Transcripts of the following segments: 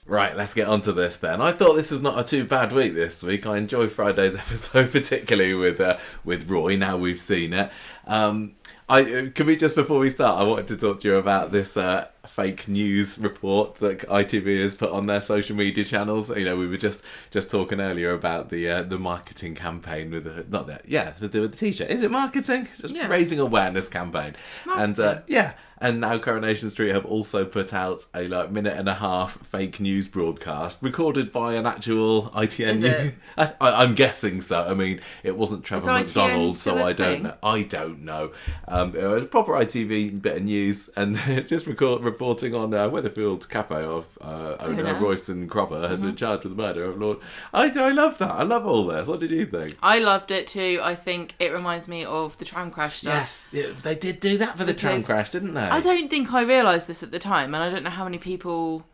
Right, let's get onto this then. I thought this was not a too bad week this week. I enjoyed Friday's episode, particularly with Roy, now we've seen it. Can we just, before we start, I wanted to talk to you about this fake news report that ITV has put on their social media channels. You know, we were just talking earlier about the marketing campaign with the t-shirt. Is it marketing? Just raising awareness campaign. Marketing. And now Coronation Street have also put out a minute and a half fake news broadcast recorded by an actual ITN news. I'm guessing so. I mean, it wasn't Trevor McDonald, so I don't know. I don't know. It was a proper ITV bit of news, and it's just reporting on Weatherfield Capo of owner Royston Crover has been charged with the murder of Lord. I love that. I love all this. What did you think? I loved it too. I think it reminds me of the tram crash stuff. Yes, they did do that for the tram crash, didn't they? I don't think I realised this at the time, and I don't know how many people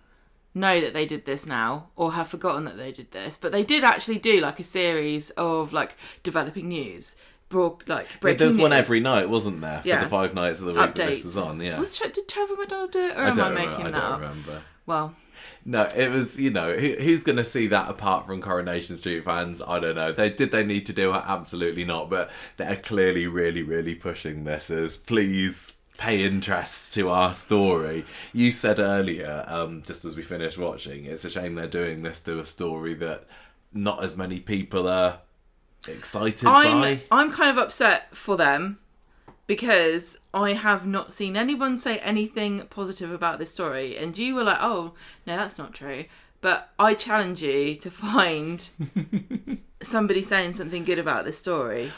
know that they did this now or have forgotten that they did this, but they did actually do a series of developing news, breaking there was news. one every night, wasn't there, for the 5 nights of the week that this was on. Yeah, did Trevor McDonald do it, or am I making that up? I don't remember. Well, no, it was, who's going to see that apart from Coronation Street fans? I don't know. Did they need to do it? Absolutely not. But they're clearly really, really pushing this as, please pay interest to our story. You said earlier, just as we finished watching, it's a shame they're doing this to a story that not as many people are excited by. I'm kind of upset for them because I have not seen anyone say anything positive about this story, and you were like, oh no, that's not true. But I challenge you to find somebody saying something good about this story.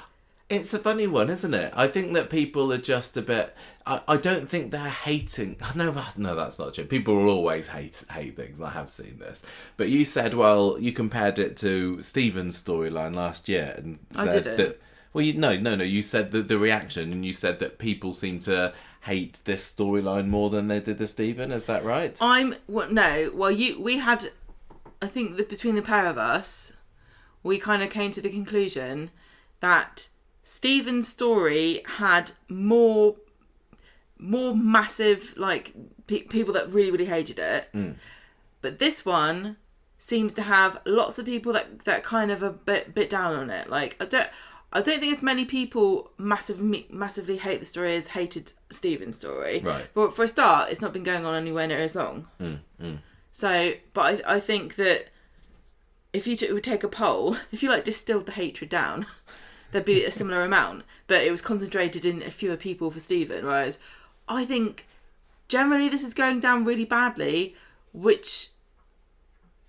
It's a funny one, isn't it? I think that people are just a bit... I don't think they're hating... No, that's not true. People will always hate things. I have seen this. But you said, you compared it to Stephen's storyline last year. And said I didn't. That, well, you said that the reaction, and you said that people seem to hate this storyline more than they did the Stephen. Is that right? We had... I think that between the pair of us, we kind of came to the conclusion that Stephen's story had more massive people that really, really hated it, but this one seems to have lots of people that kind of a bit down on it. I don't think as many people massively hate the story as hated Stephen's story. Right. But for a start, it's not been going on anywhere near as long. So, but I think that if you would take a poll, if you distilled the hatred down, there'd be a similar amount, but it was concentrated in a fewer people for Stephen, whereas I think generally this is going down really badly, which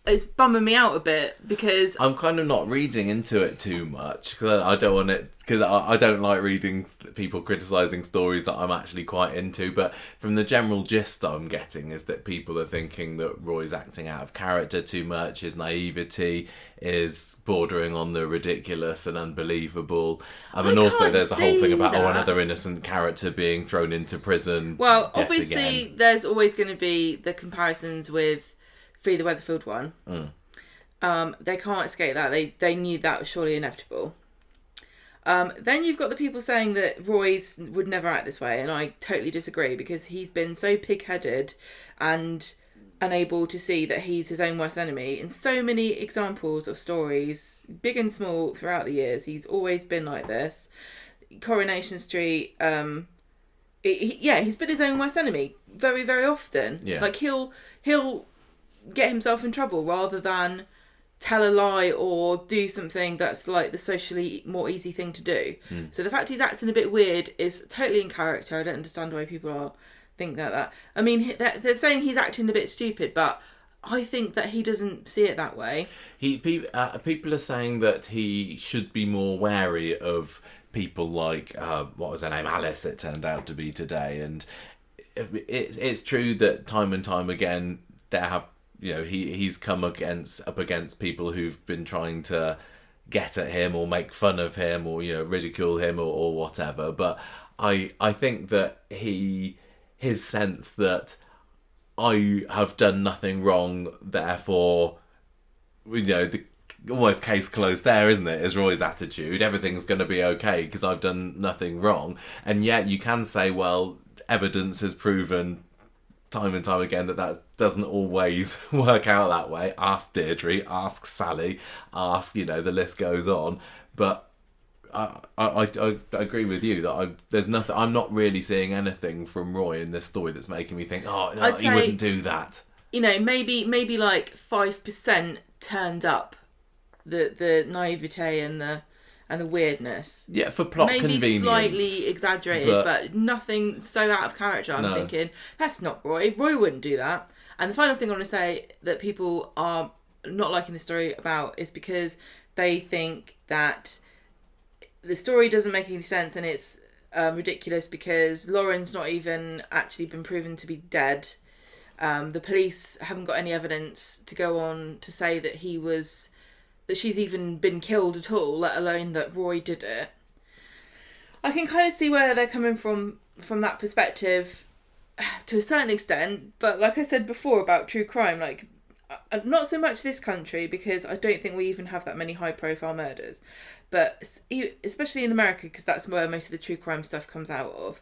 is bumming me out a bit because... I'm kind of not reading into it too much because I don't want it... Because I don't like reading people criticising stories that I'm actually quite into, but from the general gist I'm getting is that people are thinking that Roy's acting out of character too much, his naivety is bordering on the ridiculous and unbelievable. And also there's the whole thing about another innocent character being thrown into prison. Well, obviously there's always going to be the comparisons with Free the Weatherfield one. They can't escape that. They knew that was surely inevitable. Then you've got the people saying that Roy's would never act this way, and I totally disagree because he's been so pig-headed and unable to see that he's his own worst enemy. In so many examples of stories, big and small, throughout the years, he's always been like this. Coronation Street, he's been his own worst enemy very, very often. Yeah. He'll get himself in trouble rather than tell a lie or do something that's the socially more easy thing to do. So the fact he's acting a bit weird is totally in character. I don't understand why people think that. I mean, they're saying he's acting a bit stupid, but I think that he doesn't see it that way. People are saying that he should be more wary of people like, what was her name, Alice, it turned out to be today. And it's true that time and time again, there have... he's come up against people who've been trying to get at him or make fun of him or, ridicule him or whatever. But I think that his sense that I have done nothing wrong, therefore, the almost case closed there, isn't it? Is Roy's attitude. Everything's going to be okay because I've done nothing wrong. And yet you can say, well, evidence has proven time and time again that doesn't always work out that way. Ask Deirdre, ask Sally, ask, the list goes on. But I agree with you that there's nothing. I'm not really seeing anything from Roy in this story that's making me think, oh, no, he wouldn't do that. Maybe like 5% turned up the naivete and the weirdness. Yeah, for plot convenience. Maybe slightly exaggerated, but nothing so out of character. I'm thinking, that's not Roy. Roy wouldn't do that. And the final thing I want to say that people are not liking the story about is because they think that the story doesn't make any sense and it's ridiculous because Lauren's not even actually been proven to be dead. The police haven't got any evidence to go on to say that she's even been killed at all, let alone that Roy did it. I can kind of see where they're coming from that perspective to a certain extent, but like I said before about true crime, like not so much this country because I don't think we even have that many high profile murders, but especially in America because that's where most of the true crime stuff comes out of.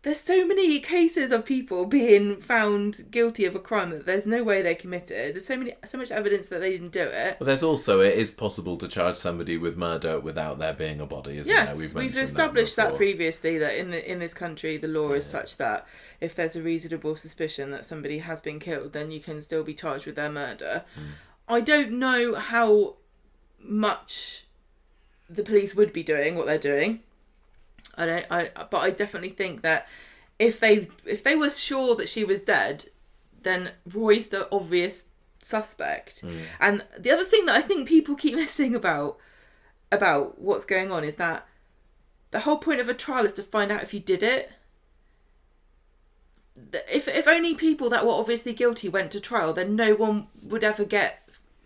There's so many cases of people being found guilty of a crime that there's no way they committed. There's so much evidence that they didn't do it. Well, there's also, it is possible to charge somebody with murder without there being a body, isn't there? Yes, we've established that previously, that in this country the law is such that if there's a reasonable suspicion that somebody has been killed, then you can still be charged with their murder. I don't know how much the police would be doing what they're doing. But I definitely think that if they were sure that she was dead, then Roy's the obvious suspect. And the other thing that I think people keep missing about what's going on is that the whole point of a trial is to find out if you did it. If only people that were obviously guilty went to trial, then no one would ever go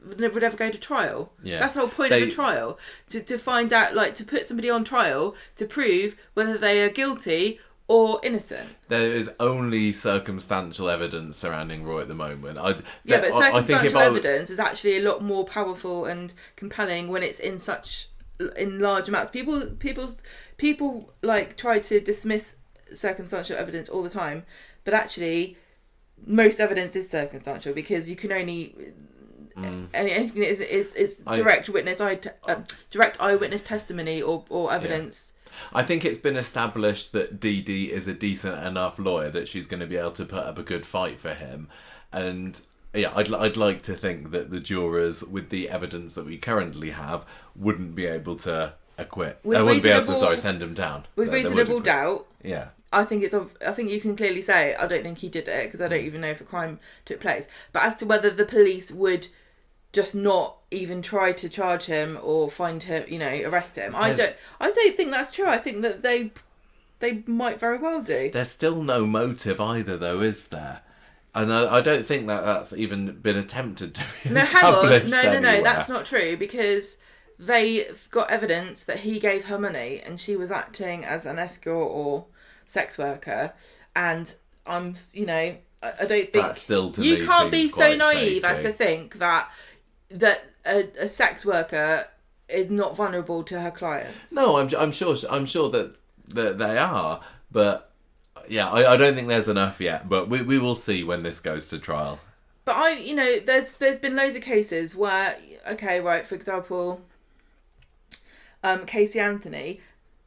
to trial. Yeah. That's the whole point of a trial. To find out, like, to put somebody on trial to prove whether they are guilty or innocent. There is only circumstantial evidence surrounding Roy at the moment. But circumstantial evidence is actually a lot more powerful and compelling when it's in large amounts. People like try to dismiss circumstantial evidence all the time, but actually most evidence is circumstantial because you can only anything that is direct eyewitness testimony or evidence. I think it's been established that Dee Dee is a decent enough lawyer that she's going to be able to put up a good fight for him, and I'd like to think that the jurors, with the evidence that we currently have, wouldn't be able to acquit. Wouldn't be able to send him down with reasonable doubt. Yeah. I think you can clearly say I don't think he did it because I don't even know if a crime took place. But as to whether the police would just not even try to charge him or find him, arrest him, I don't think that's true. I think that they might very well do. There's still no motive either, though, is there? And I don't think that's even been attempted to be established. No, that's not true because they've got evidence that he gave her money and she was acting as an escort or sex worker, and I don't think that still to you me can't be so naive shaky. as to think that a sex worker is not vulnerable to her clients. No, I'm sure that they are, but yeah, I don't think there's enough yet. But we will see when this goes to trial. But there's been loads of cases where, for example, Casey Anthony,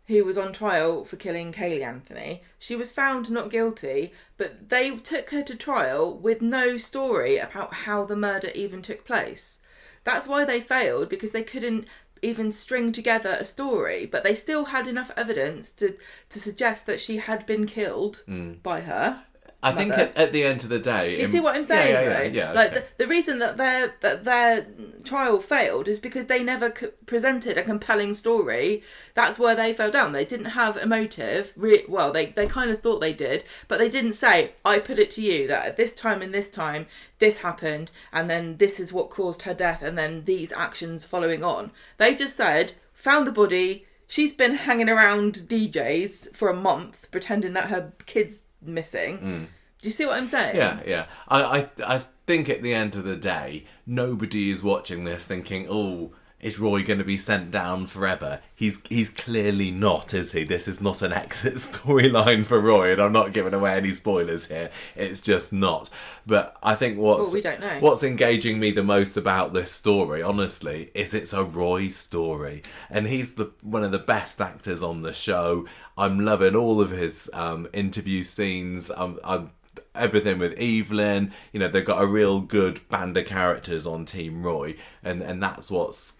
who was on trial for killing Kaylee Anthony, she was found not guilty, but they took her to trial with no story about how the murder even took place. That's why they failed, because they couldn't even string together a story, but they still had enough evidence to suggest that she had been killed by her. I think at the end of the day... Do you see what I'm saying? Yeah. Like, okay. The reason that their trial failed is because they never presented a compelling story. That's where they fell down. They didn't have a motive. Well, they kind of thought they did, but they didn't say, I put it to you that at this time and this time, this happened, and then this is what caused her death, and then these actions following on. They just said, found the body, she's been hanging around DJs for a month, pretending that her kid's missing. Do you see what I'm saying? Yeah. I think at the end of the day, nobody is watching this thinking, oh, is Roy going to be sent down forever? He's clearly not, is he? This is not an exit storyline for Roy, and I'm not giving away any spoilers here. It's just not. But I think we don't know. What's engaging me the most about this story, honestly, is it's a Roy story, and he's one of the best actors on the show. I'm loving all of his interview scenes. I'm everything with Evelyn. You know, they've got a real good band of characters on Team Roy, and that's what's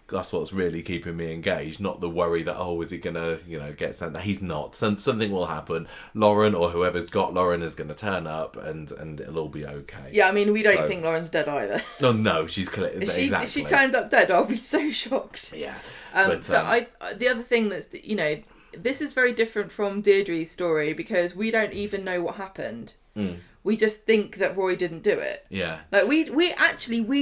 really keeping me engaged. Not the worry that, oh, is he gonna get sent? He's not. Something will happen. Lauren, or whoever's got Lauren, is gonna turn up, and it'll all be okay. Yeah, I mean, we don't think Lauren's dead either. Oh no, she's clear. Exactly. If she turns up dead, I'll be so shocked. Yeah. The other thing that's, this is very different from Deirdre's story, because we don't even know what happened. We just think that Roy didn't do it. Yeah. Like we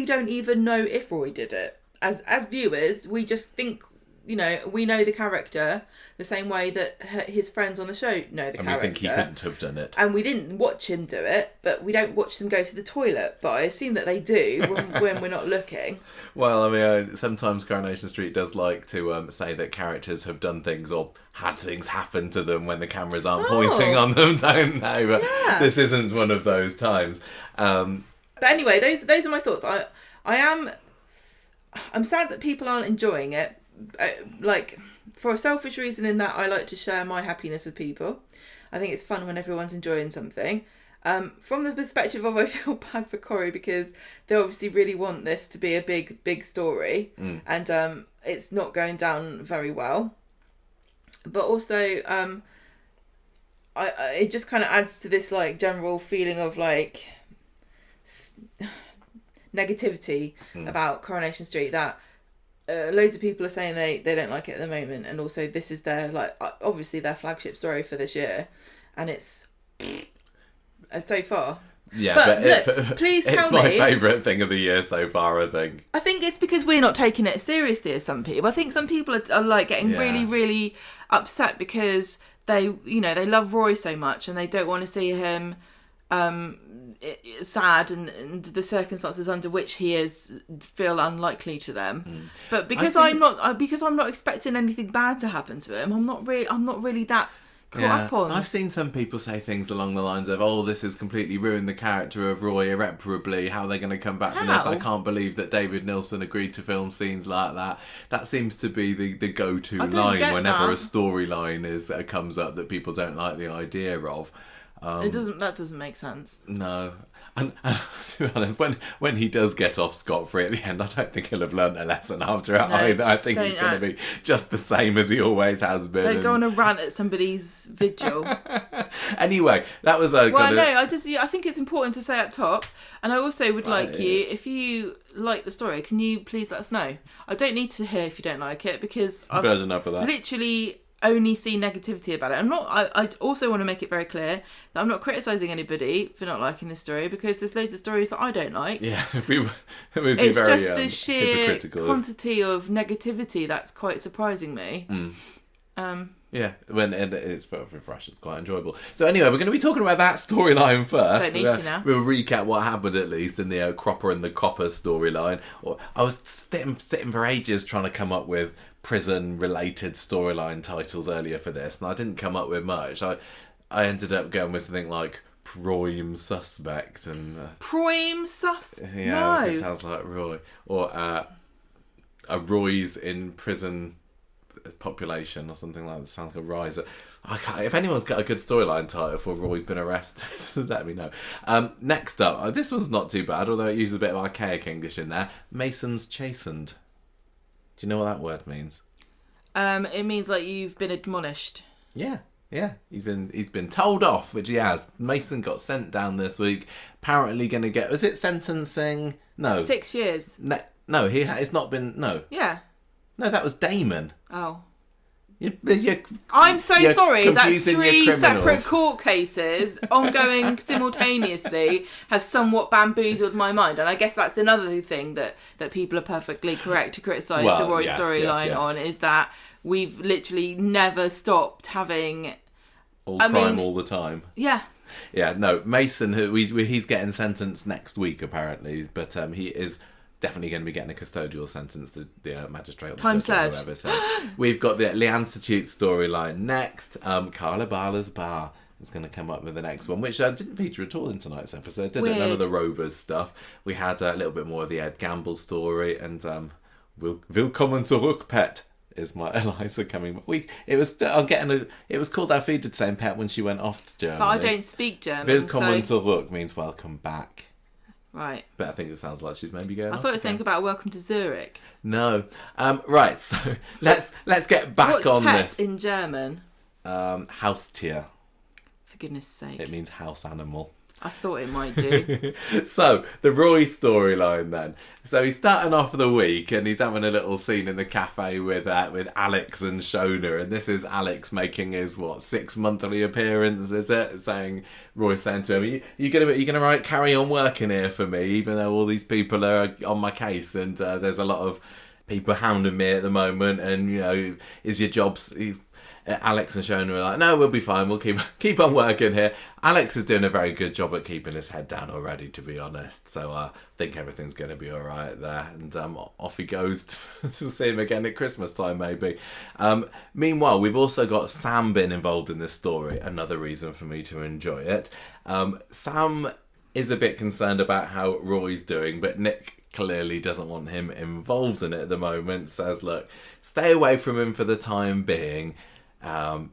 don't even know if Roy did it. As viewers, we just think, we know the character the same way that his friends on the show know the character. And we think he couldn't have done it. And we didn't watch him do it, but we don't watch them go to the toilet. But I assume that they do when we're not looking. Well, I mean, sometimes Coronation Street does like to say that characters have done things or had things happen to them when the cameras aren't pointing on them, don't they? But this isn't one of those times. But anyway, those are my thoughts. I'm sad that people aren't enjoying it. Like, for a selfish reason, in that I like to share my happiness with people. I think it's fun when everyone's enjoying something. From the perspective of, I feel bad for Corrie, because they obviously really want this to be a big story, and it's not going down very well. But also, it just kind of adds to this like general feeling of like negativity about Coronation Street, that loads of people are saying they don't like it at the moment, and also this is their obviously their flagship story for this year, and it's so far. Yeah, but please tell me. It's my favourite thing of the year so far, I think. I think it's because we're not taking it seriously as some people. I think some people are like getting really, really upset because they love Roy so much, and they don't want to see him sad, and the circumstances under which he is feel unlikely to them. But because I'm not expecting anything bad to happen to him, I'm not really that caught up on. I've seen some people say things along the lines of, "Oh, this has completely ruined the character of Roy irreparably. How are they going to come back from this? I can't believe that David Nilsson agreed to film scenes like that." That seems to be the go-to line whenever a storyline comes up that people don't like the idea of. That doesn't make sense. No. And to be honest, when he does get off scot-free at the end, I don't think he'll have learnt a lesson after it either. I think he's going to be just the same as he always has been. Don't go on a rant at somebody's vigil. Anyway, that was a I think it's important to say up top, and I also would like you, if you like the story, can you please let us know? I don't need to hear if you don't like it, because I've heard enough of that. Literally only see negativity about it. I also want to make it very clear that I'm not criticising anybody for not liking this story, because there's loads of stories that I don't like. Yeah, it's just the sheer quantity of negativity that's quite surprising me. Yeah, it's for us, it's quite enjoyable. So anyway, we're going to be talking about that storyline first. Don't need to now. We'll recap what happened, at least, in the Cropper and the Copper storyline. I was sitting for ages trying to come up with prison-related storyline titles earlier for this, and I didn't come up with much. I ended up going with something like Prime Suspect and Prime Suspect. Yeah, it sounds like Roy, or a Roy's in prison population or something like that. Sounds like a rise. If anyone's got a good storyline title for Roy's been arrested, let me know. Next up, this one's not too bad, although it uses a bit of archaic English in there. Mason's chastened. Do you know what that word means? It means like you've been admonished. Yeah. He's been told off, which he has. Mason got sent down this week. Apparently going to get, was it sentencing? No. 6 years. No, it's not been. No. Yeah. No, that was Damon. Oh. I'm so sorry that 3 separate court cases ongoing simultaneously have somewhat bamboozled my mind, and I guess that's another thing that people are perfectly correct to criticise the Roy storyline on, is that we've literally never stopped having crime all the time. Yeah. Yeah, no, Mason, he's getting sentenced next week apparently, but he is definitely going to be getting a custodial sentence, the magistrate or the Time judge or served. whoever. So we've got the Leanne storyline next. Carla Barla's Bar is going to come up with the next one, which didn't feature at all in tonight's episode, did it? None of the Rovers stuff. We had a little bit more of the Ed Gamble story, and Willkommen zurück, Pet, is my Eliza coming. It was called Auf Wiedersehen, Pet, when she went off to Germany. But I don't speak German. Willkommen zurück means welcome back. Right. But I think it sounds like she's maybe going. I thought it was something about welcome to Zurich. No. Right. So let's get back What's on pet this. in German? Haustier. For goodness' sake. It means house animal. I thought it might do. So, the Roy storyline then. So he's starting off the week and he's having a little scene in the cafe with Alex and Shona, and this is Alex making his 6 monthly appearance, is it? Roy's saying to him, you gonna carry on working here for me, even though all these people are on my case, and there's a lot of people hounding me at the moment, and is your job... Alex and Shona are like, no, we'll be fine. We'll keep on working here. Alex is doing a very good job at keeping his head down already, to be honest. So I think everything's going to be all right there. And off he goes to see him again at Christmas time, maybe. Meanwhile, we've also got Sam being involved in this story. Another reason for me to enjoy it. Sam is a bit concerned about how Roy's doing, but Nick clearly doesn't want him involved in it at the moment. Says, look, stay away from him for the time being.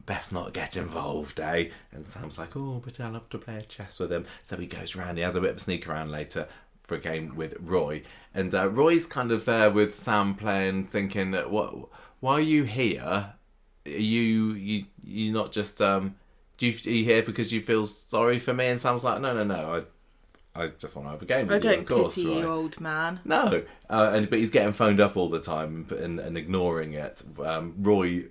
Best not get involved, eh? And Sam's like, oh, but I'll have to play a chess with him. So he goes round, he has a bit of a sneak around later for a game with Roy. And Roy's kind of there with Sam playing, thinking, why are you here? Are you not just, are you here because you feel sorry for me? And Sam's like, no, I just want to have a game with you, of course. I don't pity right? you, old man. No, but he's getting phoned up all the time and ignoring it. Roy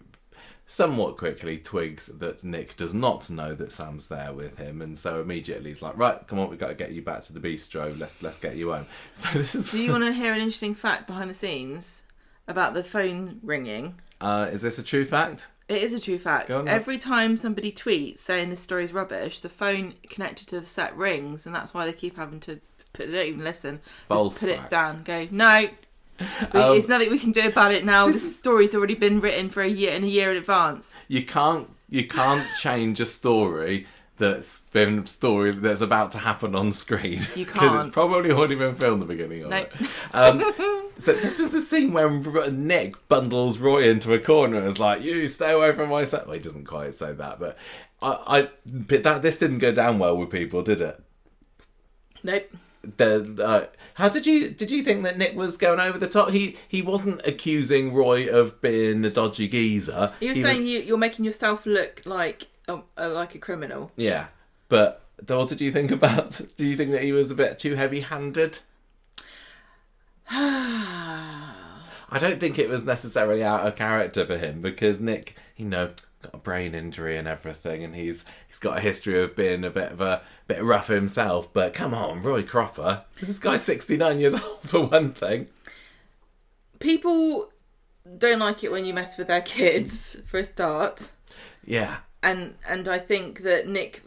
somewhat quickly twigs that Nick does not know that Sam's there with him, and so immediately he's like, right, come on, we've got to get you back to the bistro, let's get you home. So this is... Do you want to hear an interesting fact behind the scenes about the phone ringing? Is this a true fact? It is a true fact. Go on, every time somebody tweets saying this story's rubbish, the phone connected to the set rings, and that's why they keep having to they don't even listen. False just put fact. it down. Go, no. It's nothing we can do about it now. The story's already been written for a year in advance. You can't change a story that's about to happen on screen. You can't. Because it's probably already been filmed at the beginning of it. So this was the scene where Nick bundles Roy into a corner and is like, you stay away from my set. Well, he doesn't quite say that, but this didn't go down well with people, did it? Nope. How did you think that Nick was going over the top? He wasn't accusing Roy of being a dodgy geezer. He was saying you're making yourself look like a criminal. Yeah, but what did you think about? Do you think that he was a bit too heavy-handed? I don't think it was necessarily out of character for him, because Nick, got a brain injury and everything, and he's got a history of being a bit rough himself. But come on, Roy Cropper, this guy's 69 years old for one thing. People don't like it when you mess with their kids, for a start. Yeah. And I think that Nick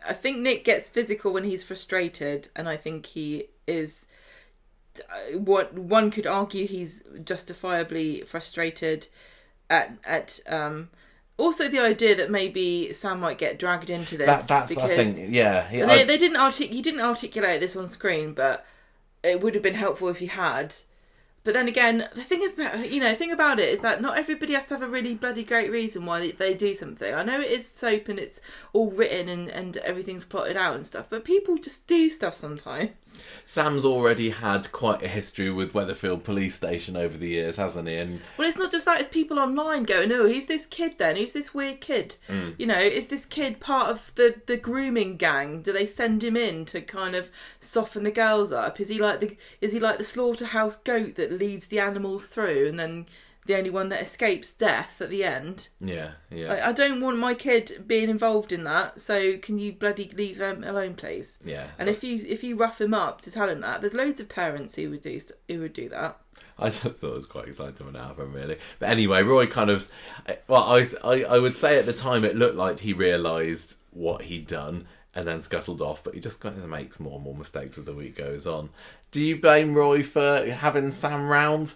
I think Nick gets physical when he's frustrated, and I think he is. What one could argue, he's justifiably frustrated at also the idea that maybe Sam might get dragged into this. That's because, I think, yeah. didn't articulate this on screen, but it would have been helpful if he had. But then again, the thing about it is that not everybody has to have a really bloody great reason why they do something. I know it is soap and it's all written and everything's plotted out and stuff, but people just do stuff sometimes. Sam's already had quite a history with Weatherfield Police Station over the years, hasn't he? And well, it's not just that, it's people online going, oh, who's this kid then? Who's this weird kid? Is this kid part of the grooming gang? Do they send him in to kind of soften the girls up? Is he like the slaughterhouse goat that leads the animals through, and then the only one that escapes death at the end? Yeah. I don't want my kid being involved in that, so can you bloody leave him alone, please? Yeah. And if you rough him up to tell him that, there's loads of parents who would do that. I just thought it was quite exciting when it happened, really. But anyway, Roy kind of... Well, I would say at the time it looked like he realised what he'd done, and then scuttled off. But he just kind of makes more and more mistakes as the week goes on. Do you blame Roy for having Sam round?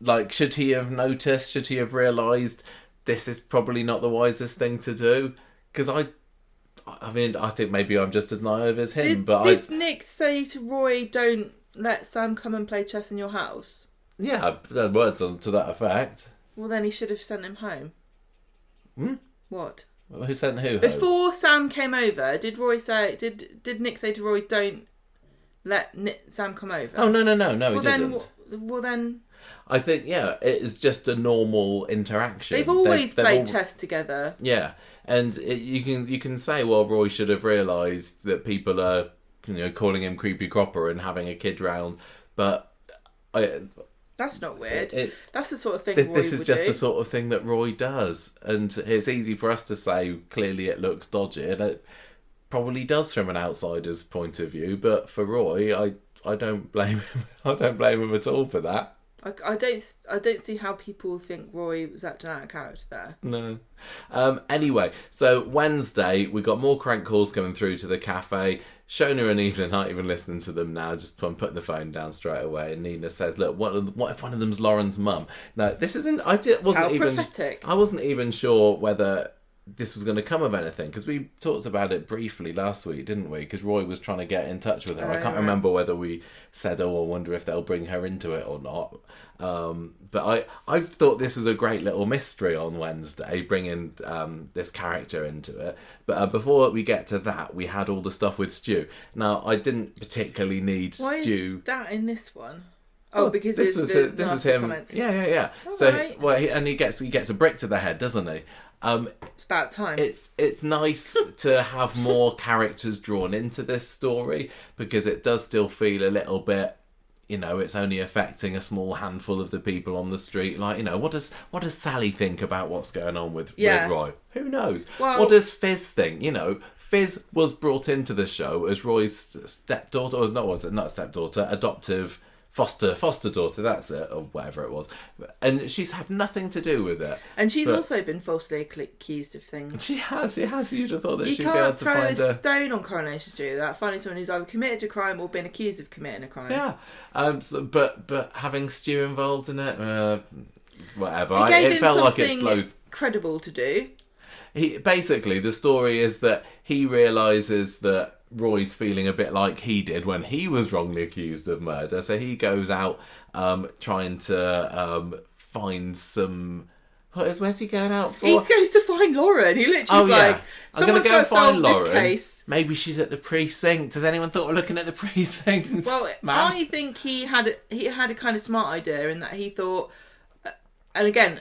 Like, should he have noticed? Should he have realised this is probably not the wisest thing to do? Because I mean, I think maybe I'm just as naive as him. Did Nick say to Roy, "Don't let Sam come and play chess in your house"? Yeah, there are words to that effect. Well, then he should have sent him home. Hmm? What? Who sent who home? Before Sam came over, did Nick say to Roy, "Don't let Sam come over"? Oh, no, he didn't. Well then... I think, yeah, it is just a normal interaction. They've always played chess together. Yeah, and you can say, well, Roy should have realised that people are, calling him creepy cropper and having a kid round, but that's not weird. That's the sort of thing Roy this is would just do. the sort of thing that Roy does, and it's easy for us to say clearly it looks dodgy, and it probably does from an outsider's point of view. But for Roy, I don't blame him. I don't blame him at all for that. I don't see how people think Roy was acting out of character there. No. Anyway, so Wednesday we got more crank calls coming through to the cafe. Shona and Evelyn aren't even listening to them now. Just putting the phone down straight away. And Nina says, "Look, what if one of them's Lauren's mum?" Now this isn't. Prophetic. I wasn't even sure whether this was going to come of anything, because we talked about it briefly last week, didn't we? Because Roy was trying to get in touch with her. I can't remember whether we said, "Oh, I wonder if they'll bring her into it or not." But I thought this was a great little mystery on Wednesday, bringing this character into it. But before we get to that, we had all the stuff with Stu. Now, I didn't particularly need Why Stu. Is that in this one? Oh, because this was him. Comments. Yeah. All so right. he gets a brick to the head, doesn't he? It's about time. It's nice to have more characters drawn into this story, because it does still feel a little bit, it's only affecting a small handful of the people on the street. Like, what does Sally think about what's going on with Roy? Who knows? Well, what does Fizz think? Fizz was brought into the show as Roy's stepdaughter, or not stepdaughter, adoptive foster daughter, that's it, or whatever it was, and she's had nothing to do with it. And she's also been falsely accused of things. She has. You'd have thought that you she'd be able to find can't throw a stone on Coronation Street without finding someone who's either committed a crime or been accused of committing a crime. Yeah. But having Stu involved in it, whatever. It felt like it's slow. Credible to do. Basically, the story is that he realises that Roy's feeling a bit like he did when he was wrongly accused of murder, so he goes out trying to find some... Where's he going out for? He goes to find Lauren. He literally's like, someone's got to solve this case. Maybe she's at the precinct. Has anyone thought of looking at the precinct? Well, I think he had a kind of smart idea in that he thought, and again,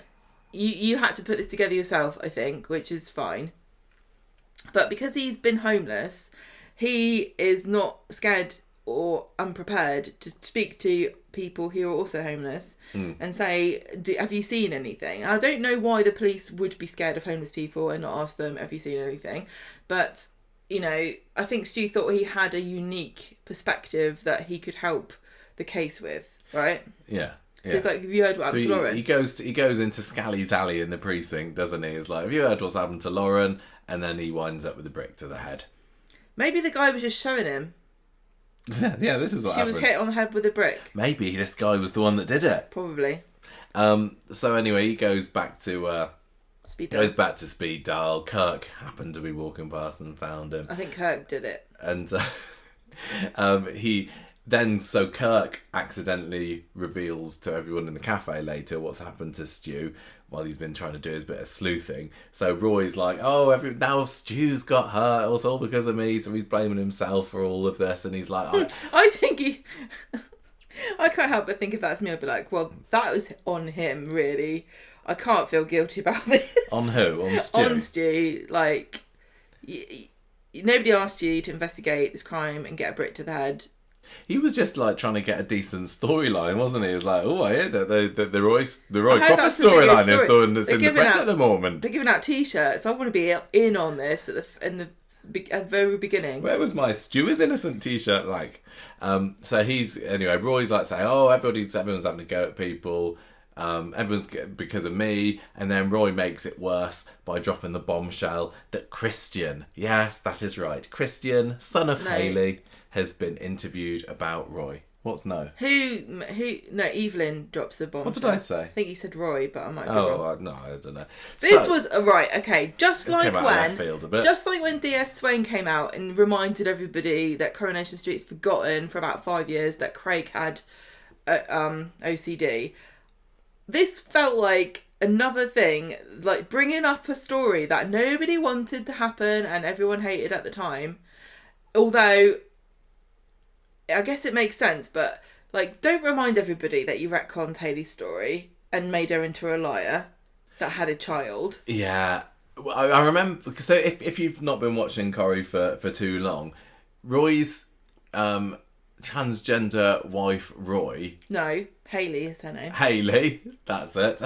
you had to put this together yourself, I think, which is fine. But because he's been homeless, he is not scared or unprepared to speak to people who are also homeless and say, have you seen anything? I don't know why the police would be scared of homeless people and not ask them, have you seen anything? But, I think Stu thought he had a unique perspective that he could help the case with, right? Yeah. So it's like, have you heard what happened to Lauren? He goes into Scally's alley in the precinct, doesn't he? He's like, have you heard what's happened to Lauren? And then he winds up with a brick to the head. Maybe the guy was just showing him. Yeah, this is what happened. She was hit on the head with a brick. Maybe this guy was the one that did it. Probably. So anyway, he goes back to Speed Dial. Kirk happened to be walking past and found him. I think Kirk did it. And so Kirk accidentally reveals to everyone in the cafe later what's happened to Stu while he's been trying to do his bit of sleuthing. So Roy's like, now Stu's got hurt. It was all because of me. So he's blaming himself for all of this. And he's like, I think I can't help but think if that's me, I'd be like, well, that was on him, really. I can't feel guilty about this. On who? On Stu? On Stu. Like, nobody asked you to investigate this crime and get a brick to the head. He was just like trying to get a decent storyline, wasn't he? He was like, I hear that the Roy Cropper storyline is the one that's in the press at the moment. They're giving out T-shirts. I want to be in on this at the very beginning. Where was my Stu is innocent T-shirt like? So Roy's like saying, everyone's having to go at people. Everyone's because of me. And then Roy makes it worse by dropping the bombshell that Christian, yes, that is right, Christian, son of Hayley, has been interviewed about Roy. What's no? No, Evelyn drops the bombshell. What did I say? I think you said Roy, but I might be wrong. No, I don't know. This was right. Okay, just like when DS Swain came out and reminded everybody that Coronation Street's forgotten for about 5 years that Craig had OCD. This felt like another thing, like bringing up a story that nobody wanted to happen and everyone hated at the time. Although, I guess it makes sense, but like, don't remind everybody that you retconned Hayley's story and made her into a liar that had a child. Yeah, I remember. So if you've not been watching Corrie for too long, Roy's transgender wife, Roy. No, Hayley is her name. Hayley, that's it.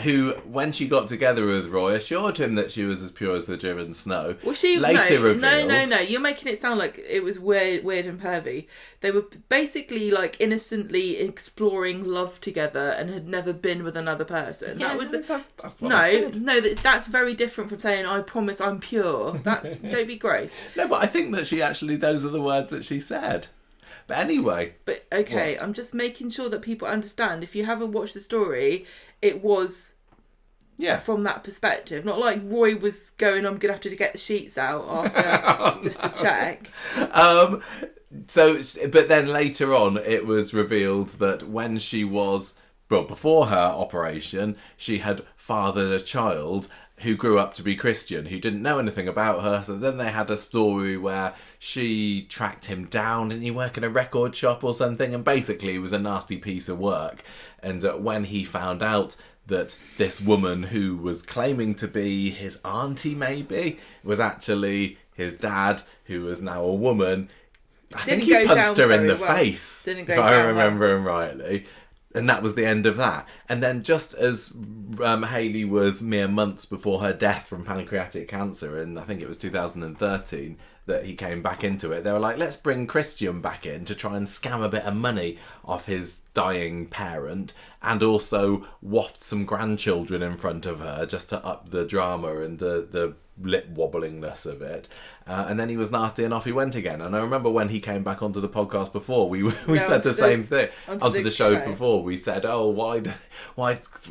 Who, when she got together with Roy, assured him that she was as pure as the driven snow. Well, she revealed... No. You're making it sound like it was weird and pervy. They were basically like innocently exploring love together and had never been with another person. Yeah, that was that's what I said. That's very different from saying I promise I'm pure. Don't be gross. No, but I think that those are the words that she said. But anyway. But okay, what? I'm just making sure that people understand. If you haven't watched the story, it was from that perspective. Not like Roy was going, I'm going to have to get the sheets out after just to check. But then later on, it was revealed that when she was, before her operation, she had fathered a child who grew up to be Christian, who didn't know anything about her. So then they had a story where she tracked him down. Didn't he work in a record shop or something? And basically it was a nasty piece of work. And when he found out that this woman who was claiming to be his auntie maybe was actually his dad, who was now a woman, I think he punched her in the face, if I remember him rightly. And that was the end of that. And then just as Hayley was mere months before her death from pancreatic cancer, and I think it was 2013 that he came back into it, they were like, let's bring Christian back in to try and scam a bit of money off his dying parent and also waft some grandchildren in front of her just to up the drama and the lip wobblingness of it. And then he was nasty and off he went again. And I remember when he came back onto the podcast before, we said the same thing. Onto the show before, we said, why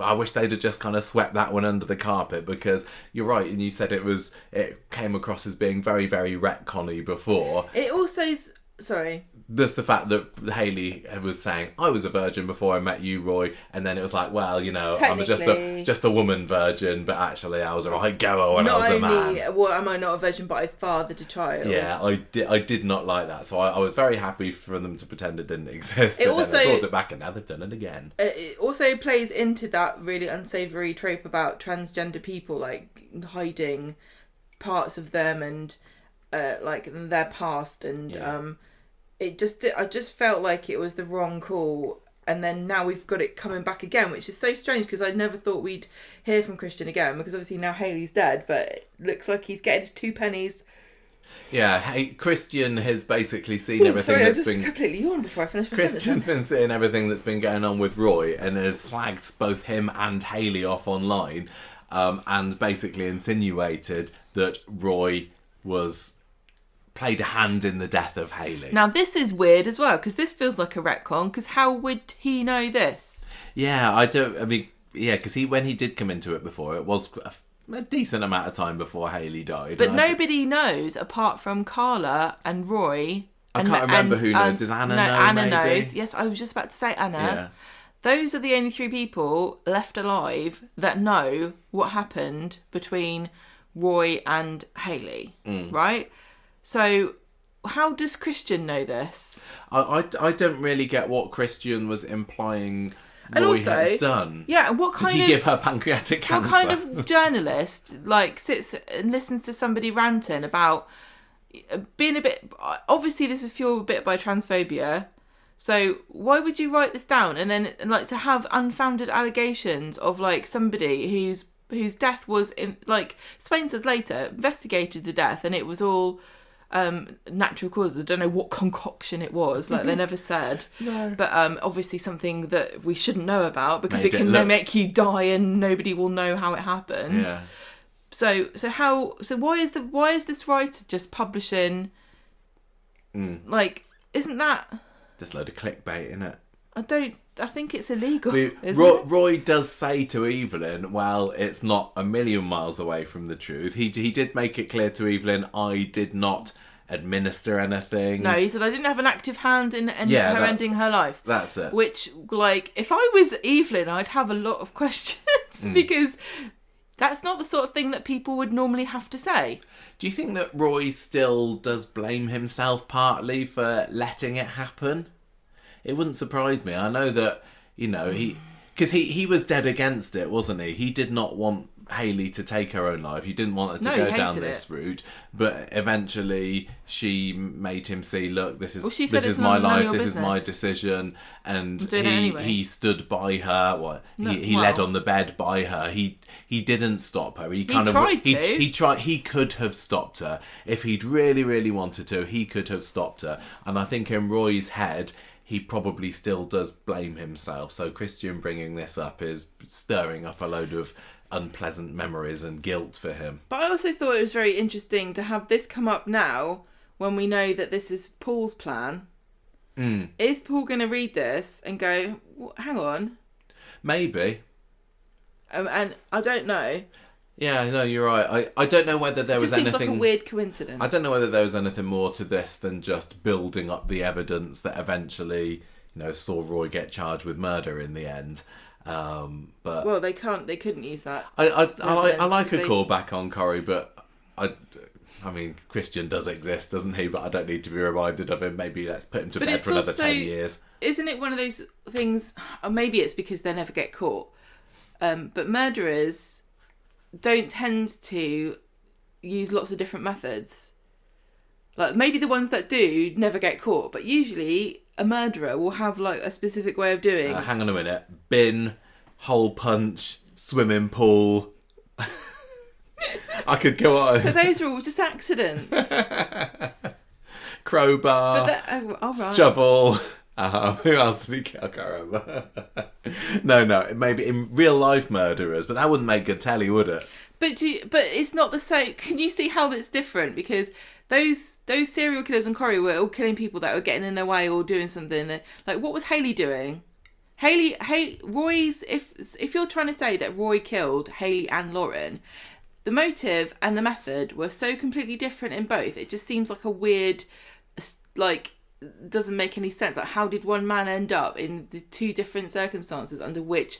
I wish they'd have just kind of swept that one under the carpet, because you're right, and you said it came across as being very, very retconny before. It also is... Sorry. There's the fact that Hayley was saying, I was a virgin before I met you, Roy, and then it was like, well, I was just a woman virgin, but actually I was a right goer when I was a man. Not only well, am I not a virgin, but I fathered a child. Yeah, I did not like that, so I was very happy for them to pretend it didn't exist, then they brought it back and now they've done it again. It also plays into that really unsavoury trope about transgender people, like, hiding parts of them and, like, their past, and... Yeah. I just felt like it was the wrong call, and then now we've got it coming back again, which is so strange because I never thought we'd hear from Christian again, because obviously now Hayley's dead, but it looks like he's getting his 2 pennies. Yeah, Christian has basically seen everything that's been... I just completely yawned before I finished my Christian's been seeing everything that's been going on with Roy and has slagged both him and Hayley off online, and basically insinuated that Roy played a hand in the death of Hayley. Now this is weird as well, because this feels like a retcon, because how would he know this? Yeah, because when he did come into it before, it was a decent amount of time before Hayley died. But nobody knows apart from Carla and Roy. I can't remember who knows. Does Anna know? Anna maybe? Knows. Yes, I was just about to say Anna. Yeah. Those are the only 3 people left alive that know what happened between Roy and Hayley, right? So, how does Christian know this? I don't really get what Christian was implying Roy had done. Yeah, and what kind Did he give her pancreatic cancer? What kind of journalist, sits and listens to somebody ranting about being a bit... Obviously, this is fueled a bit by transphobia. So, why would you write this down? And then, to have unfounded allegations of, somebody whose death was... Swain says later, investigated the death, and it was all... natural causes. I don't know what concoction it was. Like, they never said. No. But obviously something that we shouldn't know about, because Made it it can look- make you die and nobody will know how it happened. Yeah. So why is this writer just publishing? Like, isn't that? Just a load of clickbait, innit? I think it's illegal. Roy does say to Evelyn, well, it's not a million miles away from the truth. He did make it clear to Evelyn, I did not administer anything. No, he said, I didn't have an active hand in ending her life. That's it. Which, like, if I was Evelyn, I'd have a lot of questions because that's not the sort of thing that people would normally have to say. Do you think that Roy still does blame himself partly for letting it happen? It wouldn't surprise me. I know that, because he was dead against it, wasn't he? He did not want Hayley to take her own life. He didn't want her to go down this route. But eventually she made him see, look, this is my life, this is my decision. And he stood by her. He led on the bed by her. He didn't stop her. He could have stopped her. If he'd really, really wanted to, he could have stopped her. And I think in Roy's head, he probably still does blame himself. So Christian bringing this up is stirring up a load of unpleasant memories and guilt for him. But I also thought it was very interesting to have this come up now when we know that this is Paul's plan. Is Paul going to read this and go, well, hang on? Maybe. And I don't know. Yeah, no, you're right. I don't know whether there was anything... It just seems like a weird coincidence. I don't know whether there was anything more to this than just building up the evidence that eventually, saw Roy get charged with murder in the end. But well, they couldn't use that. I like a callback on Corrie, but I mean, Christian does exist, doesn't he? But I don't need to be reminded of him. Maybe let's put him to bed for another 10 years. Isn't it one of those things, or maybe it's because they never get caught, but murderers don't tend to use lots of different methods. Like, maybe the ones that do never get caught, but usually a murderer will have like a specific way of doing. Hang on a minute. Bin, hole punch, swimming pool. I could go on. But those are all just accidents. Crowbar, all right. shovel. Who else did he kill? I can't remember. No, maybe in real life murderers, but that wouldn't make good telly, would it? But it's not the same. Can you see how that's different? Because those serial killers and Corrie were all killing people that were getting in their way or doing something. Like, what was Hayley doing? Roy's. If you're trying to say that Roy killed Hayley and Lauren, the motive and the method were so completely different in both. It just seems like a weird, like, doesn't make any sense. Like, how did one man end up in the two different circumstances under which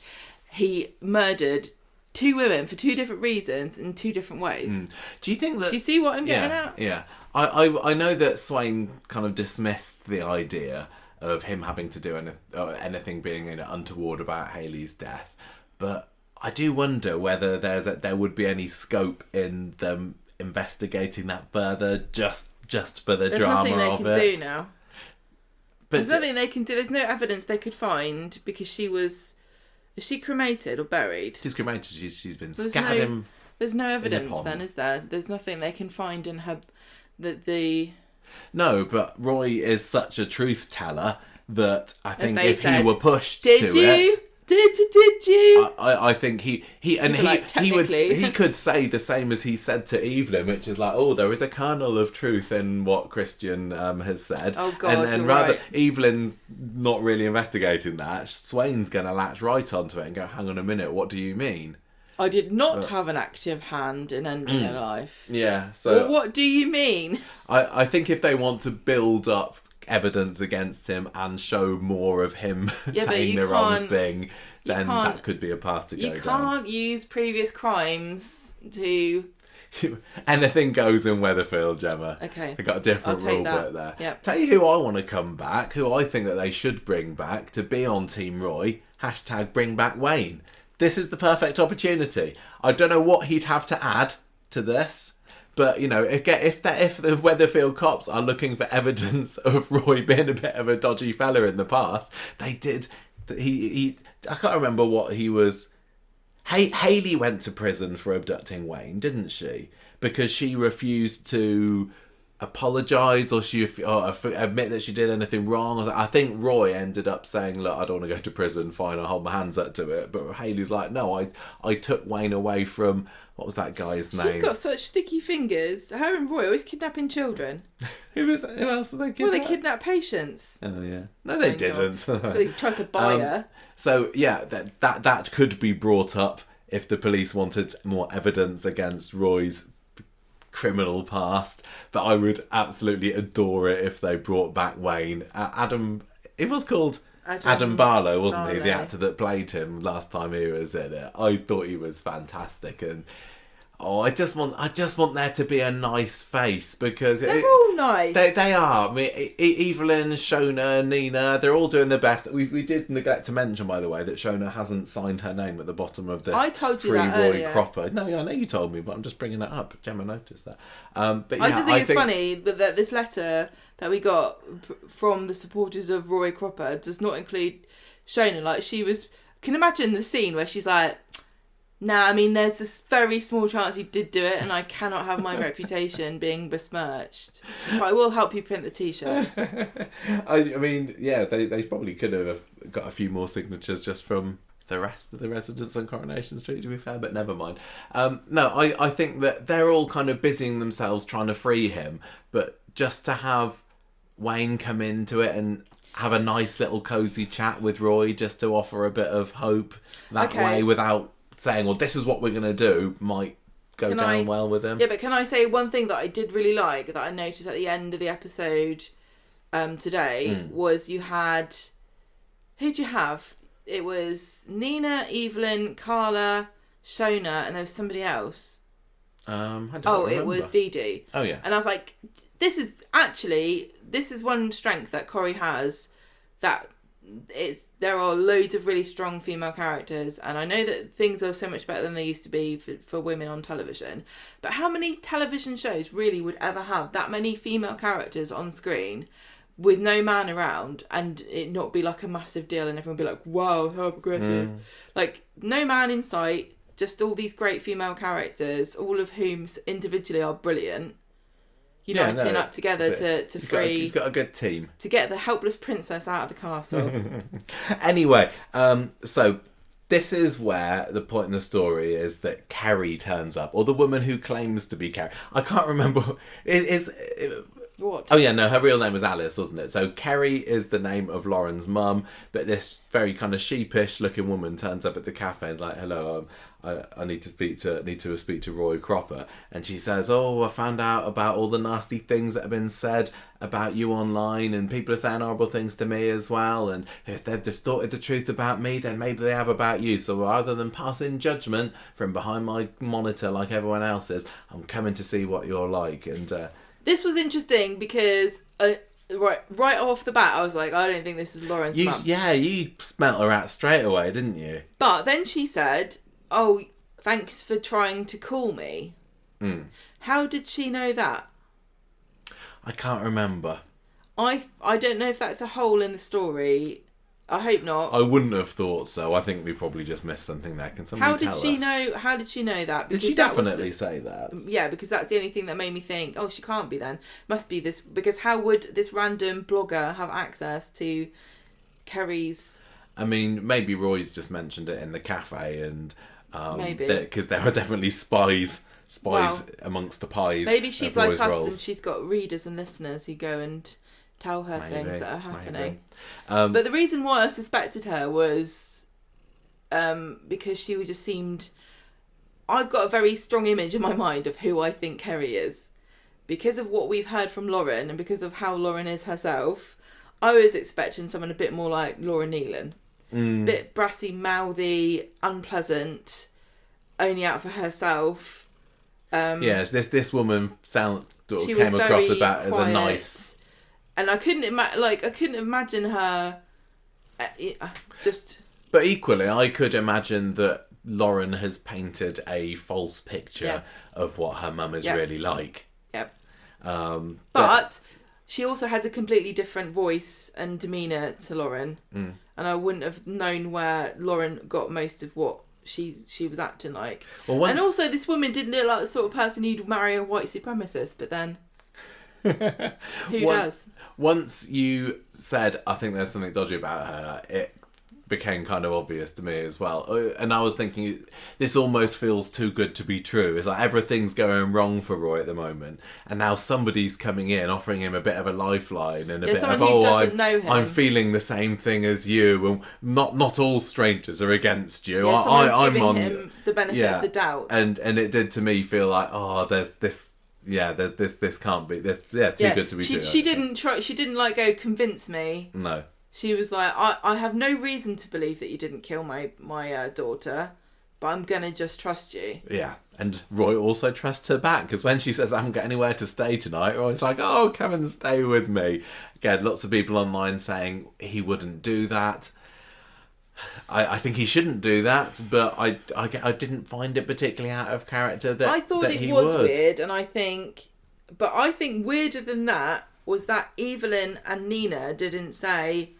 he murdered two women for two different reasons in two different ways? Do you think that... Do you see what I'm getting at? Yeah. I know that Swain kind of dismissed the idea of him having to do anything being untoward about Hayley's death, but I do wonder whether there would be any scope in them investigating that further, just for the drama of it. There's nothing they can do now. But there's nothing they can do. There's no evidence they could find because she was... Is she cremated or buried? She's cremated. She's been scattered in... There's no evidence then, is there? There's nothing they can find in her... No, but Roy is such a truth teller that I think if he were pushed to it... Did you? I think he could say the same as he said to Evelyn, which is like, oh, there is a kernel of truth in what Christian has said. Oh God, and rather Evelyn's not really investigating that, Swain's going to latch right onto it and go, hang on a minute, what do you mean? I did not have an active hand in ending her life. Yeah, so... Well, what do you mean? I think if they want to build up evidence against him and show more of him saying the wrong thing, then that could be a path to go down. You can't use previous crimes to... Anything goes in Weatherfield, Gemma. Okay. They've got a different rule book there. Yep. Tell you who I want to come back, who I think that they should bring back to be on Team Roy, #bring back Wayne. This is the perfect opportunity. I don't know what he'd have to add to this, but, if the Weatherfield cops are looking for evidence of Roy being a bit of a dodgy fella in the past, they did. I can't remember what he was. Hayley went to prison for abducting Wayne, didn't she? Because she refused to apologise or admit that she did anything wrong. I think Roy ended up saying, look, I don't want to go to prison, fine, I'll hold my hands up to it. But Hayley's like, no, I took Wayne away from, what was that guy's name? She's got such sticky fingers. Her and Roy always kidnapping children. Who else did they kidnap? Well, they kidnapped patients. Oh, yeah. No, they didn't. They tried to buy her. So, yeah, that could be brought up if the police wanted more evidence against Roy's criminal past, but I would absolutely adore it if they brought back Wayne. It was called Adam Barlow, wasn't he? The actor that played him last time he was in it. I thought he was fantastic, and I just want there to be a nice face, because they're all nice. They are. I mean, Evelyn, Shona, Nina, they're all doing their best. We did neglect to mention, by the way, that Shona hasn't signed her name at the bottom of this. I told you Free that Roy earlier. Cropper. No, I know you told me, but I'm just bringing it up. Gemma noticed that. But yeah, I just think it's funny that this letter that we got from the supporters of Roy Cropper does not include Shona. Like, she was... Can you imagine the scene where she's like... Nah, I mean, there's this very small chance he did do it, and I cannot have my reputation being besmirched. But I will help you print the T-shirts. I mean, yeah, they probably could have got a few more signatures just from the rest of the residents on Coronation Street, to be fair, but never mind. No, I think that they're all kind of busying themselves trying to free him, but just to have Wayne come into it and have a nice little cosy chat with Roy, just to offer a bit of hope that way without saying, well, this is what we're going to do, might go down well with him. Yeah, but can I say one thing that I did really like, that I noticed at the end of the episode today, was you had... Who'd you have? It was Nina, Evelyn, Carla, Shona, and there was somebody else. I don't remember. It was Dee Dee. Oh, yeah. And I was like, this is one strength that Corrie has, that there are loads of really strong female characters, and I know that things are so much better than they used to be for women on television, but how many television shows really would ever have that many female characters on screen with no man around and it not be like a massive deal and everyone be like, wow, how progressive. Like, no man in sight, just all these great female characters, all of whom individually are brilliant, uniting up together to free... He's got a good team. To get the helpless princess out of the castle. Anyway, so this is where the point in the story is that Carrie turns up, or the woman who claims to be Carrie. I can't remember. What? Oh yeah, no, her real name was Alice, wasn't it? So Kerry is the name of Lauren's mum, but this very kind of sheepish looking woman turns up at the cafe and is like, hello, I need to speak to Roy Cropper, and she says, oh, I found out about all the nasty things that have been said about you online, and people are saying horrible things to me as well, and if they've distorted the truth about me, then maybe they have about you, so rather than passing judgment from behind my monitor like everyone else is, I'm coming to see what you're like. And this was interesting because right off the bat I was like, I don't think this is Lauren's mum. Yeah, you smelt her out straight away, didn't you? But then she said, oh, thanks for trying to call me. How did she know that? I can't remember. I don't know if that's a hole in the story. I hope not. I wouldn't have thought so. I think we probably just missed something there. Can somebody tell us? How did she know that? Because did she definitely say that? Yeah, because that's the only thing that made me think, oh, she can't be then. Must be this, because how would this random blogger have access to Kerry's... I mean, maybe Roy's just mentioned it in the cafe, and maybe because there are definitely spies amongst the pies. Maybe she's like us rolls. and she's got readers and listeners who go and tell her things that are happening. But the reason why I suspected her was because she just seemed... I've got a very strong image in my mind of who I think Kerry is. Because of what we've heard from Lauren and because of how Lauren is herself, I was expecting someone a bit more like Laura Nealon. Bit brassy, mouthy, unpleasant, only out for herself. Yes, this woman came across about as a nice... And I couldn't imagine her just... But equally, I could imagine that Lauren has painted a false picture of what her mum is really like. Yep. But she also has a completely different voice and demeanour to Lauren. And I wouldn't have known where Lauren got most of what she was acting like. And also, this woman didn't look like the sort of person who'd marry a white supremacist, but then... Who does? Once you said, I think there's something dodgy about her, it became kind of obvious to me as well. And I was thinking, this almost feels too good to be true. It's like everything's going wrong for Roy at the moment, and now somebody's coming in offering him a bit of a lifeline and a bit of, I'm feeling the same thing as you, and not all strangers are against you. Yeah, I'm giving on him the benefit of the doubt, and it did to me feel like, there's this. Yeah, this can't be this. Yeah, too good to be true. She didn't try. She didn't like go convince me. No. She was like, I have no reason to believe that you didn't kill my daughter, but I'm gonna just trust you. Yeah, and Roy also trusts her back, because when she says I haven't got anywhere to stay tonight, Roy's like, oh, come and stay with me. Again, lots of people online saying he wouldn't do that. I think he shouldn't do that, but I didn't find it particularly out of character that I thought that it he was would. weird, and I think weirder than that was that Evelyn and Nina didn't say,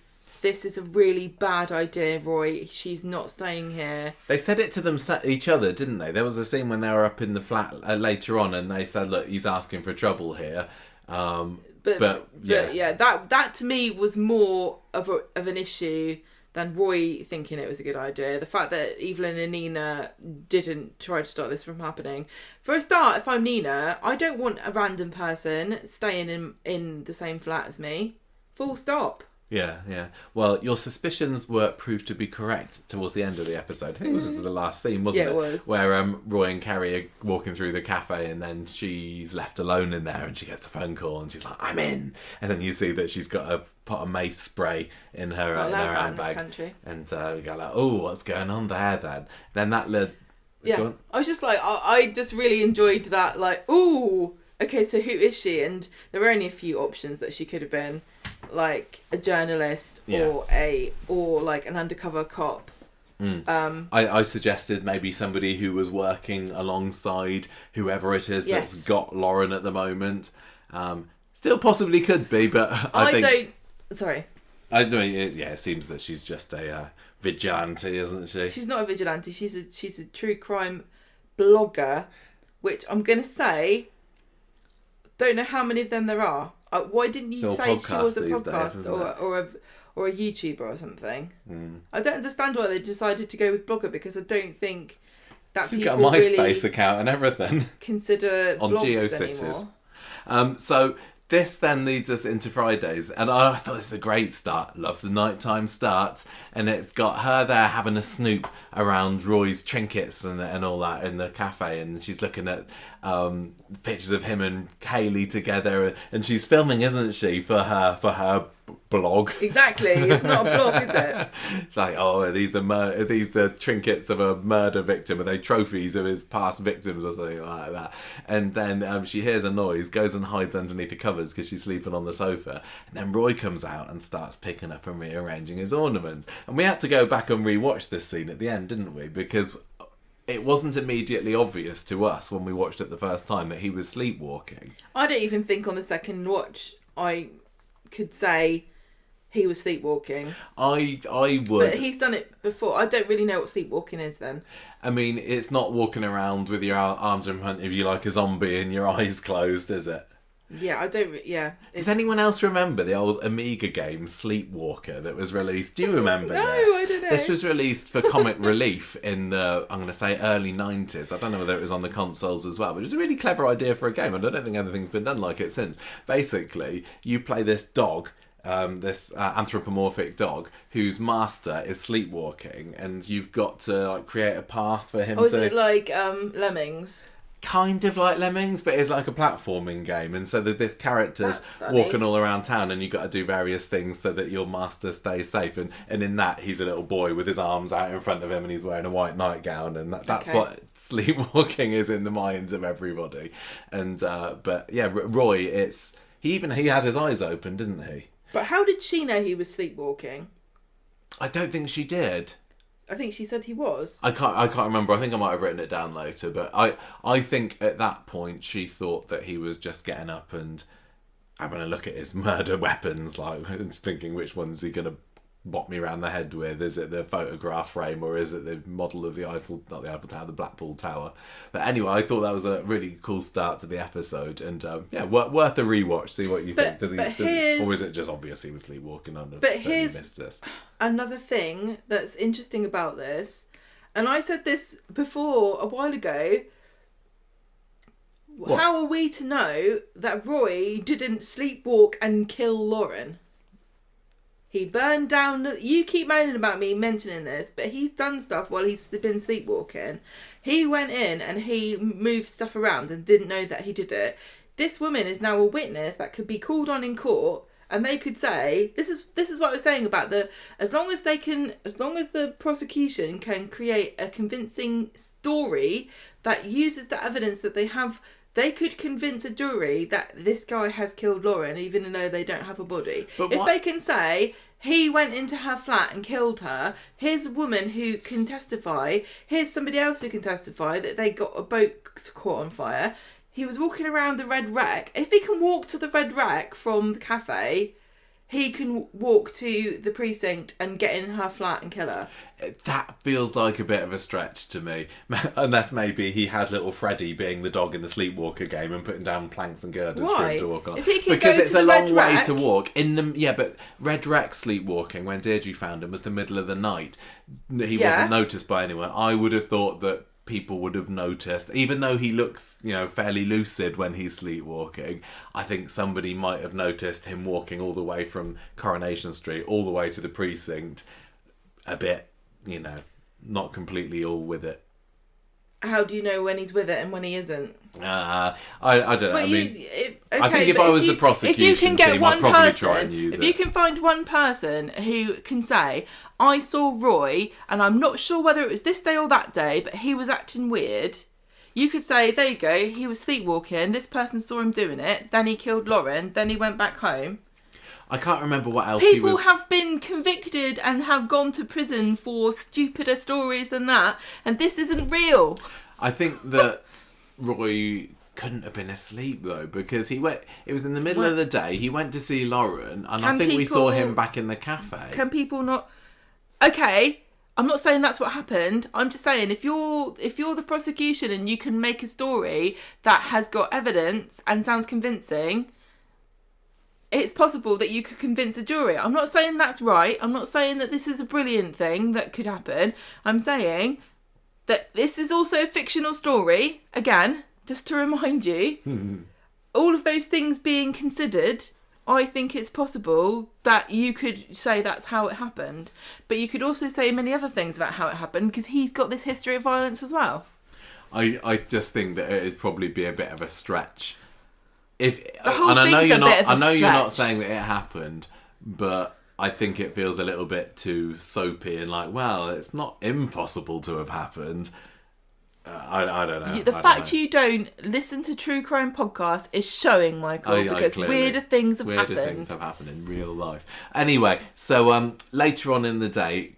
this is a really bad idea, Roy. She's not staying here. They said it to each other, didn't they? There was a scene when they were up in the flat later on, and they said, look, he's asking for trouble here. But that to me was more of an issue than Roy thinking it was a good idea. The fact that Evelyn and Nina didn't try to stop this from happening. For a start, if I'm Nina, I don't want a random person staying in the same flat as me. Full stop. Yeah. Well, your suspicions were proved to be correct towards the end of the episode. I think it was the last scene, wasn't it? Yeah, it was. Where Roy and Carrie are walking through the cafe, and then she's left alone in there, and she gets the phone call, and she's like, I'm in. And then you see that she's got a pot of mace spray in her handbag. And we go like, oh, what's going on there then? Then that led... Yeah, I was just like, I just really enjoyed that, like, ooh, okay, so who is she? And there were only a few options that she could have been. Like a journalist or like an undercover cop. I suggested maybe somebody who was working alongside whoever it is that's got Lauren at the moment. Still possibly could be, but I think... Sorry. I mean, it seems that she's just a vigilante, isn't she? She's not a vigilante. She's a true crime blogger, which I'm going to say, don't know how many of them there are. Why didn't you say she was a podcast or a YouTuber or something? I don't understand why they decided to go with blogger, because I don't think that she's people got a MySpace really account and everything. Consider on blogs GeoCities anymore. So this then leads us into Fridays, and I thought this is a great start. Love the nighttime starts, and it's got her there having a snoop around Roy's trinkets and all that in the cafe, and she's looking at pictures of him and Hayley together, and she's filming, isn't she, for her blog? Exactly, it's not a blog, is it? It's like, are these the trinkets of a murder victim? Are they trophies of his past victims or something like that? And then she hears a noise, goes and hides underneath the covers because she's sleeping on the sofa, and then Roy comes out and starts picking up and rearranging his ornaments. And we had to go back and rewatch this scene at the end, didn't we? Because it wasn't immediately obvious to us when we watched it the first time that he was sleepwalking. I don't even think on the second watch I could say he was sleepwalking. I would. But he's done it before. I don't really know what sleepwalking is then. I mean, it's not walking around with your arms in front of you like a zombie and your eyes closed, is it? Yeah, I don't... Yeah. Does anyone else remember the old Amiga game Sleepwalker that was released? Do you remember this? No, I don't know. This was released for Comic Relief in the, I'm going to say, early 90s. I don't know whether it was on the consoles as well, but it was a really clever idea for a game. I don't think anything's been done like it since. Basically, you play this dog, this anthropomorphic dog whose master is sleepwalking, and you've got to create a path for him to... is it like Lemmings? Kind of like Lemmings, but it's like a platforming game, and so that this character's walking all around town, and you've got to do various things so that your master stays safe, and in that he's a little boy with his arms out in front of him, and he's wearing a white nightgown, and that's what sleepwalking is in the minds of everybody. And but yeah, Roy, he had his eyes open, didn't he? But how did she know he was sleepwalking? I don't think she did. I think she said he was. I can't remember. I think I might have written it down later, but I think at that point she thought that he was just getting up and having a look at his murder weapons, like thinking which one's he going to bop me around the head with? Is it the photograph frame, or is it the model of not the Eiffel Tower, the Blackpool Tower? But anyway, I thought that was a really cool start to the episode, and worth a rewatch. See what you think. Or is it just obvious he was sleepwalking on? But here's another thing that's interesting about this, and I said this before a while ago. What? How are we to know that Roy didn't sleepwalk and kill Lauren? He burned down... You keep moaning about me mentioning this, but he's done stuff while he's been sleepwalking. He went in and he moved stuff around and didn't know that he did it. This woman is now a witness that could be called on in court, and they could say... This is what I was saying about as long as the prosecution can create a convincing story that uses the evidence that they have... They could convince a jury that this guy has killed Lauren, even though they don't have a body. If they can say, he went into her flat and killed her, here's a woman who can testify, here's somebody else who can testify that they got a boat caught on fire, he was walking around the red wreck. If he can walk to the red wreck from the cafe, he can walk to the precinct and get in her flat and kill her. That feels like a bit of a stretch to me. Unless maybe he had little Freddy being the dog in the sleepwalker game and putting down planks and girders for him to walk on. If he can because go it's to a the long red way wreck, to walk. But Red Wreck sleepwalking, when Deirdre found him, was the middle of the night. He wasn't noticed by anyone. I would have thought that people would have noticed, even though he looks, fairly lucid when he's sleepwalking. I think somebody might have noticed him walking all the way from Coronation Street all the way to the precinct, a bit, not completely all with it. How do you know when he's with it and when he isn't? I don't know. But I think if I was the prosecution team, I'd probably try and use it. If you can find one person who can say, I saw Roy, and I'm not sure whether it was this day or that day, but he was acting weird, you could say, there you go, he was sleepwalking, this person saw him doing it, then he killed Lauren, then he went back home. I can't remember what else he was... People have been convicted and have gone to prison for stupider stories than that, and this isn't real. I think that Roy couldn't have been asleep, though, because it was in the middle of the day, he went to see Lauren, and I think we saw him back in the cafe. Can people not... Okay, I'm not saying that's what happened. I'm just saying, if you're the prosecution and you can make a story that has got evidence and sounds convincing... It's possible that you could convince a jury. I'm not saying that's right. I'm not saying that this is a brilliant thing that could happen. I'm saying that this is also a fictional story. Again, just to remind you, all of those things being considered, I think it's possible that you could say that's how it happened. But you could also say many other things about how it happened because he's got this history of violence as well. I just think that it'd probably be a bit of a stretch. I know you're not saying that it happened, but I think it feels a little bit too soapy and like, well, it's not impossible to have happened. I don't know. The fact you don't listen to true crime podcasts is showing, Michael, because weirder things have happened. Weirder things have happened in real life. Anyway, so later on in the day,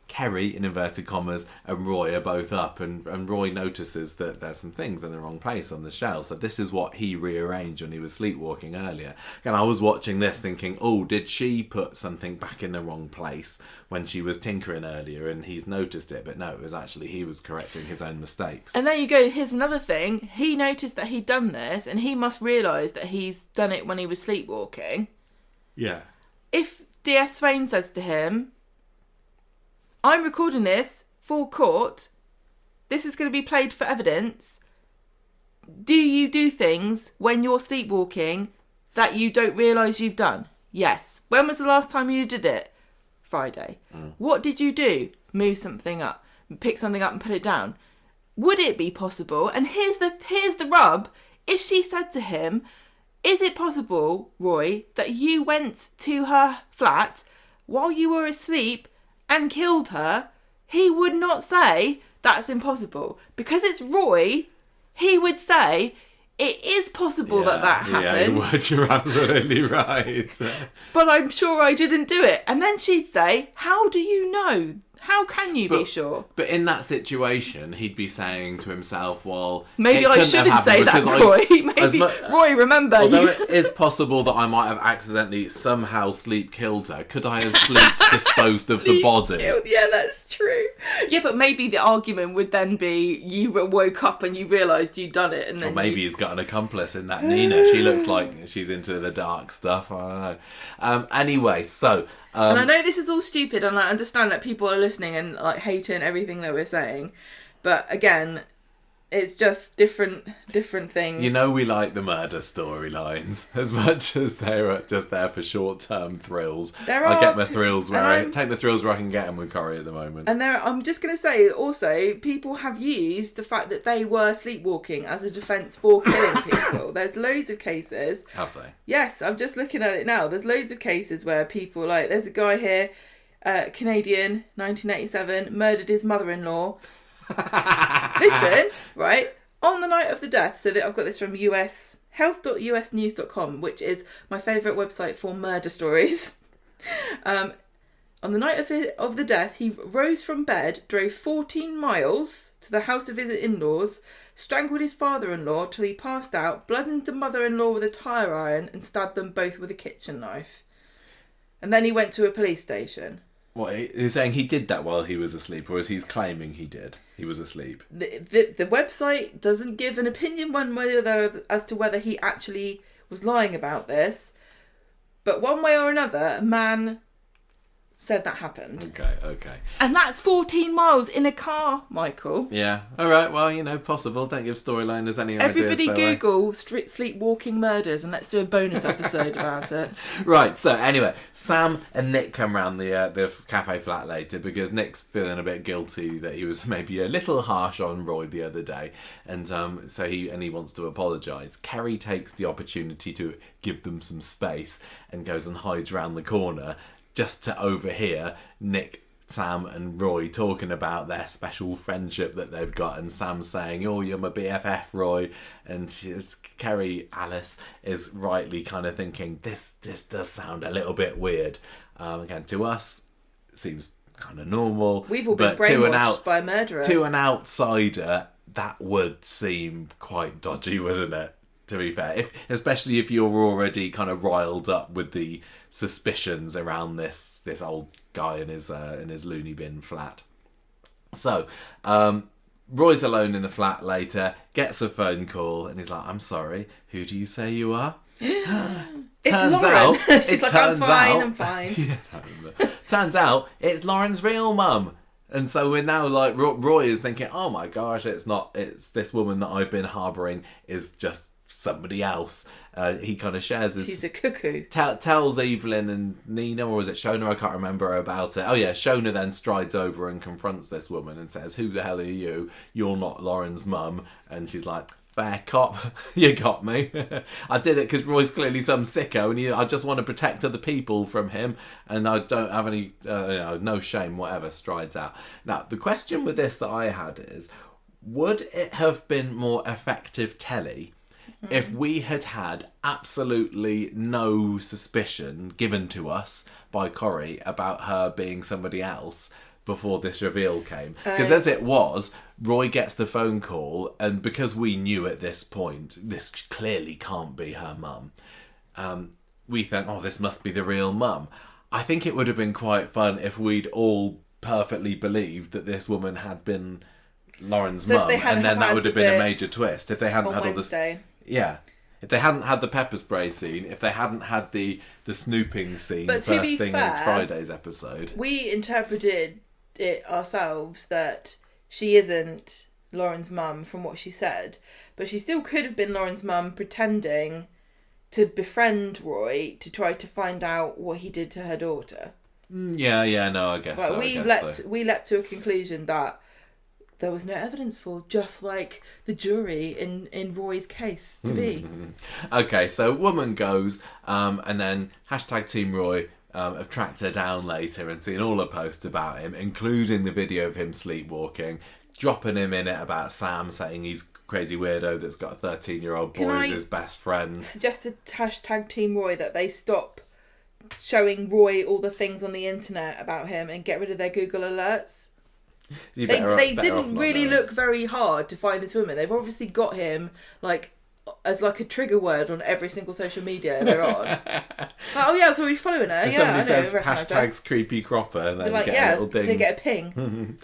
Kerry, in inverted commas, and Roy are both up, and Roy notices that there's some things in the wrong place on the shelf. So this is what he rearranged when he was sleepwalking earlier. And I was watching this thinking, oh, did she put something back in the wrong place when she was tinkering earlier and he's noticed it? But no, it was actually he was correcting his own mistakes. And there you go, here's another thing. He noticed that he'd done this, and he must realise that he's done it when he was sleepwalking. Yeah. If DS Swain says to him, I'm recording this for court. This is going to be played for evidence. Do you do things when you're sleepwalking that you don't realise you've done? Yes. When was the last time you did it? Friday. What did you do? Move something up. Pick something up and put it down. Would it be possible? And here's the rub. If she said to him, is it possible, Roy, that you went to her flat while you were asleep and killed her? He would not say that's impossible. Because it's Roy, he would say it is possible that happened. Yeah, he would. You're absolutely right. But I'm sure I didn't do it. And then she'd say, how do you know? How can you be sure? But in that situation, he'd be saying to himself, well... Maybe I shouldn't say that, Roy. Maybe, Roy, remember... Although it is possible that I might have accidentally somehow sleep killed her, could I have sleep disposed of the body? Yeah, that's true. Yeah, but maybe the argument would then be you woke up and you realised you'd done it. And then or maybe he's got an accomplice in that Nina. She looks like she's into the dark stuff. I don't know. Anyway, so... and I know this is all stupid, and I understand that people are listening and like hating everything that we're saying, but again, it's just different things. You know, we like the murder storylines as much as they're just there for short-term thrills. I get my thrills where I take the thrills where I can get them with Corrie at the moment. And I'm just going to say also, people have used the fact that they were sleepwalking as a defence for killing people. There's loads of cases. Have they? Yes, I'm just looking at it now. There's loads of cases where people, like, there's a guy here, Canadian, 1987, murdered his mother-in-law. Listen, right, on the night of the death, so that I've got this from health.usnews.com, which is my favourite website for murder stories. On the night of the death, he rose from bed, drove 14 miles to the house of his in-laws, strangled his father-in-law till he passed out, bludgeoned the mother-in-law with a tire iron and stabbed them both with a kitchen knife. And then he went to a police station. What, he's saying he did that while he was asleep, or is he claiming he did? He was asleep. The website doesn't give an opinion one way or the other as to whether he actually was lying about this, but one way or another, a man said that happened. Okay. And that's 14 miles in a car, Michael. Yeah. All right. Well, possible. Don't give storyliners any ideas. Everybody Google sleepwalking murders and let's do a bonus episode about it. Right. So anyway, Sam and Nick come round the cafe flat later because Nick's feeling a bit guilty that he was maybe a little harsh on Roy the other day, and so he wants to apologise. Kerry takes the opportunity to give them some space and goes and hides round the corner, just to overhear Nick, Sam and Roy talking about their special friendship that they've got, and Sam saying, oh, you're my BFF, Roy, and Alice is rightly kind of thinking, this does sound a little bit weird. Again, to us, it seems kind of normal. We've all been brainwashed by a murderer. To an outsider, that would seem quite dodgy, wouldn't it? To be fair, especially if you're already kind of riled up with the suspicions around this old guy in his loony bin flat. So, Roy's alone in the flat later, gets a phone call, and he's like, "I'm sorry, who do you say you are?" It's Lauren. She's like, I'm fine. Turns out it's Lauren's real mum. And so we're now like, Roy is thinking, oh my gosh, it's this woman that I've been harbouring is just somebody else. He kind of shares this. She's a cuckoo. Tells Evelyn and Nina, or is it Shona? I can't remember about it. Oh yeah, Shona then strides over and confronts this woman and says, "Who the hell are you? You're not Lauren's mum." And she's like, "Fair cop, you got me. I did it because Roy's clearly some sicko, and I just want to protect other people from him, and I don't have any, no shame, whatever." Strides out. Now, the question with this that I had is, would it have been more effective telly if we had absolutely no suspicion given to us by Corrie about her being somebody else before this reveal came? Because as it was, Roy gets the phone call, and because we knew at this point this clearly can't be her mum, we think, oh, this must be the real mum. I think it would have been quite fun if we'd all perfectly believed that this woman had been Lauren's mum, and then that would have been a major twist if they hadn't had all this. Yeah. If they hadn't had the pepper spray scene, if they hadn't had the snooping scene first thing in Friday's episode. We interpreted it ourselves that she isn't Lauren's mum from what she said, but she still could have been Lauren's mum pretending to befriend Roy to try to find out what he did to her daughter. Yeah, no, I guess so. We leapt to a conclusion that there was no evidence for, just like the jury in Roy's case to be. Okay, so woman goes, and then #Team Roy have tracked her down later and seen all her posts about him, including the video of him sleepwalking, dropping him in it about Sam, saying he's a crazy weirdo that's got a 13-year-old boy as his best friend. Suggested #Team Roy that they stop showing Roy all the things on the internet about him and get rid of their Google alerts. They didn't really look very hard to find this woman. They've obviously got him like as like a trigger word on every single social media they're on. Like, oh yeah, so we're following her. And somebody says hashtags creepy cropper and then like, get a little ding. They get a ping.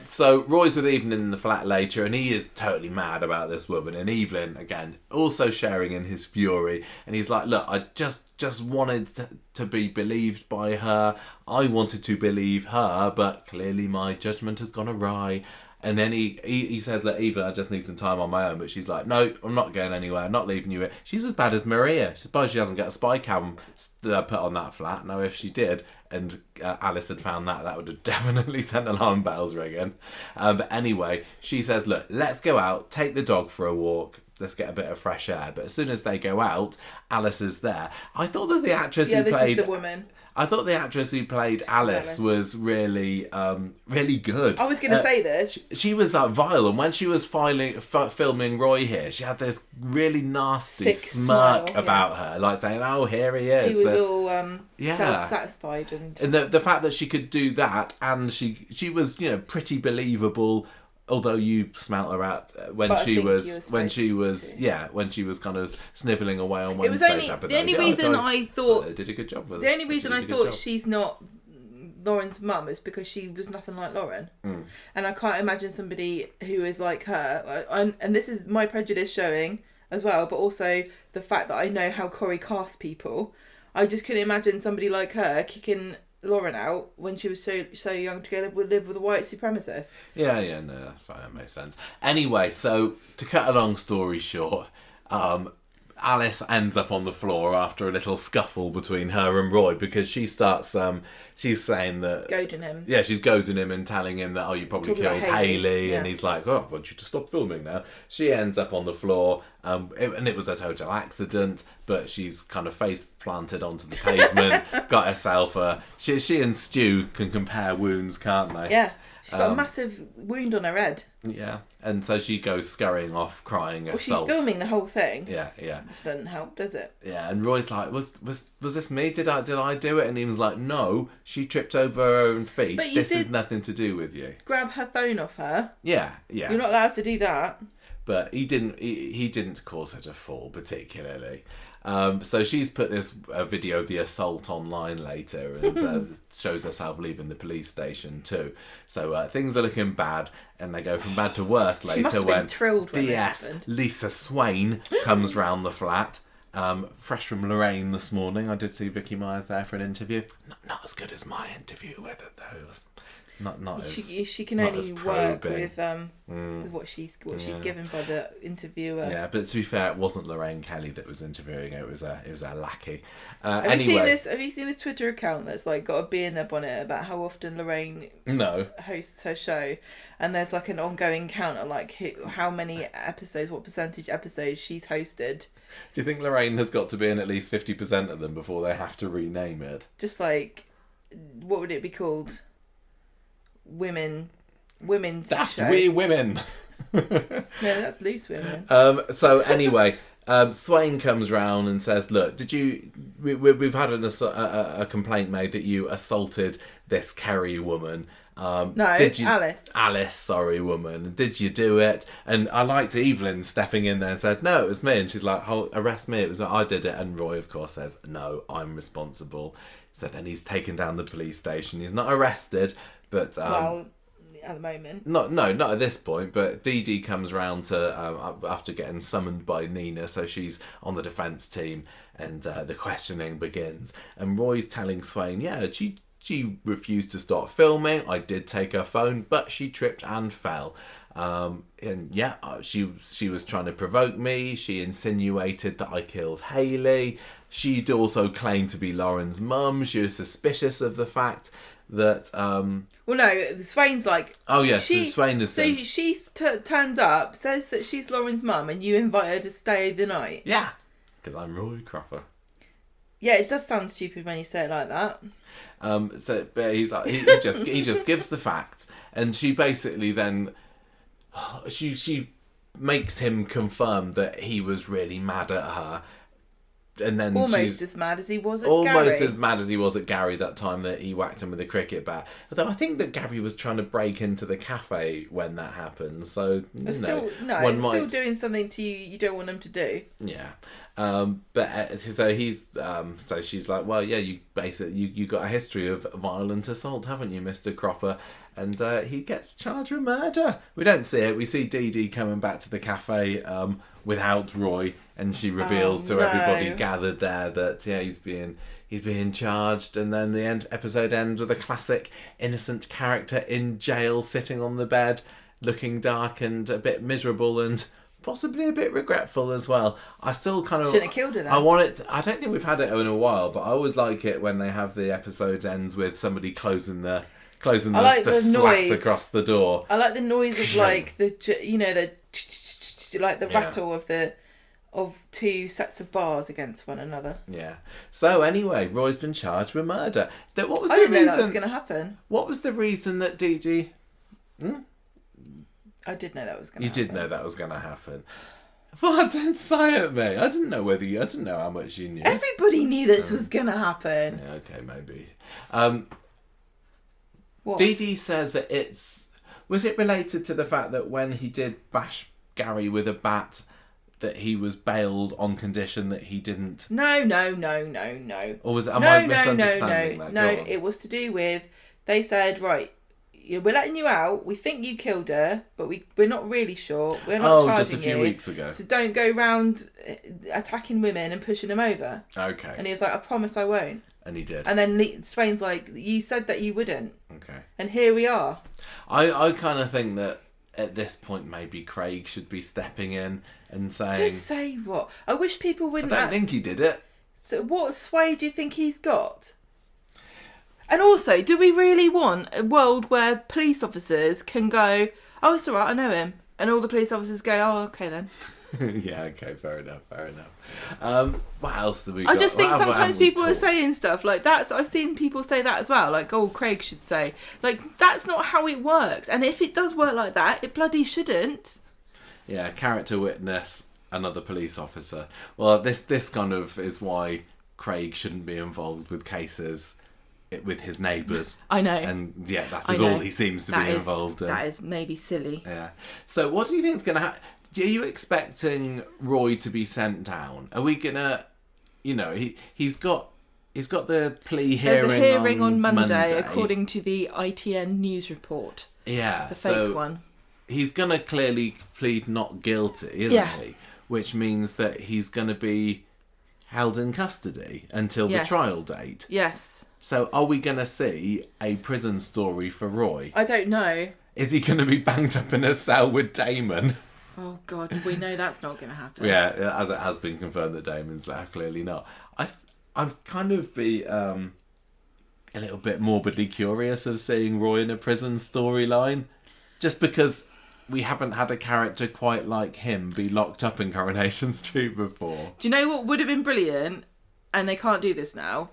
So Roy's with Evelyn in the flat later and he is totally mad about this woman, and Evelyn again also sharing in his fury, and he's like, look, I just wanted to be believed by her. I wanted to believe her, but clearly my judgment has gone awry. And then he says, look, Evelyn, I just need some time on my own. But she's like, no, I'm not going anywhere. I'm not leaving you here. She's as bad as Maria. She's surprised she hasn't got a spy cam put on that flat. Now, if she did, and Alice had found that would have definitely sent alarm bells ringing. But anyway, she says, look, let's go out, take the dog for a walk. Let's get a bit of fresh air. But as soon as they go out, Alice is there. I thought that the actress who played... this is the woman. I thought the actress who played Alice was really, really good. I was going to say this. She was vile, and when she was filming Roy here, she had this really nasty smirk about her, like saying, "Oh, here he is." She was all self-satisfied, and the fact that she could do that, and she was pretty believable. Although you smelt her out when she was kind of snivelling away on Wednesday's episode. The only reason I thought they did a good job with it. The only reason I thought she's not Lauren's mum is because she was nothing like Lauren, and I can't imagine somebody who is like her. And this is my prejudice showing as well, but also the fact that I know how Corrie casts people. I just couldn't imagine somebody like her kicking Lauren out when she was so young to live with a white supremacist. No, that's fine, that makes sense. Anyway, so to cut a long story short, Alice ends up on the floor after a little scuffle between her and Roy, because she starts she's saying that goading him. Yeah, she's goading him and telling him that you probably killed Hayley, and he's like, I want you to stop filming now. She ends up on the floor, and it was a total accident, but she's kind of face planted onto the pavement, got herself she and Stu can compare wounds, can't they? Yeah. She's got a massive wound on her head. Yeah, and so she goes scurrying off, crying assault. She's filming the whole thing. Yeah. This doesn't help, does it? Yeah, and Roy's like, was this me? Did I do it? And he was like, no, she tripped over her own feet. But this has nothing to do with you. Grab her phone off her. Yeah. You're not allowed to do that. But he didn't cause her to fall particularly. So she's put this video of the assault online later, and shows herself leaving the police station too. So things are looking bad, and they go from bad to worse later. She must have been thrilled when DS Lisa Swain comes round the flat, fresh from Lorraine this morning. I did see Vicky Myers there for an interview. Not as good as my interview with it though. It was not as she can only work with what she's given by the interviewer. Yeah, but to be fair, it wasn't Lorraine Kelly that was interviewing her. It was a lackey. Have you seen this Twitter account that's like got a bee in their bonnet about how often Lorraine hosts her show, and there's like an ongoing count of like how many episodes, what percentage episodes she's hosted. Do you think Lorraine has got to be in at least 50% of them before they have to rename it? Just like, what would it be called? Women's Daft show. Wee Women. No, that's Loose Women. So anyway, Swain comes round and says, look, we've had a complaint made that you assaulted this Kerry woman. Alice, sorry, woman. Did you do it? And I liked Evelyn stepping in there and said, no, it was me. And she's like, arrest me. It was I did it. And Roy, of course, says, no, I'm responsible. So then he's taken down the police station. He's not arrested, but at the moment, not at this point. But Dee Dee comes round to after getting summoned by Nina, so she's on the defence team, and the questioning begins. And Roy's telling Swain, she refused to stop filming. I did take her phone, but she tripped and fell. She was trying to provoke me. She insinuated that I killed Hayley. She'd also claimed to be Lauren's mum. She was suspicious of the fact that... Well, no, Swain's like... Oh, yes, so Swain is... So she turns up, says that she's Lauren's mum, and you invite her to stay the night. Yeah, because I'm Roy Cropper. Yeah, it does sound stupid when you say it like that. But he's like, he just gives the facts, and she basically then... She makes him confirm that he was really mad at her. and then almost she's as mad as he was at almost Gary. as mad as he was at Gary that time that he whacked him with a cricket bat. Although I think that Gary was trying to break into the cafe when that happened, so It's one still doing something to you don't want him to do. Yeah. So she's like, well, yeah, you basically you got a history of violent assault, haven't you, Mr. Cropper? And he gets charged with murder. We don't see it. We see Dee Dee coming back to the cafe without Roy, and she reveals to everybody gathered there that he's being charged. And then the episode ends with a classic innocent character in jail, sitting on the bed, looking dark and a bit miserable and possibly a bit regretful as well. I still kind of... Shouldn't have killed her then. I don't think we've had it in a while, but I always like it when they have the episodes ends with somebody closing the slat across the door. I like the noise of like the rattle of two sets of bars against one another. Yeah. So anyway, Roy's been charged with murder. What was I the didn't know reason? that was going to happen. What was the reason that Dee Dee? I did know that was going to happen. You did know that was going to happen. Well, don't say it, mate. I didn't know how much you knew. Everybody knew this was going to happen. Yeah, okay, maybe. What? Dee Dee says that was it related to the fact that when he did bash Gary with a bat, that he was bailed on condition that he didn't... No. Or was it... Am I misunderstanding that? No, it was to do with... They said, right, we're letting you out. We think you killed her, but we're not really sure. We're not charging you. Just a few weeks ago. So don't go round attacking women and pushing them over. Okay. And he was like, I promise I won't. And he did. And then Swain's like, you said that you wouldn't. Okay. And here we are. I kind of think that at this point maybe Craig should be stepping in and saying... To say what? I wish people wouldn't... I don't think he did it. So what sway do you think he's got? And also, do we really want a world where police officers can go, oh, it's all right, I know him. And all the police officers go, oh, okay then. Yeah, okay, fair enough. What else do we got? I just think sometimes people are saying stuff like that. I've seen people say that as well. Like, oh, Craig should say. Like, that's not how it works. And if it does work like that, it bloody shouldn't. Yeah, character witness, another police officer. Well, this kind of is why Craig shouldn't be involved with cases with his neighbours. I know. And yeah, that is all he seems to be involved in. That is maybe silly. Yeah. So what do you think is going to happen? Are you expecting Roy to be sent down? Are we going to... he's got the plea hearing. There's a hearing on Monday, according to the ITN news report. Yeah. The fake one. He's going to clearly plead not guilty, isn't he? Which means that he's going to be held in custody until the trial date. Yes. So are we going to see a prison story for Roy? I don't know. Is he going to be banged up in a cell with Damon? Oh, God, we know that's not going to happen. Yeah, as it has been confirmed that Damon's there, clearly not. I've kind of be a little bit morbidly curious of seeing Roy in a prison storyline, just because we haven't had a character quite like him be locked up in Coronation Street before. Do you know what would have been brilliant, and they can't do this now,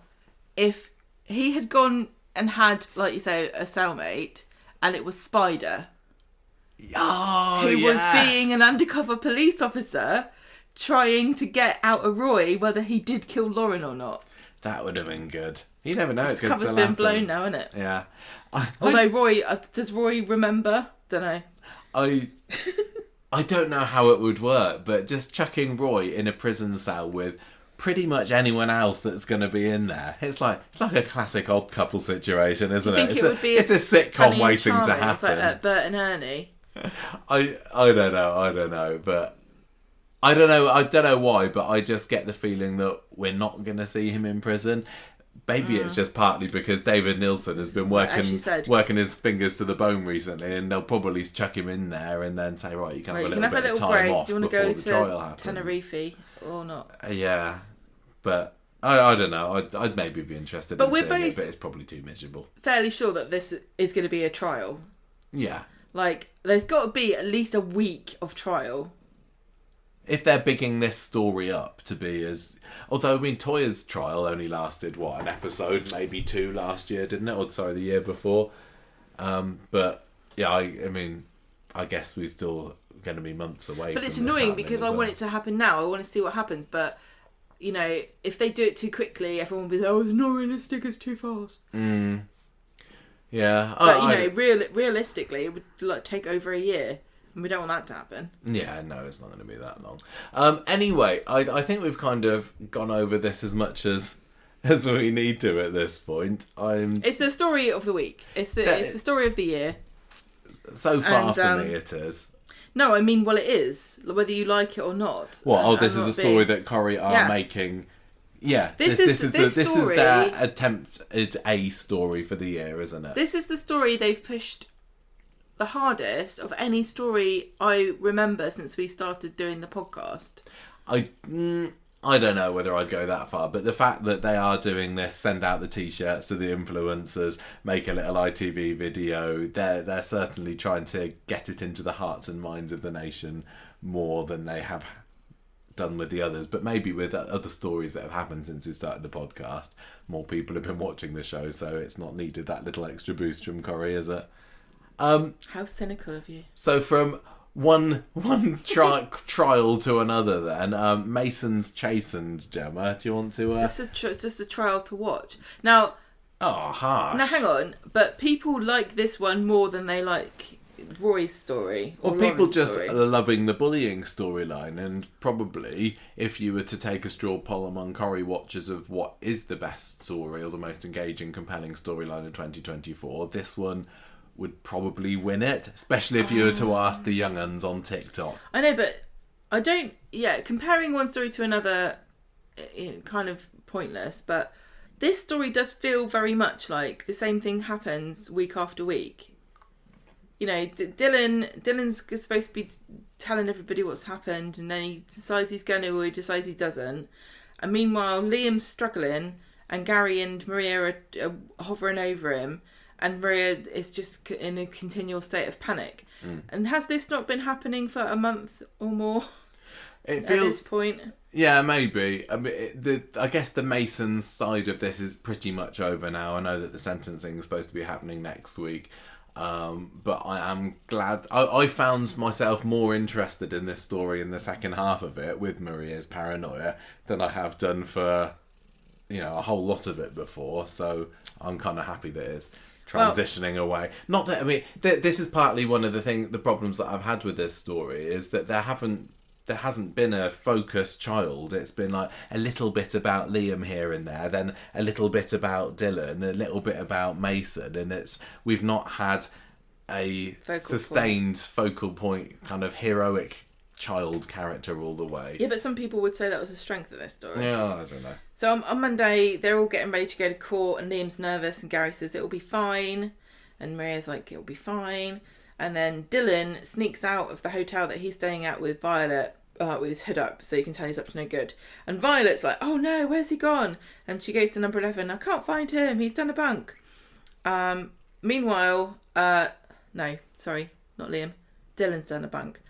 if he had gone and had, like you say, a cellmate, and it was Spider... who was being an undercover police officer trying to get out of Roy whether he did kill Lauren or not. That would have been good. You never know. This cover's been blown now, isn't it? Yeah. Although Roy, does Roy remember? Don't know. I don't know how it would work, but just chucking Roy in a prison cell with pretty much anyone else that's going to be in there. It's like a classic Odd Couple situation, isn't it? It's a sitcom waiting to happen. It's like Bert and Ernie. I don't know, but I don't know why, but I just get the feeling that we're not going to see him in prison. Maybe it's just partly because David Nielsen has been working his fingers to the bone recently, and they'll probably chuck him in there and then say, right, you can have a little bit of time off before the trial happens. Do you want to go to Tenerife or not? Yeah, but I don't know. I'd maybe be interested in seeing it, but it's probably too miserable. Fairly sure that this is going to be a trial. Yeah. Like, there's got to be at least a week of trial. If they're bigging this story up to be as... Although, I mean, Toyah's trial only lasted, an episode, maybe 2 last year, didn't it? Or, sorry, the year before. But, yeah, I mean, I guess we're still going to be months away from But it's annoying because I want it to happen now. I want to see what happens. But you know, if they do it too quickly, everyone will be like, oh, it's not realistic, it's too fast. Yeah. But, you know, realistically, it would like take over a year. And we don't want that to happen. Yeah, no, it's not going to be that long. Anyway, I think we've kind of gone over this as much as we need to at this point. It's the story of the week. It's the story of the year. So far for me it is. No, I mean, well, it is. Whether you like it or not. This is the story that Corrie are making. Yeah, this is their attempt at a story for the year, isn't it? This is the story they've pushed the hardest of any story I remember since we started doing the podcast. I don't know whether I'd go that far, but the fact that they are doing this, send out the t-shirts to the influencers, make a little ITV video, they're certainly trying to get it into the hearts and minds of the nation more than they have done with the others. But maybe with other stories that have happened since we started the podcast, more people have been watching the show, so it's not needed that little extra boost from Corrie, is it? How cynical of you. So from one trial to another then, Mason's chastened, Gemma. Do you want to... It's just a trial to watch. Now... Oh, harsh. Now, hang on. But people like this one more than they like Roy's story. Well, people just are loving the bullying storyline, and probably if you were to take a straw poll among Corrie watchers of what is the best story or the most engaging, compelling storyline of 2024, this one would probably win it, especially if you were to ask the young uns on TikTok. I know, but I don't... Yeah, comparing one story to another, kind of pointless, but this story does feel very much like the same thing happens week after week. You know, Dylan's supposed to be telling everybody what's happened, and then he decides he's going to, or he decides he doesn't. And meanwhile, Liam's struggling, and Gary and Maria are hovering over him, and Maria is just in a continual state of panic. And has this not been happening for a month or more? It feels, at this point? Yeah, maybe. I mean, I guess the Masons side of this is pretty much over now. I know that the sentencing is supposed to be happening next week. But I am glad... I found myself more interested in this story in the second half of it with Maria's paranoia than I have done for, you know, a whole lot of it before. So I'm kind of happy that it's transitioning away. Not that... I mean, this is partly one of the problems that I've had with this story is that there hasn't been a focused child. It's been like a little bit about Liam here and there, then a little bit about Dylan, a little bit about Mason, and we've not had a focal point kind of heroic child character all the way. Yeah, but some people would say that was a strength of this story. Yeah, I don't know. So on Monday, they're all getting ready to go to court, and Liam's nervous, and Gary says it'll be fine, and Maria's like, it'll be fine. And then Dylan sneaks out of the hotel that he's staying at with Violet, with his hood up, so you can tell he's up to no good. And Violet's like, oh no, where's he gone? And she goes to number 11, I can't find him, he's done a bunk. Meanwhile, no, sorry, not Liam. Dylan's done a bunk.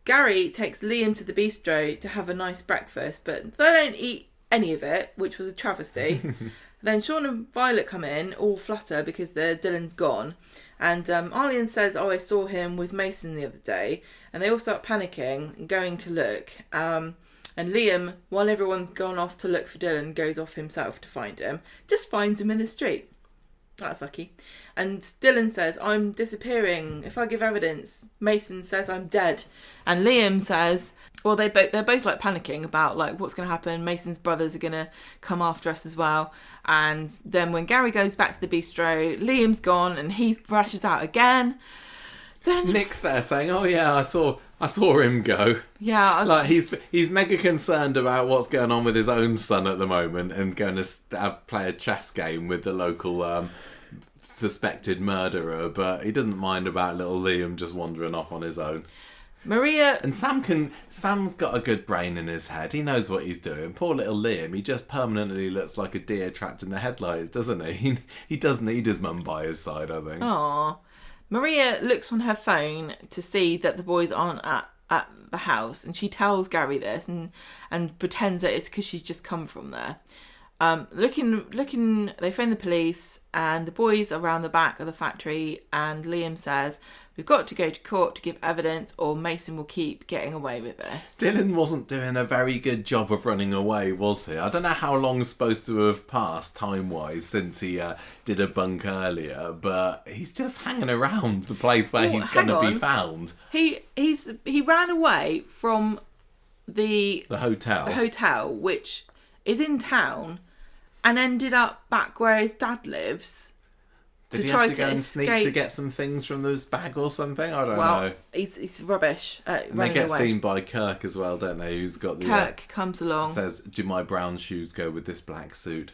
Gary takes Liam to the bistro to have a nice breakfast, but they don't eat any of it, which was a travesty. Then Sean and Violet come in, all flutter because Dylan's gone. And Arlene says, oh, I saw him with Mason the other day. And they all start panicking and going to look. And Liam, while everyone's gone off to look for Dylan, goes off himself to find him. Just finds him in the street. That's lucky. And Dylan says, I'm disappearing. If I give evidence, Mason says I'm dead. And Liam says, well, they're both like panicking about like what's going to happen. Mason's brothers are going to come after us as well. And then when Gary goes back to the bistro, Liam's gone and he rushes out again. Then Nick's there saying, oh yeah, I saw him go. Yeah. Like he's mega concerned about what's going on with his own son at the moment and going to play a chess game with the local suspected murderer, but he doesn't mind about little Liam just wandering off on his own. Maria and Sam's got a good brain in his head. He knows what he's doing. Poor little Liam, he just permanently looks like a deer trapped in the headlights, doesn't he? He does need his mum by his side, I think. Aww. Maria looks on her phone to see that the boys aren't at the house, and she tells Gary this and pretends that it's because she's just come from there. They phone the police, and the boys are around the back of the factory, and Liam says, "We've got to go to court to give evidence, or Mason will keep getting away with this." Dylan wasn't doing a very good job of running away, was he? I don't know how long's supposed to have passed time-wise since he did a bunk earlier, but he's just hanging around the place where he's going to be found. He ran away from the hotel, which is in town, and ended up back where his dad lives. Did he have to go and sneak to get some things from this bag or something? I don't know. He's rubbish at and running they get away. Seen by Kirk as well, don't they? Who's got the... Kirk comes along. Says, "Do my brown shoes go with this black suit?"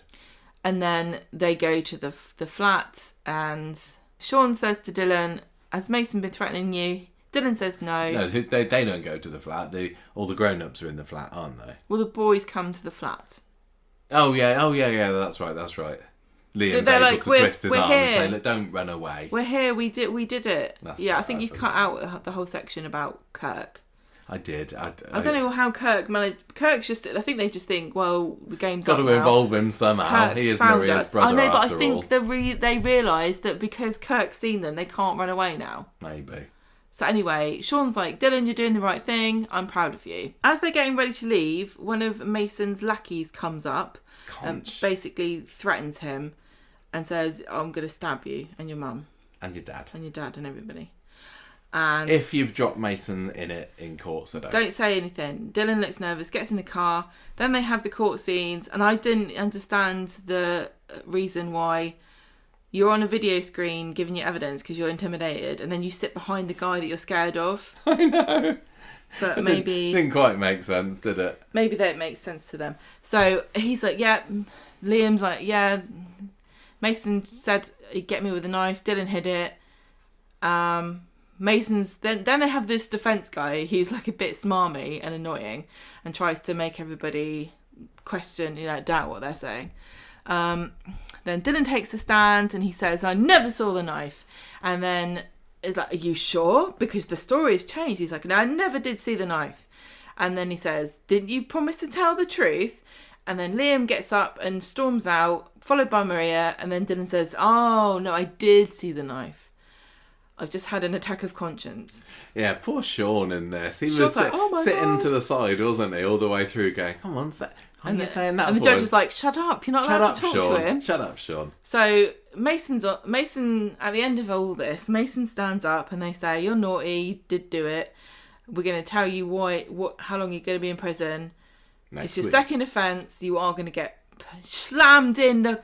And then they go to the flat, and Sean says to Dylan, "Has Mason been threatening you?" Dylan says no. No, they don't go to the flat. All the grown-ups are in the flat, aren't they? Well, the boys come to the flat. Oh yeah, that's right. Liam's They're able like, to twist his arm here. and say, "Look, don't run away. We're here, we did it." That's yeah, what I think you've cut out the whole section about Kirk. I did. I don't know how Kirk managed. Kirk's just, I think they just think, well, the game's got up to now. involve him somehow. Kirk's He is found Maria's us. brother, I know, but after I think all. they realise that because Kirk's seen them, they can't run away now. Maybe. So anyway, Sean's like, "Dylan, you're doing the right thing. I'm proud of you." As they're getting ready to leave, one of Mason's lackeys comes up and basically threatens him and says, "I'm going to stab you and your mum. And your dad. And your dad and everybody." And if you've dropped Mason in court, so don't say anything. Dylan looks nervous, gets in the car. Then they have the court scenes, and I didn't understand the reason why you're on a video screen giving your evidence because you're intimidated, and then you sit behind the guy that you're scared of. I know. But it maybe... Didn't quite make sense, did it? Maybe that makes sense to them. So he's like, yeah. Liam's like, yeah. Mason said he'd get me with a knife. Dylan hid it. Mason's... Then they have this defence guy who's like a bit smarmy and annoying and tries to make everybody question, doubt what they're saying. Then Dylan takes the stand and he says, "I never saw the knife." And then it's like, "Are you sure? Because the story has changed." He's like, "No, I never did see the knife." And then he says, "Didn't you promise to tell the truth?" And then Liam gets up and storms out, followed by Maria. And then Dylan says, "Oh, no, I did see the knife. I've just had an attack of conscience." Yeah, poor Sean in this. He Sean's was like, "Oh my sitting God." to the side, wasn't he, all the way through going, "Come on, are you saying that?" And the judge is like, "Shut up, you're not allowed to talk Sean. to him." Shut up, Sean. So Mason, at the end of all this, Mason stands up and they say, "You're naughty, you did do it. We're going to tell you how long you're going to be in prison. It's your second offence. You are going to get slammed in the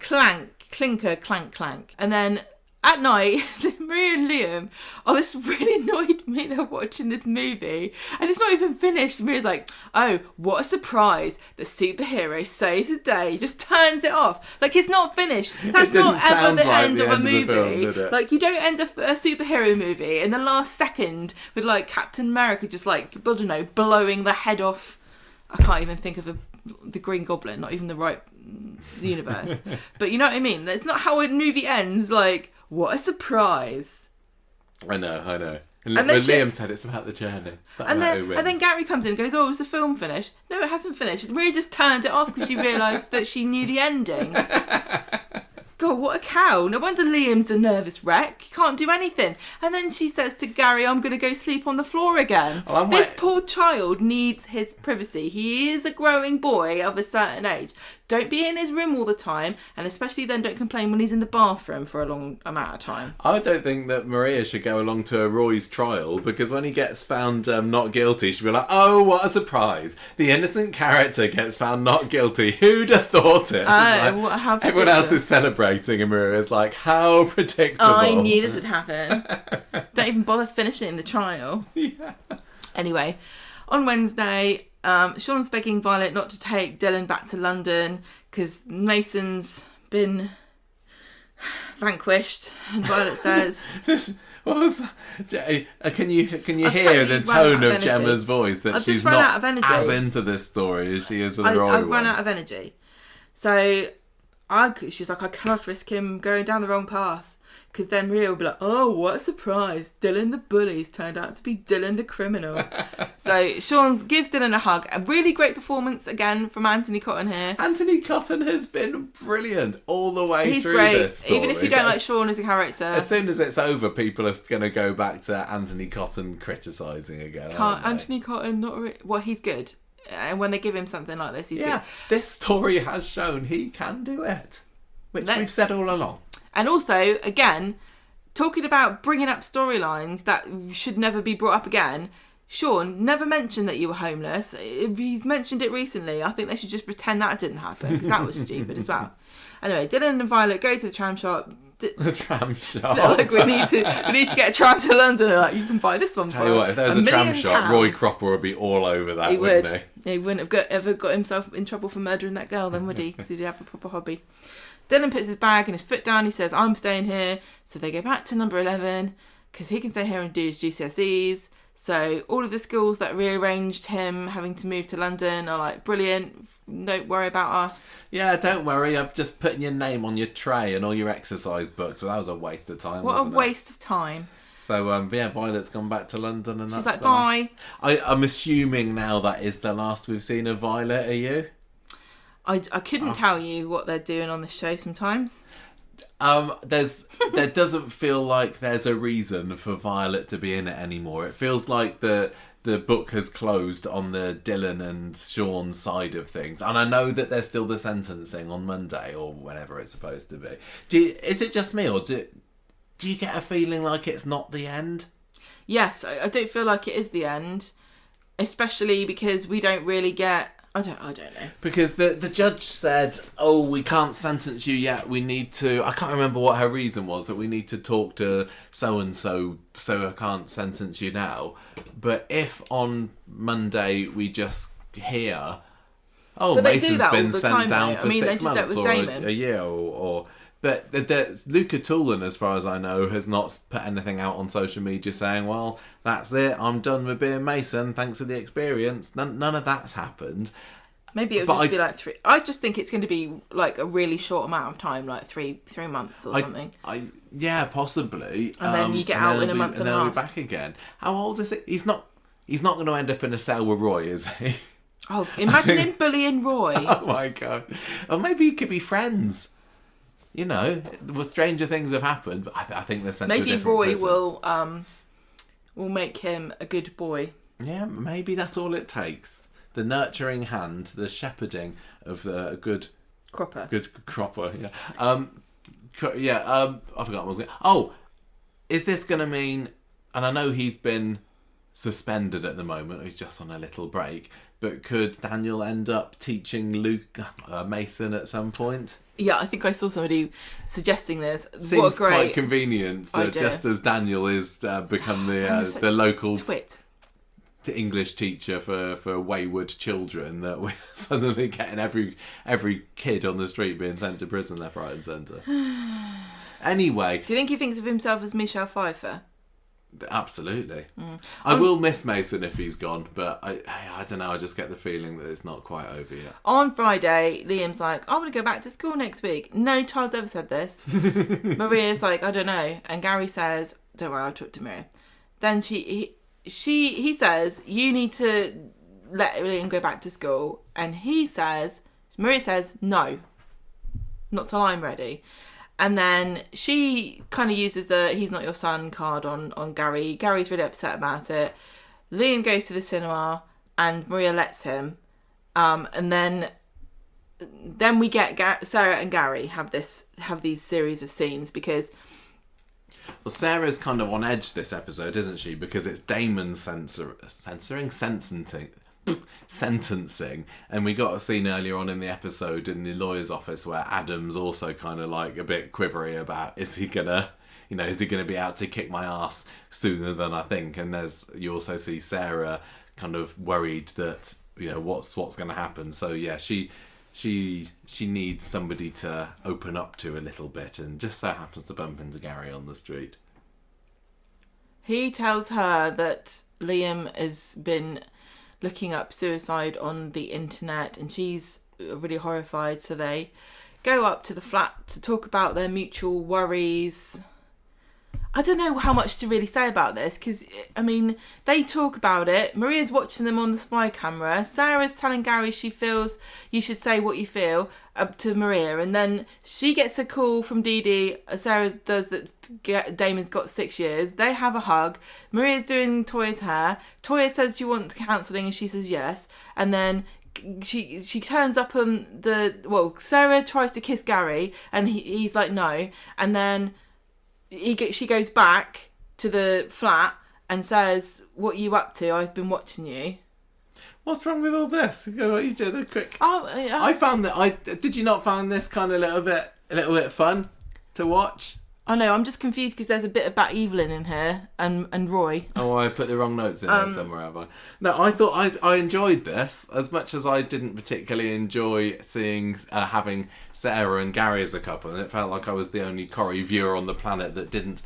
clinker, clank, clank." And then at night, Maria and Liam, this really annoyed me. They're watching this movie and it's not even finished. Maria's like, "Oh, what a surprise. The superhero saves the day." Just turns it off. Like, it's not finished. That's not ever the end of a movie. Like, you don't end a superhero movie in the last second with, like, Captain America just, like, I don't know, blowing the head off. I can't even think of the Green Goblin, not even the right universe. But you know what I mean? That's not how a movie ends. Like, what a surprise. I know. And when Liam said it's about the journey. And then Gary comes in and goes, "Oh, was the film finished?" No, it hasn't finished. Maria just turned it off because she realised that she knew the ending. God, what a cow. No wonder Liam's a nervous wreck. He can't do anything. And then she says to Gary, "I'm going to go sleep on the floor again." Well, this poor child needs his privacy. He is a growing boy of a certain age. Don't be in his room all the time, and especially then don't complain when he's in the bathroom for a long amount of time. I don't think that Maria should go along to Roy's trial, because when he gets found not guilty, she'll be like, "Oh, what a surprise. The innocent character gets found not guilty. Who'd have thought it?" How everyone else is celebrating and Maria's like, "How predictable." I knew this would happen. Don't even bother finishing the trial. Yeah. Anyway, on Wednesday... Sean's begging Violet not to take Dylan back to London because Mason's been vanquished. And Violet says, "What was that? Can you hear the tone of Gemma's voice that she's not as into this story as she is with the Roy one?" I've run out of energy. So she's like, "I cannot risk him going down the wrong path." because then Maria will be like, oh, what a surprise. Dylan the bully's turned out to be Dylan the criminal. So Sean gives Dylan a hug. A really great performance again from Anthony Cotton here. Anthony Cotton has been brilliant all the way through this story. Even if you don't like Sean as a character. As soon as it's over, people are going to go back to Anthony Cotton criticising again. Anthony Cotton, not really. Well, he's good. And when they give him something like this, he's good. This story has shown he can do it, which we've said all along. And also, again, talking about bringing up storylines that should never be brought up again, Sean never mentioned that you were homeless. He's mentioned it recently. I think they should just pretend that didn't happen, because that was stupid as well. Anyway, Dylan and Violet go to the tram shop. The tram shop. Like, we need to get a tram to London. They're like, you can buy this one for Tell you what, if there was a tram shop, £1 Roy Cropper would be all over that, wouldn't he? He wouldn't have ever got himself in trouble for murdering that girl then, would he? Because he'd have a proper hobby. Dylan puts his bag and his foot down. He says, I'm staying here. So they go back to number 11 because he can stay here and do his GCSEs. So all of the schools that rearranged him having to move to London are like, brilliant. Don't worry about us. Yeah, don't worry. I'm just putting your name on your tray and all your exercise books. Well, that was a waste of time. What a waste of time. So, Violet's gone back to London and she's that's like, bye. I'm assuming now that is the last we've seen of Violet. Are you? I couldn't tell you what they're doing on the show sometimes. There doesn't feel like there's a reason for Violet to be in it anymore. It feels like the book has closed on the Dylan and Sean side of things. And I know that there's still the sentencing on Monday or whenever it's supposed to be. Is it just me, or do you get a feeling like it's not the end? Yes, I don't feel like it is the end, especially because we don't really get... I don't know. Because the judge said, oh, we can't sentence you yet. We need to... I can't remember what her reason was, that we need to talk to so-and-so, so I can't sentence you now. But if on Monday we just hear, oh, Mason's been sent down for 6 months or a year or but Luca Toolan, as far as I know, has not put anything out on social media saying, well, that's it, I'm done with being Mason, thanks for the experience. None of that's happened. Maybe it'll just be like 3. I just think it's going to be like a really short amount of time, like 3 months or something. Yeah, possibly. And then you get out in a month and a half. And then we'll be back again. How old is he? He's not going to end up in a cell with Roy, is he? Oh, imagine him bullying Roy. Oh my God. Or maybe he could be friends. You know, stranger things have happened, but I think they're sent to a different prison. Maybe Roy will make him a good boy. Yeah, maybe that's all it takes. The nurturing hand, the shepherding of a good Cropper. Good cropper, yeah. I forgot what I was going to... Oh, is this going to mean... And I know he's been suspended at the moment, he's just on a little break, but could Daniel end up teaching Mason at some point? Yeah, I think I saw somebody suggesting this. Seems quite convenient that just as Daniel is become the local English teacher for wayward children, that we're suddenly getting every kid on the street being sent to prison left, right and centre. Anyway. Do you think he thinks of himself as Michelle Pfeiffer? Absolutely. I will miss Mason if he's gone, but I don't know, I just get the feeling that it's not quite over yet. On Friday, Liam's like, I want to go back to school next week. No child's ever said this. Maria's like, I don't know. And Gary says, don't worry, I'll talk to Maria. Then he says, you need to let Liam go back to school. And Maria says, no, not till I'm ready. And then she kind of uses the he's not your son card on Gary. Gary's really upset about it. Liam goes to the cinema and Maria lets him. And then we get Sarah and Gary have these series of scenes because... Well, Sarah's kind of on edge this episode, isn't she? Because it's Damon's sentencing, and we got a scene earlier on in the episode in the lawyer's office where Adam's also kind of like a bit quivery about is he gonna be out to kick my ass sooner than I think, and you also see Sarah kind of worried that what's going to happen. So yeah, she needs somebody to open up to a little bit, and just so happens to bump into Gary on the street. He tells her that Liam has been looking up suicide on the internet and she's really horrified, so they go up to the flat to talk about their mutual worries. I don't know how much to really say about this because, I mean, they talk about it. Maria's watching them on the spy camera. Sarah's telling Gary she feels you should say what you feel up to Maria. And then she gets a call from Dee Dee. Sarah does that Damon's got 6 years. They have a hug. Maria's doing Toyah's hair. Toyah says she wants counselling and she says yes. And then she turns up on Sarah tries to kiss Gary and he's like, no. And then she goes back to the flat and says, what are you up to? I've been watching you. What's wrong with all this? What you did a quick. I found that did you not find this kind of a little bit fun to watch? I know, I'm just confused because there's a bit of Bat Evelyn in here and Roy. Oh, I put the wrong notes in there somewhere, have I? No, I thought I enjoyed this as much as I didn't particularly enjoy seeing having Sarah and Gary as a couple, and it felt like I was the only Corrie viewer on the planet that didn't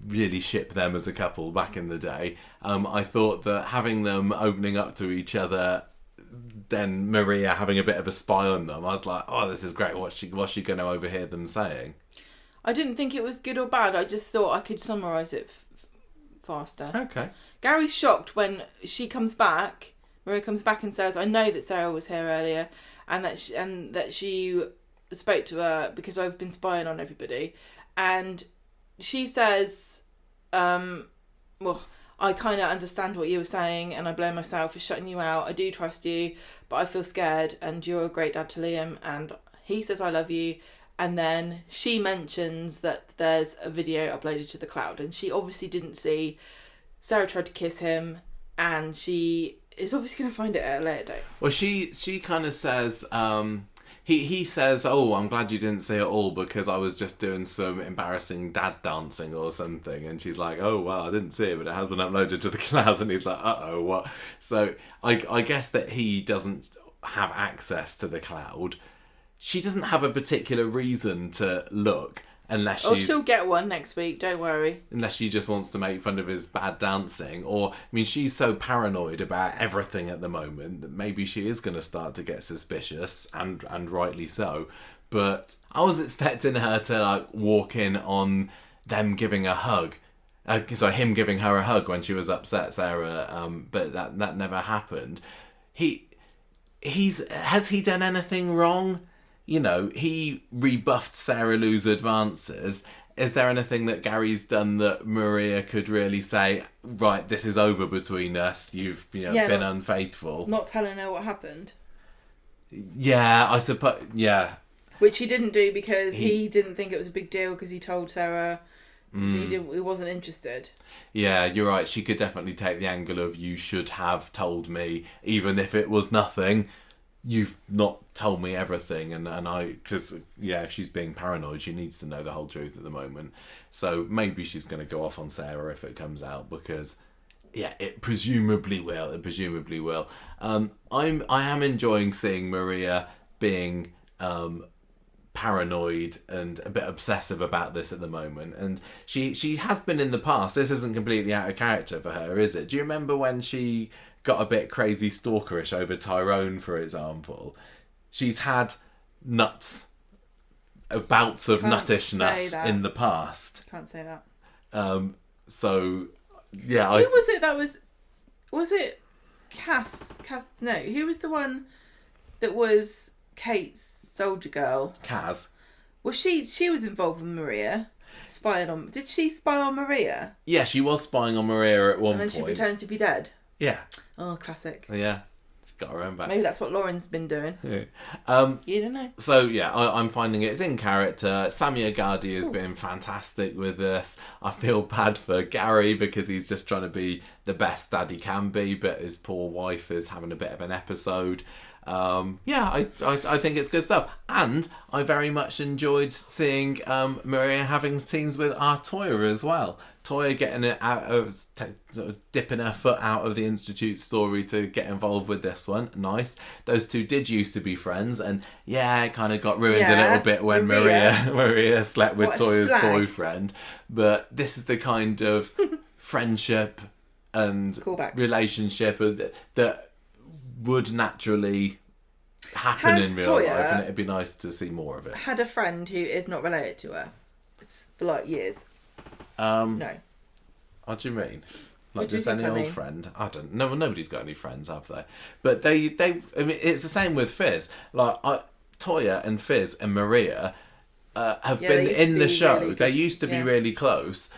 really ship them as a couple back in the day. I thought that having them opening up to each other, then Maria having a bit of a spy on them, I was like, oh, this is great. What's she going to overhear them saying? I didn't think it was good or bad. I just thought I could summarise it faster. Okay. Gary's shocked when she comes back. Maria comes back and says, I know that Sarah was here earlier and that she spoke to her because I've been spying on everybody. And she says, I kind of understand what you were saying and I blame myself for shutting you out. I do trust you, but I feel scared and you're a great dad to Liam and he says I love you. And then she mentions that there's a video uploaded to the cloud and she obviously didn't see Sarah tried to kiss him and she is obviously going to find it at a later date. Well, she kind of says, he says, oh, I'm glad you didn't see it all because I was just doing some embarrassing dad dancing or something. And she's like, oh, well, I didn't see it, but it has been uploaded to the cloud. And he's like, uh-oh, what? So I guess that he doesn't have access to the cloud. She doesn't have a particular reason to look unless she'll get one next week, don't worry. Unless she just wants to make fun of his bad dancing. Or, I mean, she's so paranoid about everything at the moment that maybe she is going to start to get suspicious, and rightly so. But I was expecting her to walk in on them giving a hug. Him giving her a hug when she was upset, Sarah, but that never happened. Has he done anything wrong? You know, he rebuffed Sarah Lou's advances. Is there anything that Gary's done that Maria could really say, right, this is over between us, you've been unfaithful? Not telling her what happened. Yeah, I suppose, yeah. Which he didn't do because he didn't think it was a big deal because he told Sarah he wasn't interested. Yeah, you're right. She could definitely take the angle of you should have told me, even if it was nothing. You've not told me everything, because if she's being paranoid, she needs to know the whole truth at the moment. So maybe she's going to go off on Sarah if it comes out, because it presumably will. I am enjoying seeing Maria being paranoid and a bit obsessive about this at the moment, and she has been in the past. This isn't completely out of character for her, is it? Do you remember when she got a bit crazy stalkerish over Tyrone, for example? She's had bouts of nuttishness in the past. Can't say that. So, yeah. Who was it that was it Cass? No, who was the one that was Kate's soldier girl? Kaz. Well, she was involved with Maria. Did she spy on Maria? Yeah, she was spying on Maria at one point. And then she pretended to be dead? Yeah. Oh, classic. Yeah. She's got her own back. Maybe that's what Lauren's been doing. Yeah. You don't know. So, yeah, I'm finding it's in character. Samia Gadi has been fantastic with this. I feel bad for Gary because he's just trying to be the best dad he can be, but his poor wife is having a bit of an episode. I think it's good stuff, and I very much enjoyed seeing Maria having scenes with our Toyah as well. Toyah getting it out of dipping her foot out of the Institute story to get involved with this one. Nice. Those two did used to be friends, and it kind of got ruined a little bit when Maria slept with Toyah's boyfriend. But this is the kind of friendship and relationship that would naturally happen in real life, and it'd be nice to see more of it. Had a friend who is not related to her for years. No. What do you mean? Like What do you just think any I old mean? friend? I don't know. Nobody's got any friends, have they? But they. I mean, it's the same with Fizz. Like Toyah and Fizz and Maria have Yeah, been they used to in the be show. really They good. used to be Yeah. really close.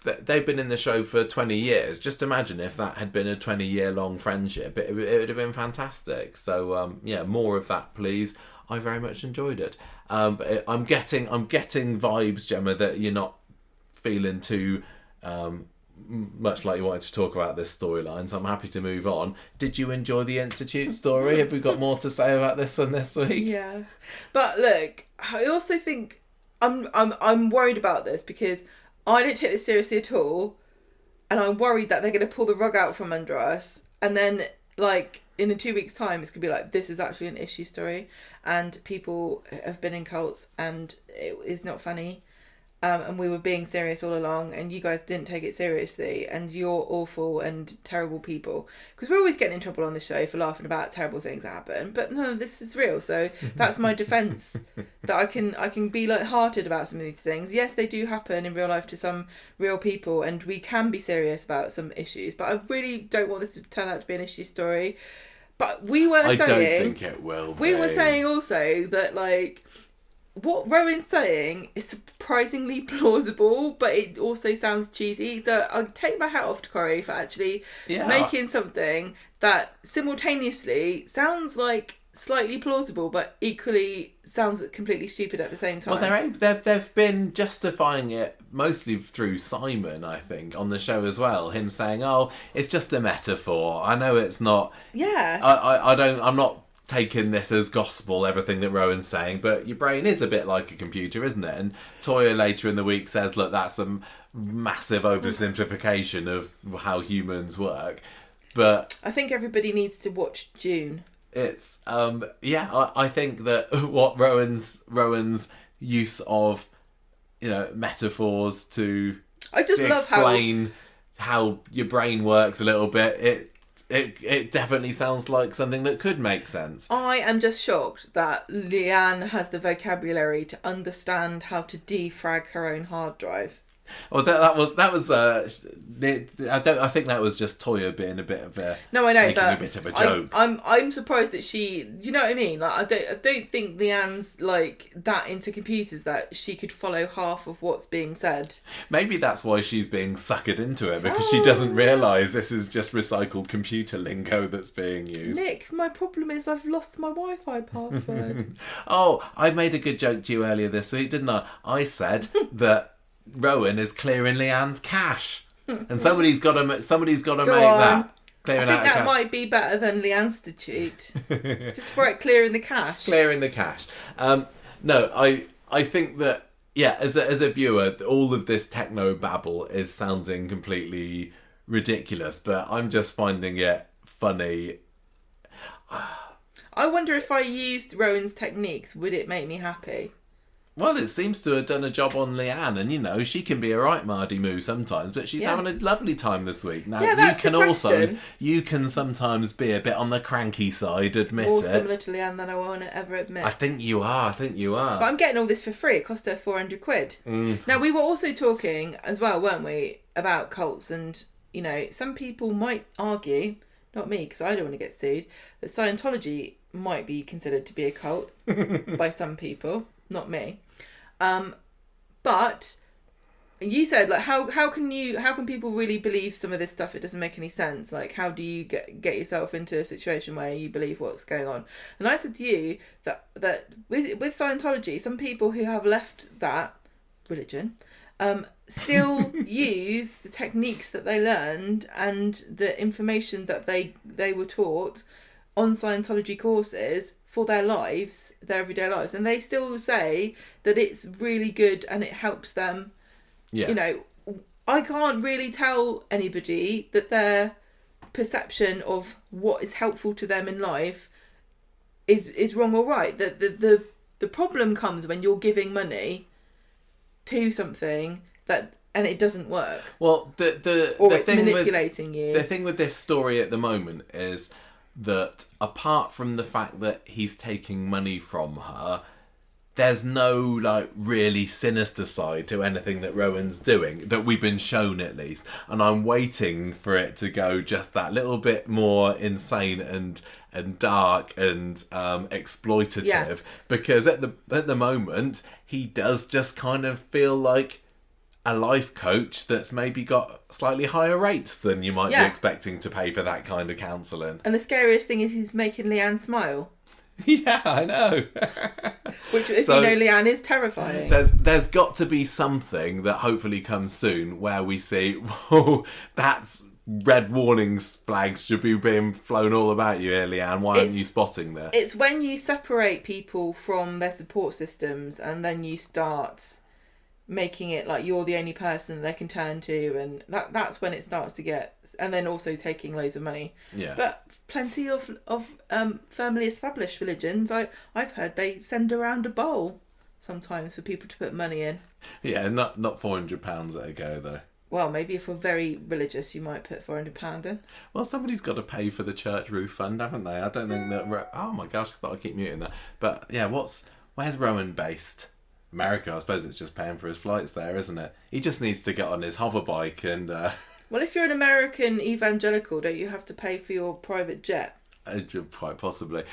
They've been in the show for 20 years. Just imagine if that had been a 20-year-long friendship. It would have been fantastic. So, yeah, more of that, please. I very much enjoyed it. But I'm getting vibes, Gemma, that you're not feeling too much like you wanted to talk about this storyline. So I'm happy to move on. Did you enjoy the Institute story? Have we got more to say about this one this week? Yeah, but look, I also think I'm worried about this because I don't take this seriously at all, and I'm worried that they're going to pull the rug out from under us, and then like in 2 weeks' time, it's going to be like this is actually an issue story, and people have been in cults, and it is not funny. And we were being serious all along, and you guys didn't take it seriously, and you're awful and terrible people. Because we're always getting in trouble on the show for laughing about terrible things that happen, but none of this is real. So that's my defence, that I can be light-hearted about some of these things. Yes, they do happen in real life to some real people, and we can be serious about some issues. But I really don't want this to turn out to be an issue story. But we were saying, I don't think it will. We were saying also that like, what Rowan's saying is surprisingly plausible, but it also sounds cheesy. So I'll take my hat off to Corrie for actually making something that simultaneously sounds like slightly plausible, but equally sounds completely stupid at the same time. Well, they've been justifying it mostly through Simon, I think, on the show as well. Him saying, "Oh, it's just a metaphor. I know it's not. Yes. I'm not taking this as gospel, everything that Rowan's saying, but your brain is a bit like a computer, isn't it?" And Toyah later in the week says, look, that's a massive oversimplification of how humans work. But I think everybody needs to watch June. it's I think that what Rowan's use of metaphors to I just love explain how your brain works a little bit, it definitely sounds like something that could make sense. I am just shocked that Leanne has the vocabulary to understand how to defrag her own hard drive. Well, that was. I think that was just Toyah being a bit of a. No, I know, making but a bit of a joke. I'm surprised that she. Do you know what I mean? Like, I don't think Leanne's like that into computers that she could follow half of what's being said. Maybe that's why she's being suckered into it, because she doesn't realise this is just recycled computer lingo that's being used. Nick, my problem is I've lost my Wi-Fi password. Oh, I made a good joke to you earlier this week, didn't I? I said that Rowan is clearing Leanne's cache, and somebody's got to make that clearing I out think that cache. might be better than Leanne's to cheat. Just for it clearing the cache. Clearing the cache. No, I think that as a viewer, all of this techno babble is sounding completely ridiculous, but I'm just finding it funny. I wonder if I used Rowan's techniques, would it make me happy? Well, it seems to have done a job on Leanne, and she can be a right Mardy Moo sometimes, but she's having a lovely time this week. Now that's you can sometimes be a bit on the cranky side, admit More it. similar to Leanne than I want to ever admit. I think you are. But I'm getting all this for free. It cost her 400 quid. Now, we were also talking as well, weren't we, about cults, and some people might argue, not me because I don't want to get sued, that Scientology might be considered to be a cult by some people, not me. But you said, like, how can people really believe some of this stuff? It doesn't make any sense. Like, how do you get yourself into a situation where you believe what's going on? And I said to you that with Scientology, some people who have left that religion still use the techniques that they learned and the information that they were taught on Scientology courses for their lives, their everyday lives, and they still say that it's really good and it helps them. Yeah. I can't really tell anybody that their perception of what is helpful to them in life is wrong or right. The problem comes when you're giving money to something and it doesn't work. Well, it's manipulating you. The thing with this story at the moment is that apart from the fact that he's taking money from her, there's no like really sinister side to anything that Rowan's doing that we've been shown at least, and I'm waiting for it to go just that little bit more insane and dark and exploitative, because at the moment he does just kind of feel like a life coach that's maybe got slightly higher rates than you might be expecting to pay for that kind of counselling. And the scariest thing is he's making Leanne smile. Yeah, I know. Which, if you know Leanne, is terrifying. There's got to be something that hopefully comes soon where we see, whoa, that's red warnings flags should be being flown all about you here, Leanne. Why aren't you spotting this? It's when you separate people from their support systems and then you start making it like you're the only person they can turn to, and that's when it starts to get, and then also taking loads of money. Yeah. But plenty of firmly established religions, I've heard they send around a bowl sometimes for people to put money in. Yeah, not £400 at a go though. Well, maybe if you're very religious, you might put £400 in. Well, somebody's got to pay for the church roof fund, haven't they? I don't think that... Oh my gosh, I thought I'd keep muting that. But yeah, where's Rowan based? America, I suppose it's just paying for his flights there, isn't it? He just needs to get on his hover bike and... Well, if you're an American evangelical, don't you have to pay for your private jet? Quite possibly.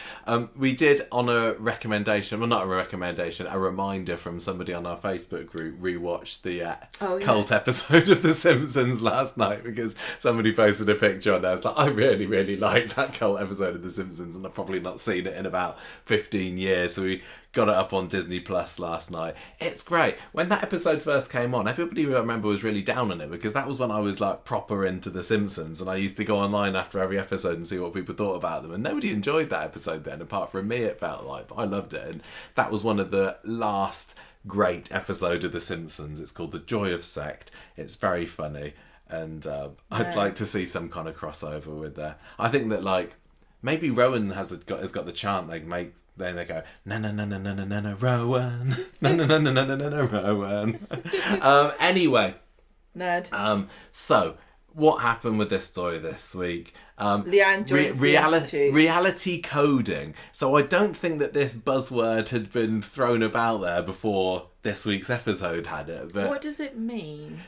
We did, on a recommendation, well, not a recommendation, a reminder from somebody on our Facebook group, rewatch the cult episode of The Simpsons last night, because somebody posted a picture on there. It's like, I really, really like that cult episode of The Simpsons, and I've probably not seen it in about 15 years. So we got it up on Disney Plus last night. It's great. When that episode first came on, everybody, I remember, was really down on it, because that was when I was like proper into The Simpsons, and I used to go online after every episode and see what people thought about them, and nobody enjoyed that episode then, apart from me, it felt like. But I loved it, and that was one of the last great episodes of The Simpsons. It's called The Joy of Sect. It's very funny, and I'd like to see some kind of crossover with that. I think that like maybe Rowan has got the chant they make. Then they go, no, no, no, no, no, no, no, no, Rowan. No, no, no, no, no, no, no, no, Rowan. Anyway. Nerd. So, what happened with this story this week? Leanne joins the Institute. Reality coding. So I don't think that this buzzword had been thrown about there before this week's episode had it. But what does it mean?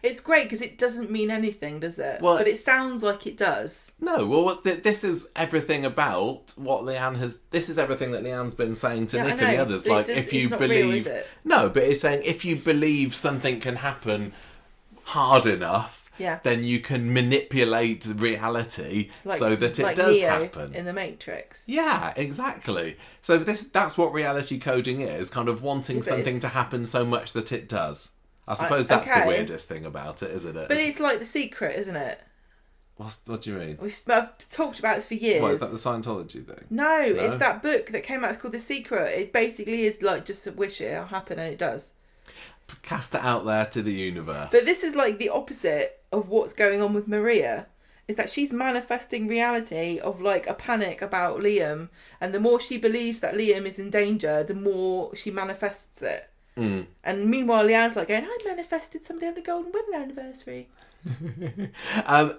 It's great because it doesn't mean anything, does it? Well, but it sounds like it does. No, well, this is everything about what Leanne has... This is everything that Leanne's been saying to Nick and the others. Like, if you believe... Real, is it? No, but it's saying if you believe something can happen hard enough, then you can manipulate reality so that it does Neo happen. In the Matrix. Yeah, exactly. So that's what reality coding is, kind of wanting something to happen so much that it does. I suppose that's the weirdest thing about it, isn't it? But it's like The Secret, isn't it? What do you mean? I've talked about this for years. What, is that the Scientology thing? No, it's that book that came out. It's called The Secret. It basically is like just wish it'll happen, and it does. Cast it out there to the universe. But this is like the opposite of what's going on with Maria. Is that she's manifesting reality of like a panic about Liam, and the more she believes that Liam is in danger, the more she manifests it. Mm. And meanwhile, Leanne's like going, I manifested somebody on the golden wedding anniversary.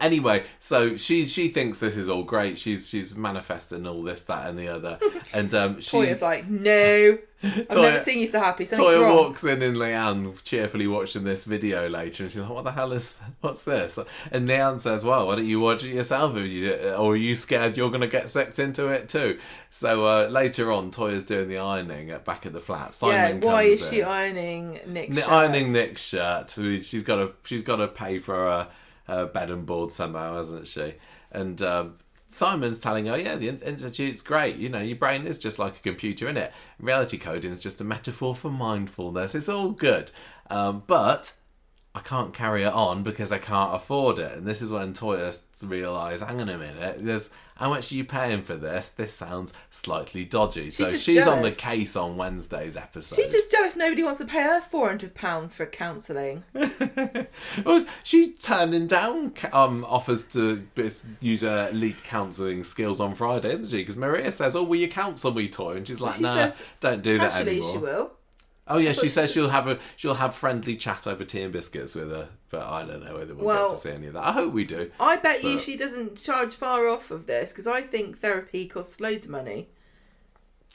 Anyway, so she thinks this is all great. She's manifesting all this, that, and the other. And Toyah's like, no, I've never seen you so happy. Toyah walks in and Leanne cheerfully watching this video later, and she's like, what's this? And Leanne says, well, why don't you watch it yourself? Or are you scared you're going to get sucked into it too? So later on, Toyah's doing the ironing back at the flat. Simon why comes is she ironing Nick's shirt? Ironing Nick's shirt. She's got to pay for her bed and board somehow, hasn't she? And Simon's telling her, yeah, the Institute's great. You know, your brain is just like a computer, innit? Reality coding is just a metaphor for mindfulness. It's all good. But I can't carry it on because I can't afford it. And this is when Toyah realised, hang on a minute, how much are you paying for this? This sounds slightly dodgy. So she's on the case on Wednesday's episode. She's just jealous nobody wants to pay her £400 for counselling. Well, she's turning down offers to use her elite counselling skills on Friday, isn't she? Because Maria says, will you counsel me, Toyah? And she's like, no, don't do that anymore. Actually, she will. Oh yeah, she says she'll have friendly chat over tea and biscuits with her, but I don't know whether we'll get to see any of that. I hope we do. I bet you she doesn't charge far off of this, because I think therapy costs loads of money.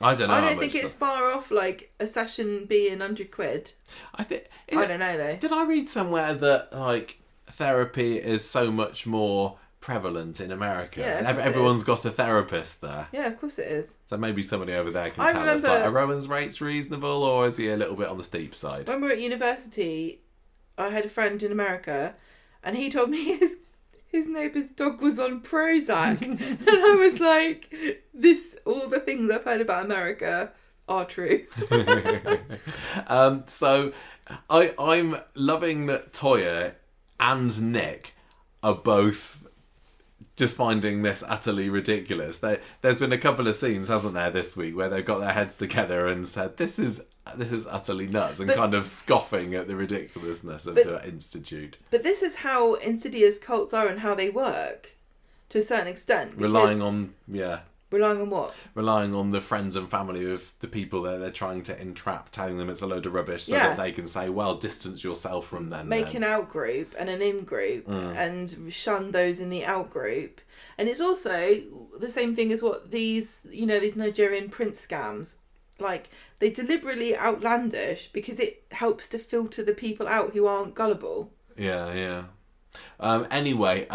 I don't know. I don't think it's far off, like, a session being £100. I don't know, though. Did I read somewhere that, like, therapy is so much more prevalent in America? Yeah, and everyone's got a therapist there. Yeah, of course it is. So maybe somebody over there can tell us, like, are Rowan's rates reasonable, or is he a little bit on the steep side? When we were at university, I had a friend in America, and he told me his neighbour's dog was on Prozac. And I was like, all the things I've heard about America are true. So I'm loving that Toyah and Nick are both just finding this utterly ridiculous. There's been a couple of scenes, hasn't there, this week where they've got their heads together and said, this is utterly nuts, and kind of scoffing at the ridiculousness of the Institute. But this is how insidious cults are and how they work, to a certain extent. Relying on what? Relying on the friends and family of the people that they're trying to entrap, telling them it's a load of rubbish so that they can say, well, distance yourself from them. Make an out group and an in group and shun those in the out group. And it's also the same thing as what these Nigerian prince scams. Like, they deliberately outlandish because it helps to filter the people out who aren't gullible. Yeah. Anyway,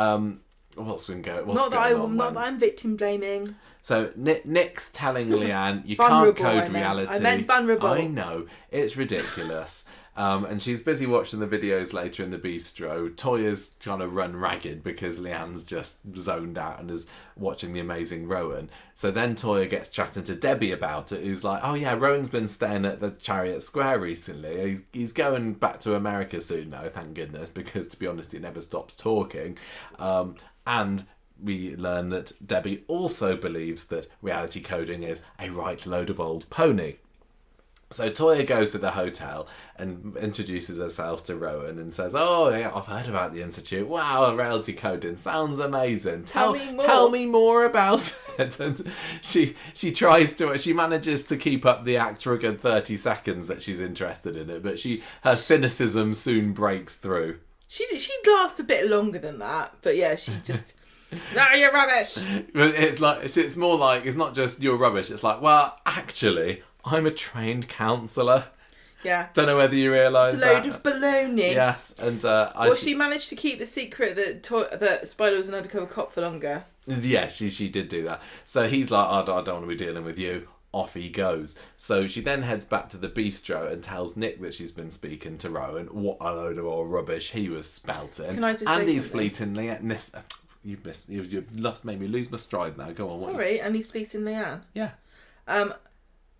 what's been going on? Not that I'm victim blaming. So Nick's telling Leanne, you can't code reality. I meant vulnerable. I know. It's ridiculous. And she's busy watching the videos later in the bistro. Toyah's trying to run ragged because Leanne's just zoned out and is watching The Amazing Rowan. So then Toyah gets chatting to Debbie about it, who's like, oh yeah, Rowan's been staying at the Chariot Square recently. He's going back to America soon though, thank goodness, because to be honest, he never stops talking. And we learn that Debbie also believes that reality coding is a right load of old pony. So Toyah goes to the hotel and introduces herself to Rowan and says, oh yeah, I've heard about the Institute. Wow, reality coding sounds amazing. Tell me more about it. And she manages to keep up the act for a good 30 seconds that she's interested in it, but her cynicism soon breaks through. She lasts a bit longer than that, but yeah, she just... No, you're rubbish. It's more like, it's not just you're rubbish, it's like, well, actually, I'm a trained counsellor. Yeah. Don't know whether you realise that. It's a load of baloney. Yes, and she managed to keep the secret that Spider was an undercover cop for longer. Yes, she did do that. So he's like, I don't want to be dealing with you. Off he goes. So she then heads back to the bistro and tells Nick that she's been speaking to Rowan. What a load of old rubbish he was spouting. Can I just and say he's something? fleetingly... You've made me lose my stride now. Go on. Sorry, and he's fleecing Leanne. Yeah.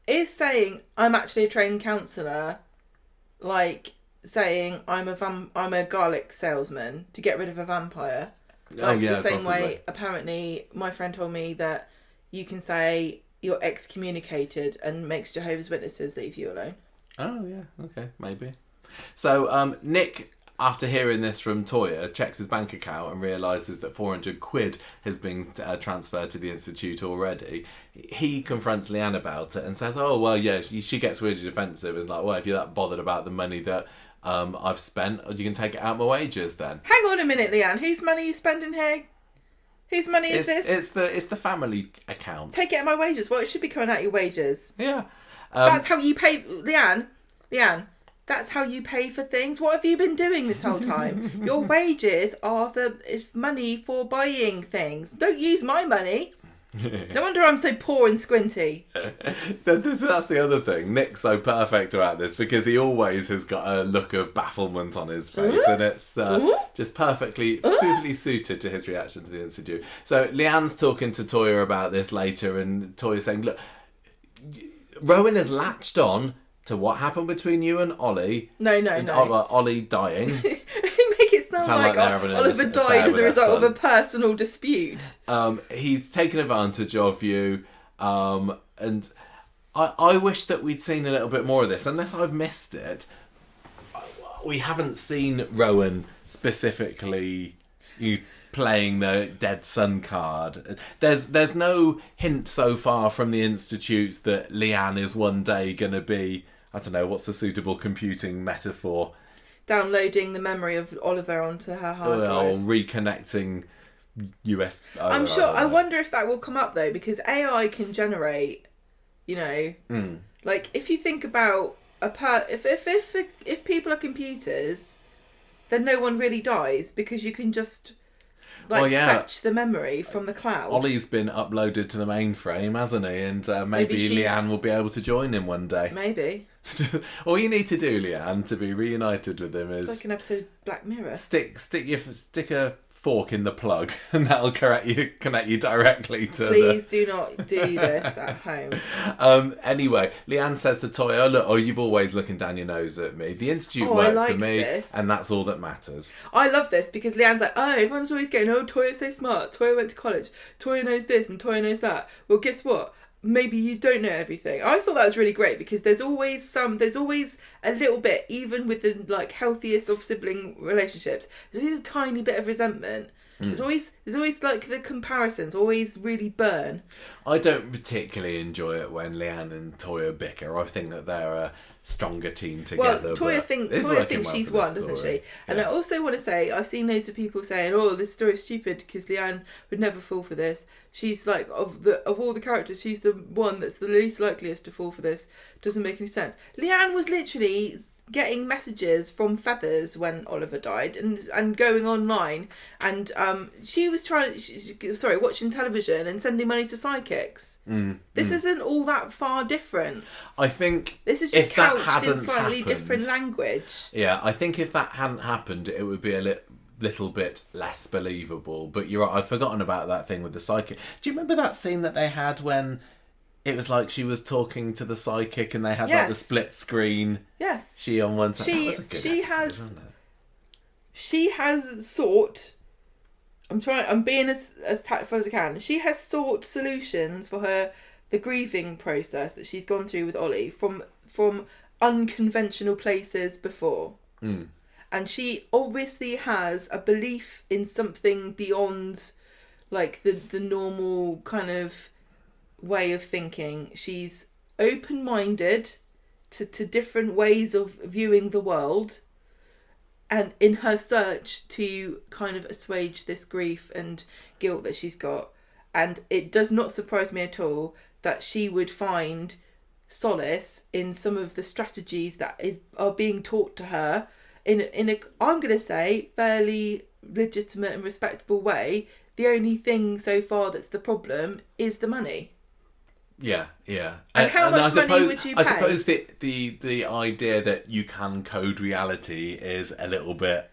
Is saying I'm actually a trained counsellor, like saying I'm a garlic salesman to get rid of a vampire. Like the same possibly. way, apparently, my friend told me that you can say you're excommunicated and makes Jehovah's Witnesses leave you alone. Oh yeah, okay, maybe. So Nick, after hearing this from Toyah, checks his bank account and realises that £400 has been transferred to the Institute already. He confronts Leanne about it and says, oh, well, yeah, she gets really defensive and like, well, if you're that bothered about the money that I've spent, you can take it out of my wages then. Hang on a minute, Leanne. Whose money are you spending here? Whose money is this? It's the family account. Take it out of my wages. Well, it should be coming out of your wages. Yeah. That's how you pay... Leanne, that's how you pay for things. What have you been doing this whole time? Your wages are the money for buying things. Don't use my money. No wonder I'm so poor and squinty. That's the other thing. Nick's so perfect about this because he always has got a look of bafflement on his face, and it's just perfectly suited to his reaction to the Institute. So Leanne's talking to Toyah about this later, and Toyah's saying, look, Rowan has latched on to what happened between you and Ollie. No. Ollie dying. You make it sound like Oliver died as a result of a personal dispute. He's taken advantage of you, and I wish that we'd seen a little bit more of this. Unless I've missed it, we haven't seen Rowan specifically playing the dead son card. There's no hint so far from the Institute that Leanne is one day going to be, I don't know, what's a suitable computing metaphor? Downloading the memory of Oliver onto her hard drive. Or reconnecting US... I wonder if that will come up though, because AI can generate you know. Like, if you think about if people are computers, then no one really dies, because you can just fetch the memory from the cloud. Ollie's been uploaded to the mainframe, hasn't he? And maybe Leanne will be able to join him one day. Maybe. All you need to do, Leanne, to be reunited with him is... It's like an episode of Black Mirror. Stick a fork in the plug, and that'll connect you directly to Please do not do this at home. Anyway, Leanne says to Toyah, look, you've always looking down your nose at me. The Institute works for me, and that's all that matters. I love this, because Leanne's like, everyone's always going, Toyah's so smart, Toyah went to college, Toyah knows this and Toyah knows that. Well, guess what? Maybe you don't know everything. I thought that was really great, because there's always a little bit, even with the healthiest of sibling relationships, there's always a tiny bit of resentment. There's always the comparisons always really burn. I don't particularly enjoy it when Leanne and Toyah bicker. I think that they're a stronger team together. Well, Toyah thinks she's won, doesn't she? Yeah. And I also want to say, I've seen loads of people saying, this story's stupid because Leanne would never fall for this. She's like, of all the characters, she's the one that's the least likeliest to fall for this. Doesn't make any sense. Leanne was literally getting messages from Feathers when Oliver died, and going online, and she was watching television and sending money to psychics. This isn't all that far different. I think this is just couched in slightly different language. Yeah, I think if that hadn't happened, it would be a little bit less believable. But you're right, I'd forgotten about that thing with the psychic. Do you remember that scene that they had when it was like she was talking to the psychic and they had like the split screen? Yes. She on one side. That was a good episode, wasn't it? She has sought... I'm being as tactful as I can. She has sought solutions for the grieving process that she's gone through with Ollie from unconventional places before. And she obviously has a belief in something beyond like the normal kind of way of thinking. She's open-minded to different ways of viewing the world, and in her search to kind of assuage this grief and guilt that she's got. And it does not surprise me at all that she would find solace in some of the strategies that are being taught to her in a I'm going to say fairly legitimate and respectable way. The only thing so far that's the problem is the money. Yeah. And how much money would you pay? I suppose the idea that you can code reality is a little bit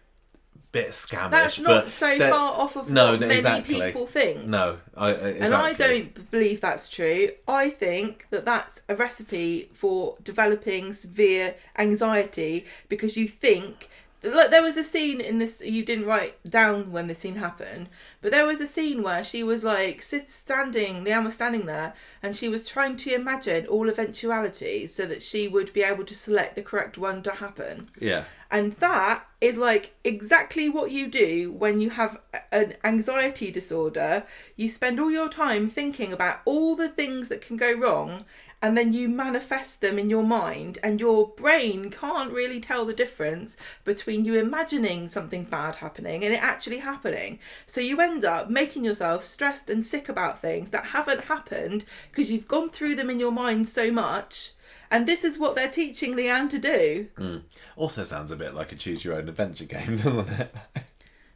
scammish. That's not so far off of what many people think. No, exactly. And I don't believe that's true. I think that that's a recipe for developing severe anxiety, because you think... Like, there was a scene in this, you didn't write down when this scene happened, but there was a scene where she was like Leanne was standing there, and she was trying to imagine all eventualities so that she would be able to select the correct one to happen. Yeah. And that is like exactly what you do when you have an anxiety disorder. You spend all your time thinking about all the things that can go wrong, and then you manifest them in your mind, and your brain can't really tell the difference between you imagining something bad happening and it actually happening. So you end up making yourself stressed and sick about things that haven't happened because you've gone through them in your mind so much. And this is what they're teaching Leanne to do. Also sounds a bit like a choose your own adventure game, doesn't it?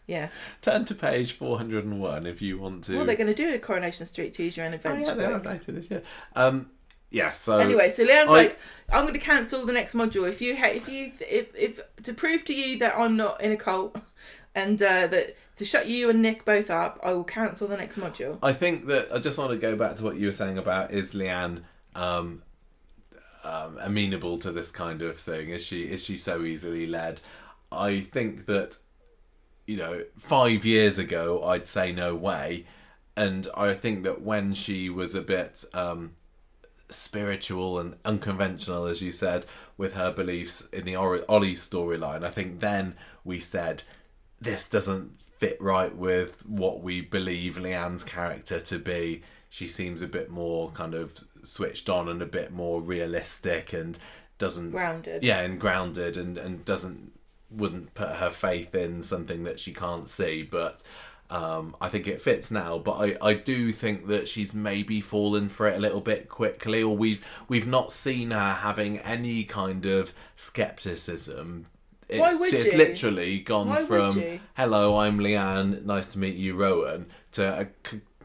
Yeah. Turn to page 401 if you want to... Well, they're going to do a Coronation Street choose your own adventure they book. are later this year. Yeah, so... Anyway, so Leanne's like, I'm going to cancel the next module. If to prove to you that I'm not in a cult, and that to shut you and Nick both up, I will cancel the next module. I think that I just want to go back to what you were saying about, is Leanne amenable to this kind of thing? Is she so easily led? I think that, 5 years ago I'd say no way, and I think that when she was a bit spiritual and unconventional, as you said, with her beliefs in the Ollie storyline, I think then we said, this doesn't fit right with what we believe Leanne's character to be. She seems a bit more kind of switched on and a bit more realistic, and doesn't... Grounded. Yeah, and grounded, and wouldn't put her faith in something that she can't see. But I think it fits now, but I do think that she's maybe fallen for it a little bit quickly, or we've not seen her having any kind of skepticism. It's literally gone from "Hello, I'm Leanne. Nice to meet you, Rowan," to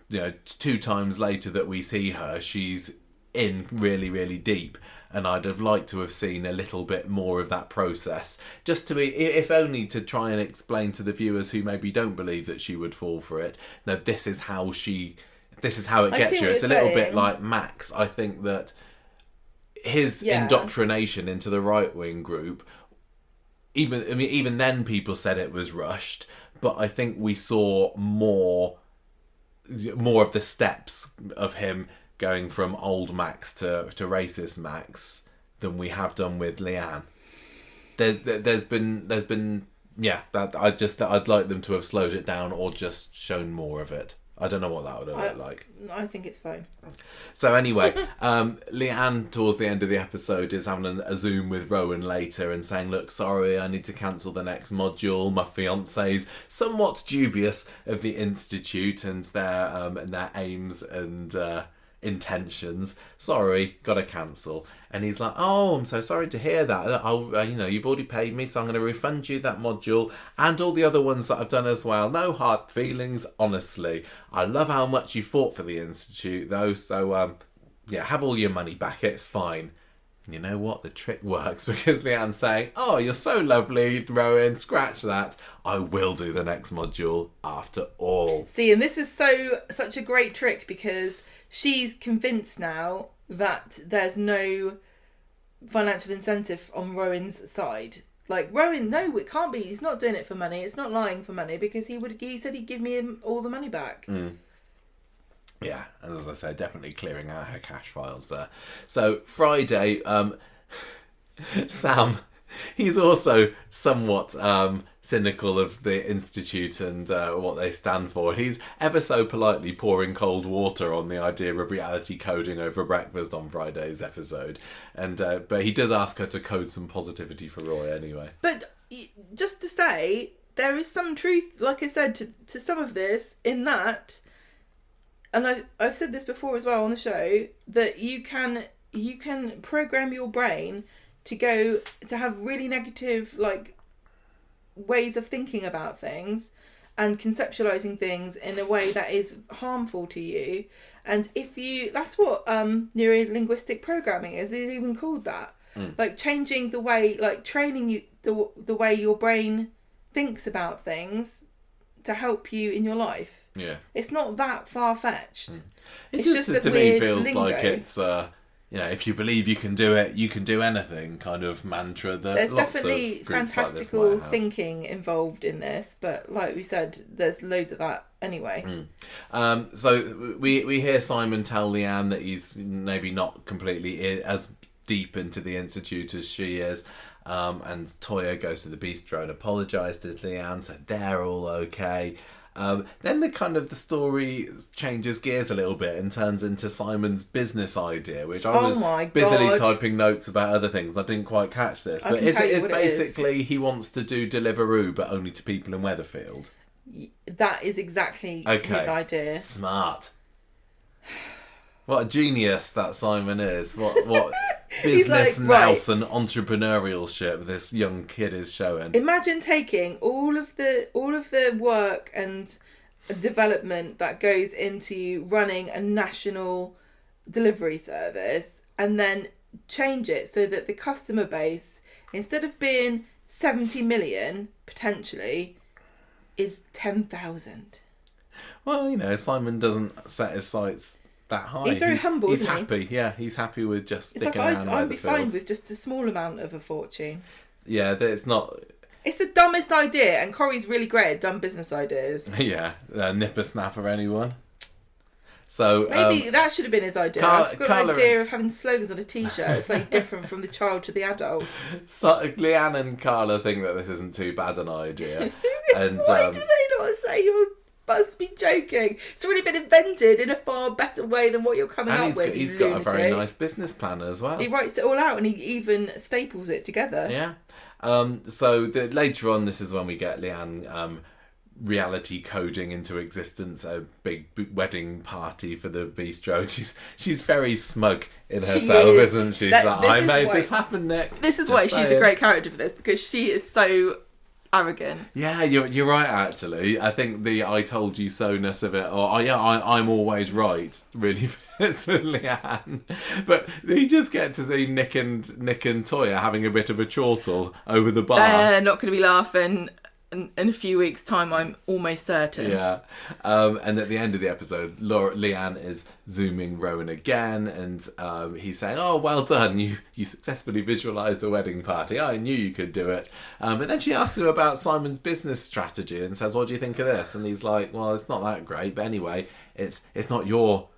2 times later that we see her, she's in really, really deep. And I'd have liked to have seen a little bit more of that process, just to be, if only to try and explain to the viewers who maybe don't believe that she would fall for it, that this is how it gets you. It's a little bit like Max. I think that his indoctrination into the right-wing group, even then people said it was rushed, but I think we saw more of the steps of him going from old Max to racist Max than we have done with Leanne. There's been that I'd like them to have slowed it down or just shown more of it. I don't know what that would look like. I think it's fine. So anyway, Leanne towards the end of the episode is having a Zoom with Rowan later and saying, "Look, sorry, I need to cancel the next module. My fiance's somewhat dubious of the institute and their aims and intentions. Sorry, gotta cancel." And he's like, "Oh, I'm so sorry to hear that. You've already paid me, so I'm going to refund you that module and all the other ones that I've done as well. No hard feelings, honestly. I love how much you fought for the institute, though. So have all your money back. It's fine." And you know what? The trick works, because Leanne's saying, "Oh, you're so lovely, Rowan. Scratch that. I will do the next module after all." See, and this is such a great trick, because she's convinced now that there's no financial incentive on Rowan's side. Like, Rowan, no, it can't be. He's not doing it for money. It's not lying for money, because he said he'd give me all the money back. Yeah, and as I say, definitely clearing out her cash files there. So Friday, Sam, he's also somewhat cynical of the Institute and what they stand for. He's ever so politely pouring cold water on the idea of reality coding over breakfast on Friday's episode. And but he does ask her to code some positivity for Roy anyway. But just to say, there is some truth, like I said, to some of this, in that, and I've said this before as well on the show, that you can program your brain to have really negative, like, ways of thinking about things and conceptualizing things in a way that is harmful to you. And that's what neuro-linguistic programming is even called that. Like, changing the way, like, training you the way your brain thinks about things to help you in your life. Yeah, it's not that far-fetched. It's just that to me feels lingo. Like it's if you believe you can do it, you can do anything kind of mantra that there's lots definitely of groups fantastical like this thinking involved in this, but like we said, there's loads of that anyway. So we hear Simon tell Leanne that he's maybe not completely as deep into the Institute as she is, and Toyah goes to the bistro and apologises to Leanne, so they're all okay. Then the story changes gears a little bit and turns into Simon's business idea, which I was busily typing notes about other things. I didn't quite catch this, but it's basically he wants to do Deliveroo, but only to people in Weatherfield. That is exactly his idea. Smart. What a genius that Simon is. What business nous and entrepreneurialship this young kid is showing. Imagine taking all of the work and development that goes into running a national delivery service and then change it so that the customer base, instead of being 70 million, potentially, is 10,000. Well, Simon doesn't set his sights that high. He's very humble, he's isn't happy. Yeah, he's happy with just sticking around. I'd be fine with just a small amount of a fortune. Yeah, it's not. It's the dumbest idea, and Corrie's really great at dumb business ideas. Yeah, nipper snapper anyone. So maybe that should have been his idea. I've got the idea of having slogans on a T-shirt. It's like different from the child to the adult. So Leanne and Carla think that this isn't too bad an idea. And why do they not say you must be joking? It's already been invented in a far better way than what you're coming up with. He's got a very nice business plan as well. He writes it all out and he even staples it together. Yeah. So later on, this is when we get Leanne reality coding into existence a big wedding party for the bistro. She's very smug in herself, isn't she? She's like, I made this happen, Nick. This is why she's a great character for this, because she is so arrogant. Yeah, you're right, actually. I think the I told you so-ness of it, or I'm always right, really fits with Leanne. But you just get to see Nick and Toyah having a bit of a chortle over the bar. They're not going to be laughing in a few weeks' time, I'm almost certain. Yeah. And at the end of the episode, Leanne is zooming Rowan again, and he's saying, oh, well done, you successfully visualised the wedding party. I knew you could do it. But then she asks him about Simon's business strategy and says, what do you think of this? And he's like, well, it's not that great, but anyway, it's not your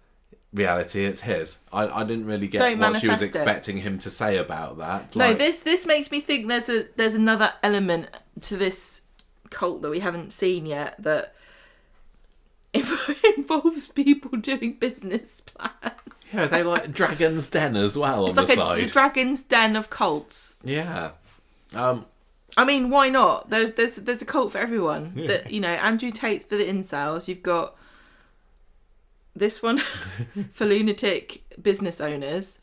reality, it's his. I didn't really get what she was expecting him to say about that. No, this makes me think there's another element to this cult that we haven't seen yet that involves people doing business plans. Yeah, they like Dragon's Den as well on the side. It's like a Dragon's Den of cults. Yeah. I mean, why not? There's a cult for everyone. Yeah. That, you know, Andrew Tate's for the incels. You've got this one for lunatic business owners.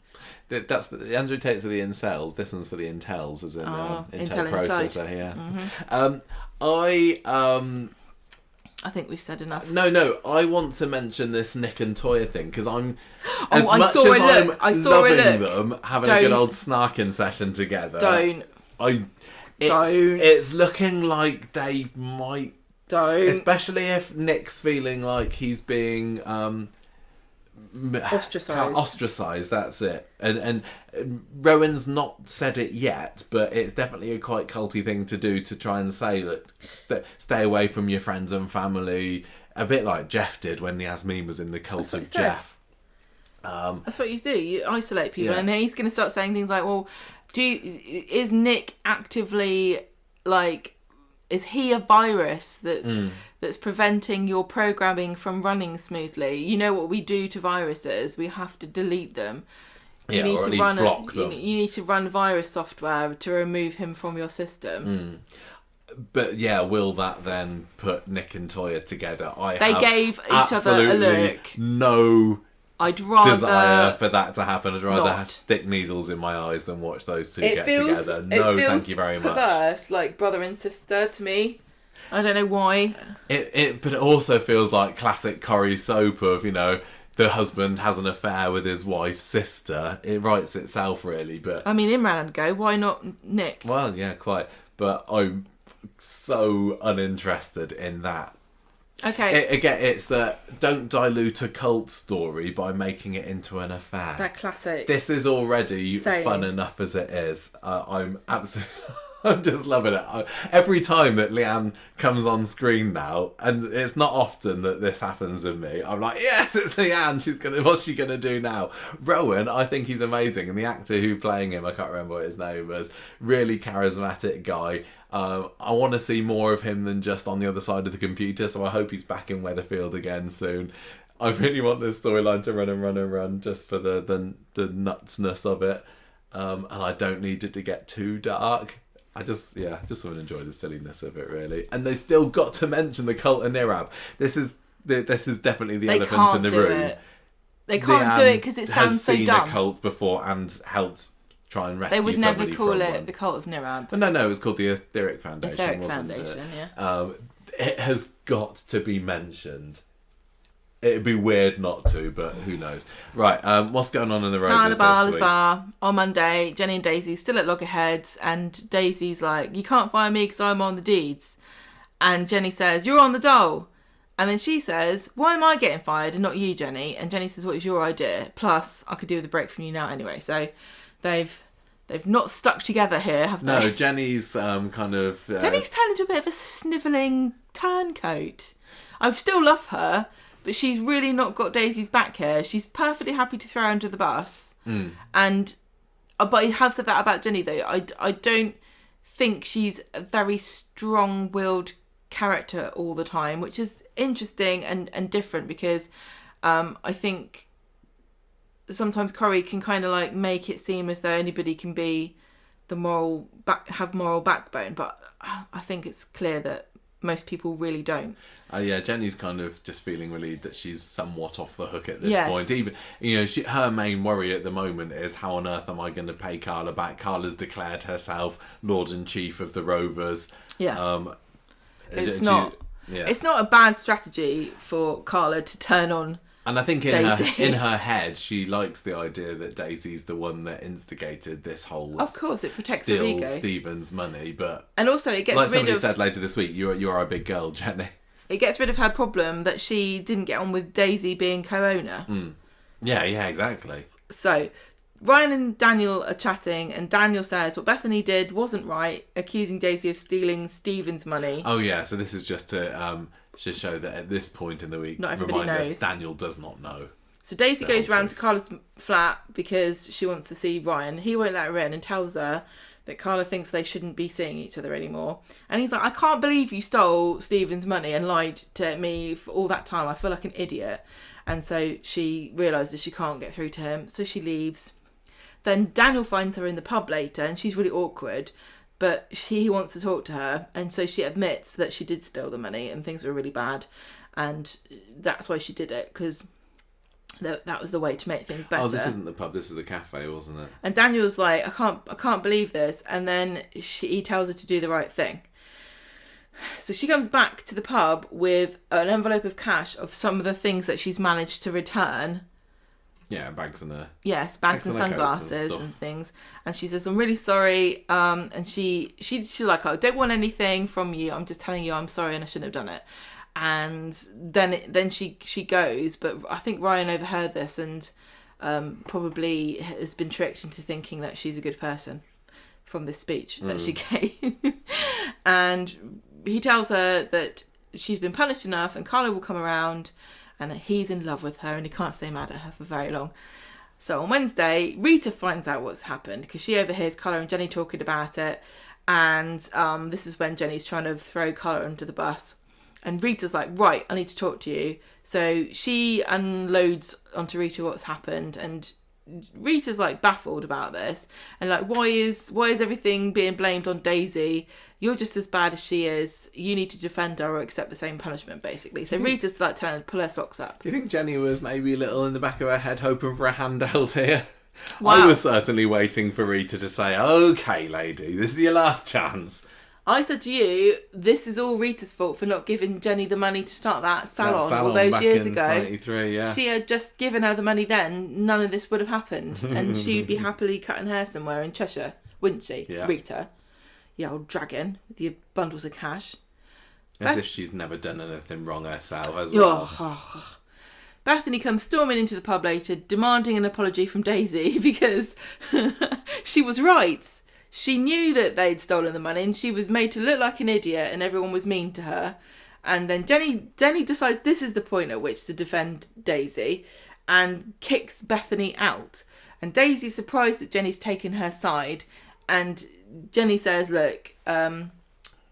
That's Andrew Tate's for the incels. This one's for the intels, as in Intel processor. Yeah. Mm-hmm. I think we've said enough. No. I want to mention this Nick and Toyah thing because I'm I'm loving them having a good old snarking session together. It's looking like they might. Especially if Nick's feeling like he's being ostracised, that's it. And Rowan's not said it yet, but it's definitely a quite culty thing to do, to try and say that stay away from your friends and family, a bit like Jeff did when Yasmin was in the cult of Jeff. That's what you do, you isolate people. And he's going to start saying things like, well, is Nick actively, like, is he a virus that's preventing your programming from running smoothly? You know what we do to viruses? We have to delete them. Or at least block them. You need to run virus software to remove him from your system. But yeah, will that then put Nick and Toyah together? They gave each other a look. No I'd rather desire for that to happen. I'd rather stick neadles in my eyes than watch those two get together. No, thank you very much. Perverse, like brother and sister to me. I don't know why. But it also feels like classic Corrie soap of, you know, the husband has an affair with his wife's sister. It writes itself, really. But I mean, Imran would go. Why not Nick? Well, yeah, quite. But I'm so uninterested in that. Okay. Again, it's don't dilute a cult story by making it into an affair. That classic. This is already fun enough as it is. I'm just loving it. Every time that Leanne comes on screen now, and it's not often that this happens with me, I'm like, yes, it's Leanne. What's she gonna do now? Rowan, I think he's amazing, and the actor who playing him, I can't remember what his name was, really charismatic guy. I want to see more of him than just on the other side of the computer, so I hope he's back in Weatherfield again soon. I really want this storyline to run just for the nutsness of it, and I don't need it to get too dark. I just want to enjoy the silliness of it, really. And they still got to mention the cult of Nirab. This is definitely the elephant in the room. They can't do it because it sounds so dumb. Has seen a cult before and helped try and rescue somebody from one. They would never call it the cult of Nirab. But no, it was called the Etheric Foundation, wasn't it? Yeah. It has got to be mentioned. It'd be weird not to, but who knows. Right, what's going on in the Rovers this week? Bar. On Monday, Jenny and Daisy still at loggerheads, and Daisy's like, you can't fire me because I'm on the deeds. And Jenny says, you're on the dole. And then she says, why am I getting fired and not you, Jenny? And Jenny says, what was your idea? Plus, I could do with a break from you now anyway. So they've not stuck together here, have they? No, Jenny's Jenny's turned into a bit of a snivelling turncoat. I still love her, but she's really not got Daisy's back here. She's perfectly happy to throw her under the bus. And but I have said that about Jenny, though. I don't think she's a very strong-willed character all the time, which is interesting and different, because I think sometimes Corrie can kind of like make it seem as though anybody can be have moral backbone, but I think it's clear that most people really don't. Yeah, Jenny's kind of just feeling relieved that she's somewhat off the hook at this Yes. point. Even, her main worry at the moment is, how on earth am I going to pay Carla back? Carla's declared herself Lord and Chief of the Rovers. Yeah. It's not a bad strategy for Carla to turn on. And I think Daisy. in her head, she likes the idea that Daisy's the one that instigated this whole. Of course, it protects her ego. Steal Stephen's money, but and also it gets like rid somebody of. said later this week, you're a big girl, Jenny. It gets rid of her problem that she didn't get on with Daisy being co-owner. Yeah, exactly. So Ryan and Daniel are chatting, and Daniel says what Bethany did wasn't right, accusing Daisy of stealing Stephen's money. Oh yeah, so this is just to show that at this point in the week, Not everybody knows. us Daniel does not know. So Daisy goes round to Carla's flat because she wants to see Ryan. He won't let her in and tells her that Carla thinks they shouldn't be seeing each other anymore. And he's like, I can't believe you stole Stephen's money and lied to me for all that time. I feel like an idiot. And so she realises she can't get through to him, so she leaves. Then Daniel finds her in the pub later, and she's really awkward, but he wants to talk to her, and so she admits that she did steal the money and things were really bad, and that's why she did it, because that was the way to make things better. Oh, this isn't the pub, this is the cafe, wasn't it? And Daniel's like, I can't believe this, and then he tells her to do the right thing. So she comes back to the pub with an envelope of cash of some of the things that she's managed to return. Yeah, bags and Yes, bags and sunglasses and things. And she says, I'm really sorry. And she's like, I don't want anything from you. I'm just telling you I'm sorry and I shouldn't have done it. And then she goes. But I think Ryan overheard this and probably has been tricked into thinking that she's a good person from this speech that she gave. And he tells her that she's been punished enough and Carla will come around and he's in love with her and he can't stay mad at her for very long. So on Wednesday, Rita finds out what's happened because she overhears Carla and Jenny talking about it. And this is when Jenny's trying to throw Carla under the bus. And Rita's like, right, I need to talk to you. So she unloads onto Rita what's happened, and Rita's like baffled about this and like, why is everything being blamed on Daisy? You're just as bad as she is. You need to defend her or accept the same punishment, basically. So Rita's like telling her to pull her socks up. Do you think Jenny was maybe a little in the back of her head hoping for a handheld here? Wow. I was certainly waiting for Rita to say, okay, lady, this is your last chance. I said to you, this is all Rita's fault for not giving Jenny the money to start that salon all those years ago. 93, yeah. She had just given her the money then, none of this would have happened. And she'd be happily cutting hair somewhere in Cheshire, wouldn't she? Yeah. Rita. You old dragon with your bundles of cash. As if she's never done anything wrong herself as well. Bethany comes storming into the pub later, demanding an apology from Daisy because she was right. She knew that they'd stolen the money and she was made to look like an idiot and everyone was mean to her. And then Jenny decides this is the point at which to defend Daisy and kicks Bethany out. And Daisy's surprised that Jenny's taken her side. And Jenny says, look,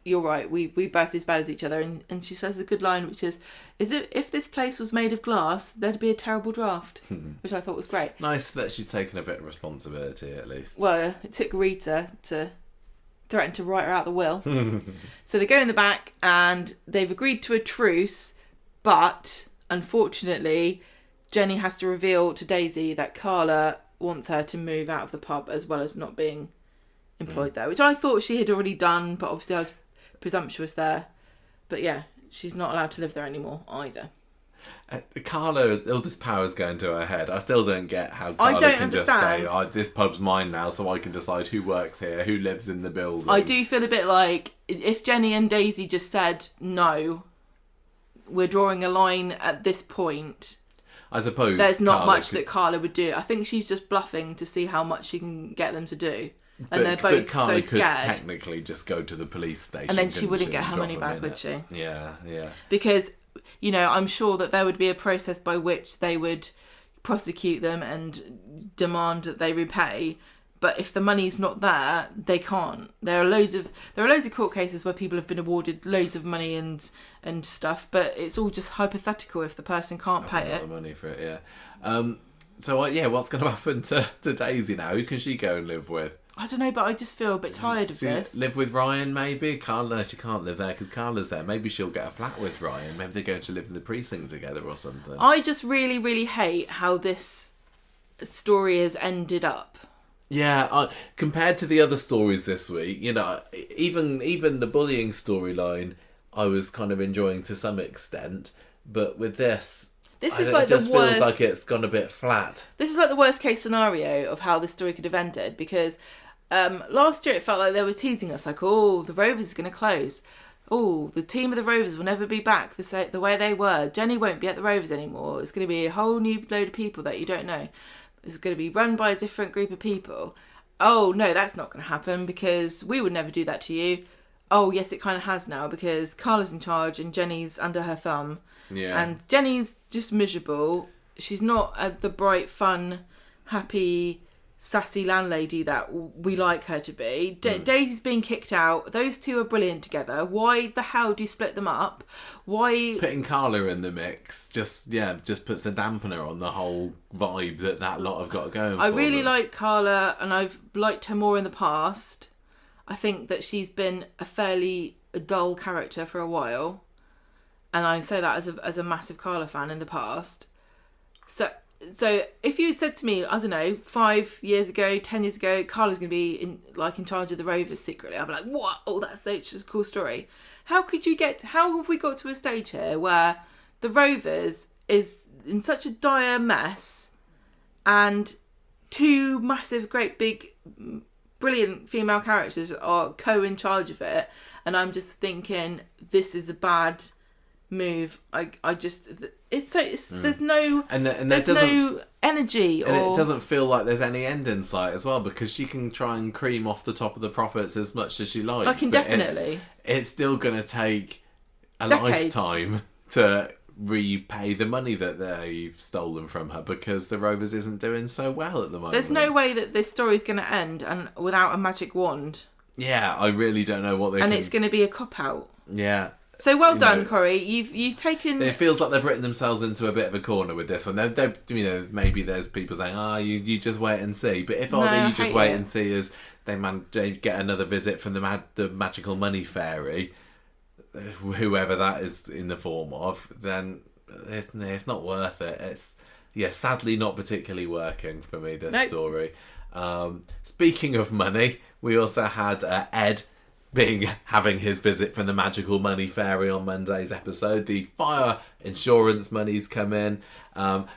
you're right, we both as bad as each other. And she says a good line, which is if this place was made of glass, there'd be a terrible draft, which I thought was great. Nice that she's taken a bit of responsibility, at least. Well, it took Rita to threaten to write her out the will. So they go in the back and they've agreed to a truce, but unfortunately, Jenny has to reveal to Daisy that Carla wants her to move out of the pub as well as not being employed there, which I thought she had already done, but obviously I was presumptuous there. But yeah, she's not allowed to live there anymore either. Carla, all this power's going to her head. I still don't get how Carla can just say, this pub's mine now, so I can decide who works here, who lives in the building. I do feel a bit like if Jenny and Daisy just said, no, we're drawing a line at this point, I suppose there's not much that Carla would do. I think she's just bluffing to see how much she can get them to do. And they're both Carla so scared. could technically just go to the police station. And then she wouldn't get her money back, would she? Yeah. Because, I'm sure that there would be a process by which they would prosecute them and demand that they repay. But if the money's not there, they can't. There are loads of court cases where people have been awarded loads of money and stuff, but it's all just hypothetical if the person can't pay it. That's a lot of money for it, yeah. So what's going to happen to Daisy now? Who can she go and live with? I don't know, but I just feel a bit tired of this. Live with Ryan, maybe? Carla, she can't live there because Carla's there. Maybe she'll get a flat with Ryan. Maybe they're going to live in the precinct together or something. I just really, really hate how this story has ended up. Yeah, compared to the other stories this week, you know, even the bullying storyline, I was kind of enjoying to some extent. But with this... It just feels like it's gone a bit flat. This is like the worst case scenario of how this story could have ended, because last year it felt like they were teasing us, like, oh, the Rovers is going to close. Oh, the team of the Rovers will never be back the way they were. Jenny won't be at the Rovers anymore. It's going to be a whole new load of people that you don't know. It's going to be run by a different group of people. Oh, no, that's not going to happen because we would never do that to you. Oh, yes, it kind of has now because Carla's in charge and Jenny's under her thumb. Yeah. And Jenny's just miserable. She's not the bright, fun, happy, sassy landlady that we like her to be. Daisy's being kicked out. Those two are brilliant together. Why the hell do you split them up? Why... Putting Carla in the mix just puts a dampener on the whole vibe that lot have got going I for really them. like Carla and I've liked her more in the past. I think that she's been a fairly dull character for a while. And I say that as a massive Carla fan in the past. So if you had said to me, I don't know, 5 years ago, 10 years ago, Carla's going to be in charge of the Rovers secretly, I'd be like, what? Oh, that's such a cool story. How have we got to a stage here where the Rovers is in such a dire mess and two massive, great, big, brilliant female characters are in charge of it, and I'm just thinking this is a bad move. There's no energy, and it doesn't feel like there's any end in sight as well, because she can try and cream off the top of the profits as much as she likes. Indefinitely. It's still going to take a decades. lifetime to repay the money that they've stolen from her, because the Rovers isn't doing so well at the moment. There's no way that this story's going to end and without a magic wand. Yeah, I really don't know what it's going to be a cop out. Yeah. So well done, Corrie. You've taken. It feels like they've written themselves into a bit of a corner with this one. They maybe there's people saying, you just wait and see. But if all you just wait and see is they get another visit from the magical money fairy, whoever that is in the form of, then it's not worth it. It's sadly not particularly working for me, this story. Speaking of money, we also had Ed having his visit from the magical money fairy on Monday's episode. The fire insurance money's come in.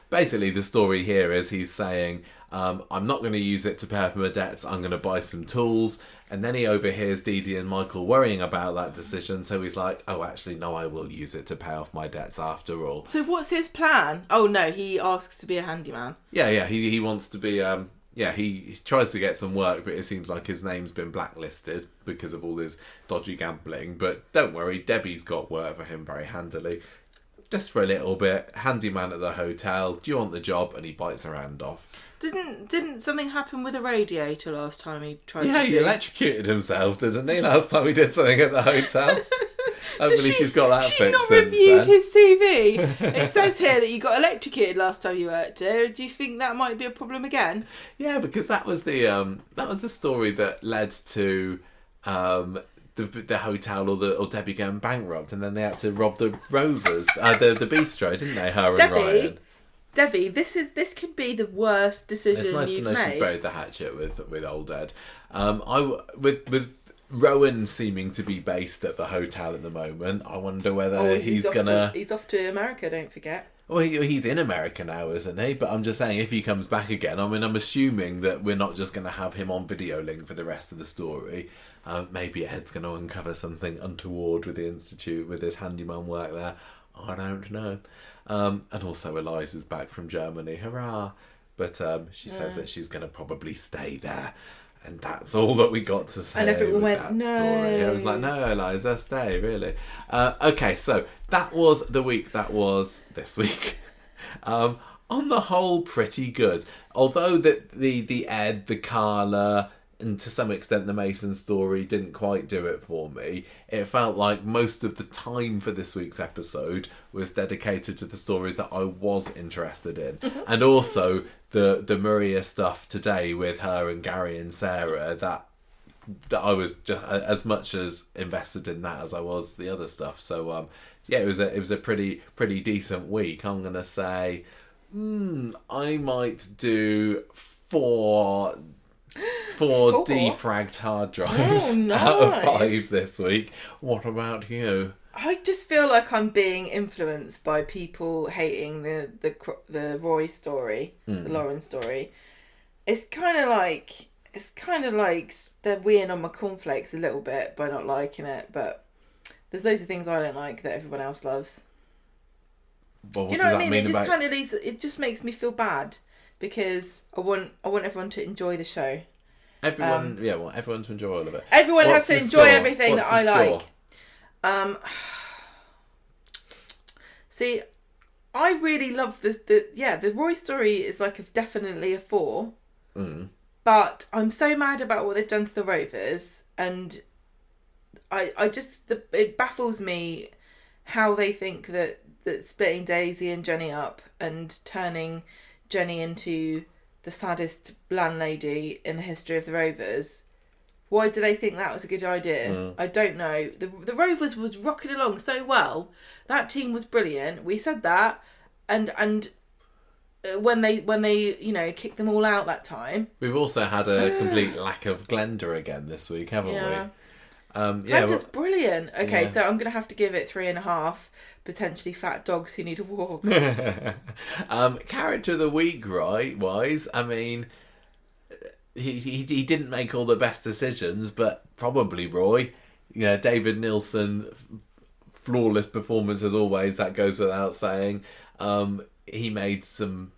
Basically, the story here is he's saying, I'm not going to use it to pay off my debts, I'm going to buy some tools. And then he overhears Dee Dee and Michael worrying about that decision, so he's like, oh, actually, no, I will use it to pay off my debts after all. So what's his plan? Oh, no, he asks to be a handyman. Yeah, he wants to be... he tries to get some work, but it seems like his name's been blacklisted because of all his dodgy gambling. But don't worry, Debbie's got work for him very handily. Just for a little bit, handyman at the hotel, do you want the job? And he bites her hand off. Didn't something happen with a radiator last time he tried Yeah, he electrocuted himself, didn't he, last time he did something at the hotel? Hopefully she's got that fixed since then. She's not reviewed his CV. It says here that you got electrocuted last time you worked here. Do you think that might be a problem again? Yeah, because that was the story that led to the hotel or Debbie going bankrupt, and then they had to rob the Rovers, the bistro, didn't they? Her and Ryan. Debbie, this could be the worst decision you've made. It's nice to know she's buried the hatchet with old Ed. With Rowan seeming to be based at the hotel at the moment, I wonder whether he's off to America, don't forget. Well, he's in America now, isn't he? But I'm just saying, if he comes back again, I mean, I'm assuming that we're not just going to have him on video link for the rest of the story. Maybe Ed's going to uncover something untoward with the Institute, with his handyman work there. I don't know. And also Eliza's back from Germany. Hurrah! But she says that she's going to probably stay there. And that's all that we got to say. And everyone went, no. Story. I was like, no, Eliza, stay, really. Okay, so that was the week. That was this week. On the whole, pretty good. Although the Ed, the Carla, and to some extent the Mason story didn't quite do it for me. It felt like most of the time for this week's episode was dedicated to the stories that I was interested in. And also the Maria stuff today with her and Gary and Sarah, that I was just as much as invested in that as I was the other stuff. So yeah, it was a pretty decent week. I'm gonna say I might do four defragged hard drives out of 5 this week. What about you? I just feel like I'm being influenced by people hating the Roy story, the Lauren story. It's kind of like they're weeing on my cornflakes a little bit by not liking it, but there's loads of things I don't like that everyone else loves. Well, you know what I mean? It just kind of leaves. It just makes me feel bad because I want everyone to enjoy the show. Everyone to enjoy all of it. Everyone has to enjoy everything that I like. See, I really love the Roy story is like definitely a 4. But I'm so mad about what they've done to the Rovers, and it baffles me how they think that splitting Daisy and Jenny up and turning Jenny into the saddest landlady in the history of the Rovers. Why do they think that was a good idea? I don't know. The Rovers was rocking along so well. That team was brilliant. We said that, and when they kicked them all out that time. We've also had a complete lack of Glenda again this week, haven't we? Glenda's brilliant. Okay, so I'm gonna have to give it 3.5. Potentially fat dogs who need a walk. Character of the week, right? Wise. I mean, he didn't make all the best decisions, but probably Roy. Yeah, David Nilsson, flawless performance as always. That goes without saying. He made some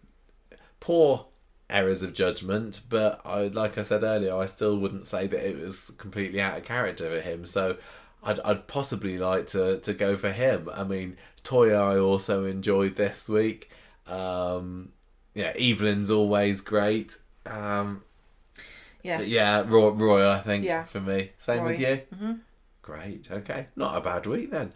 poor errors of judgment, but like I said earlier, I still wouldn't say that it was completely out of character for him. So I'd possibly like to go for him. I mean, Toyah I also enjoyed this week. Evelyn's always great. Roy I think for me. Same Roy. With you? Mm-hmm. Great, okay. Not a bad week then.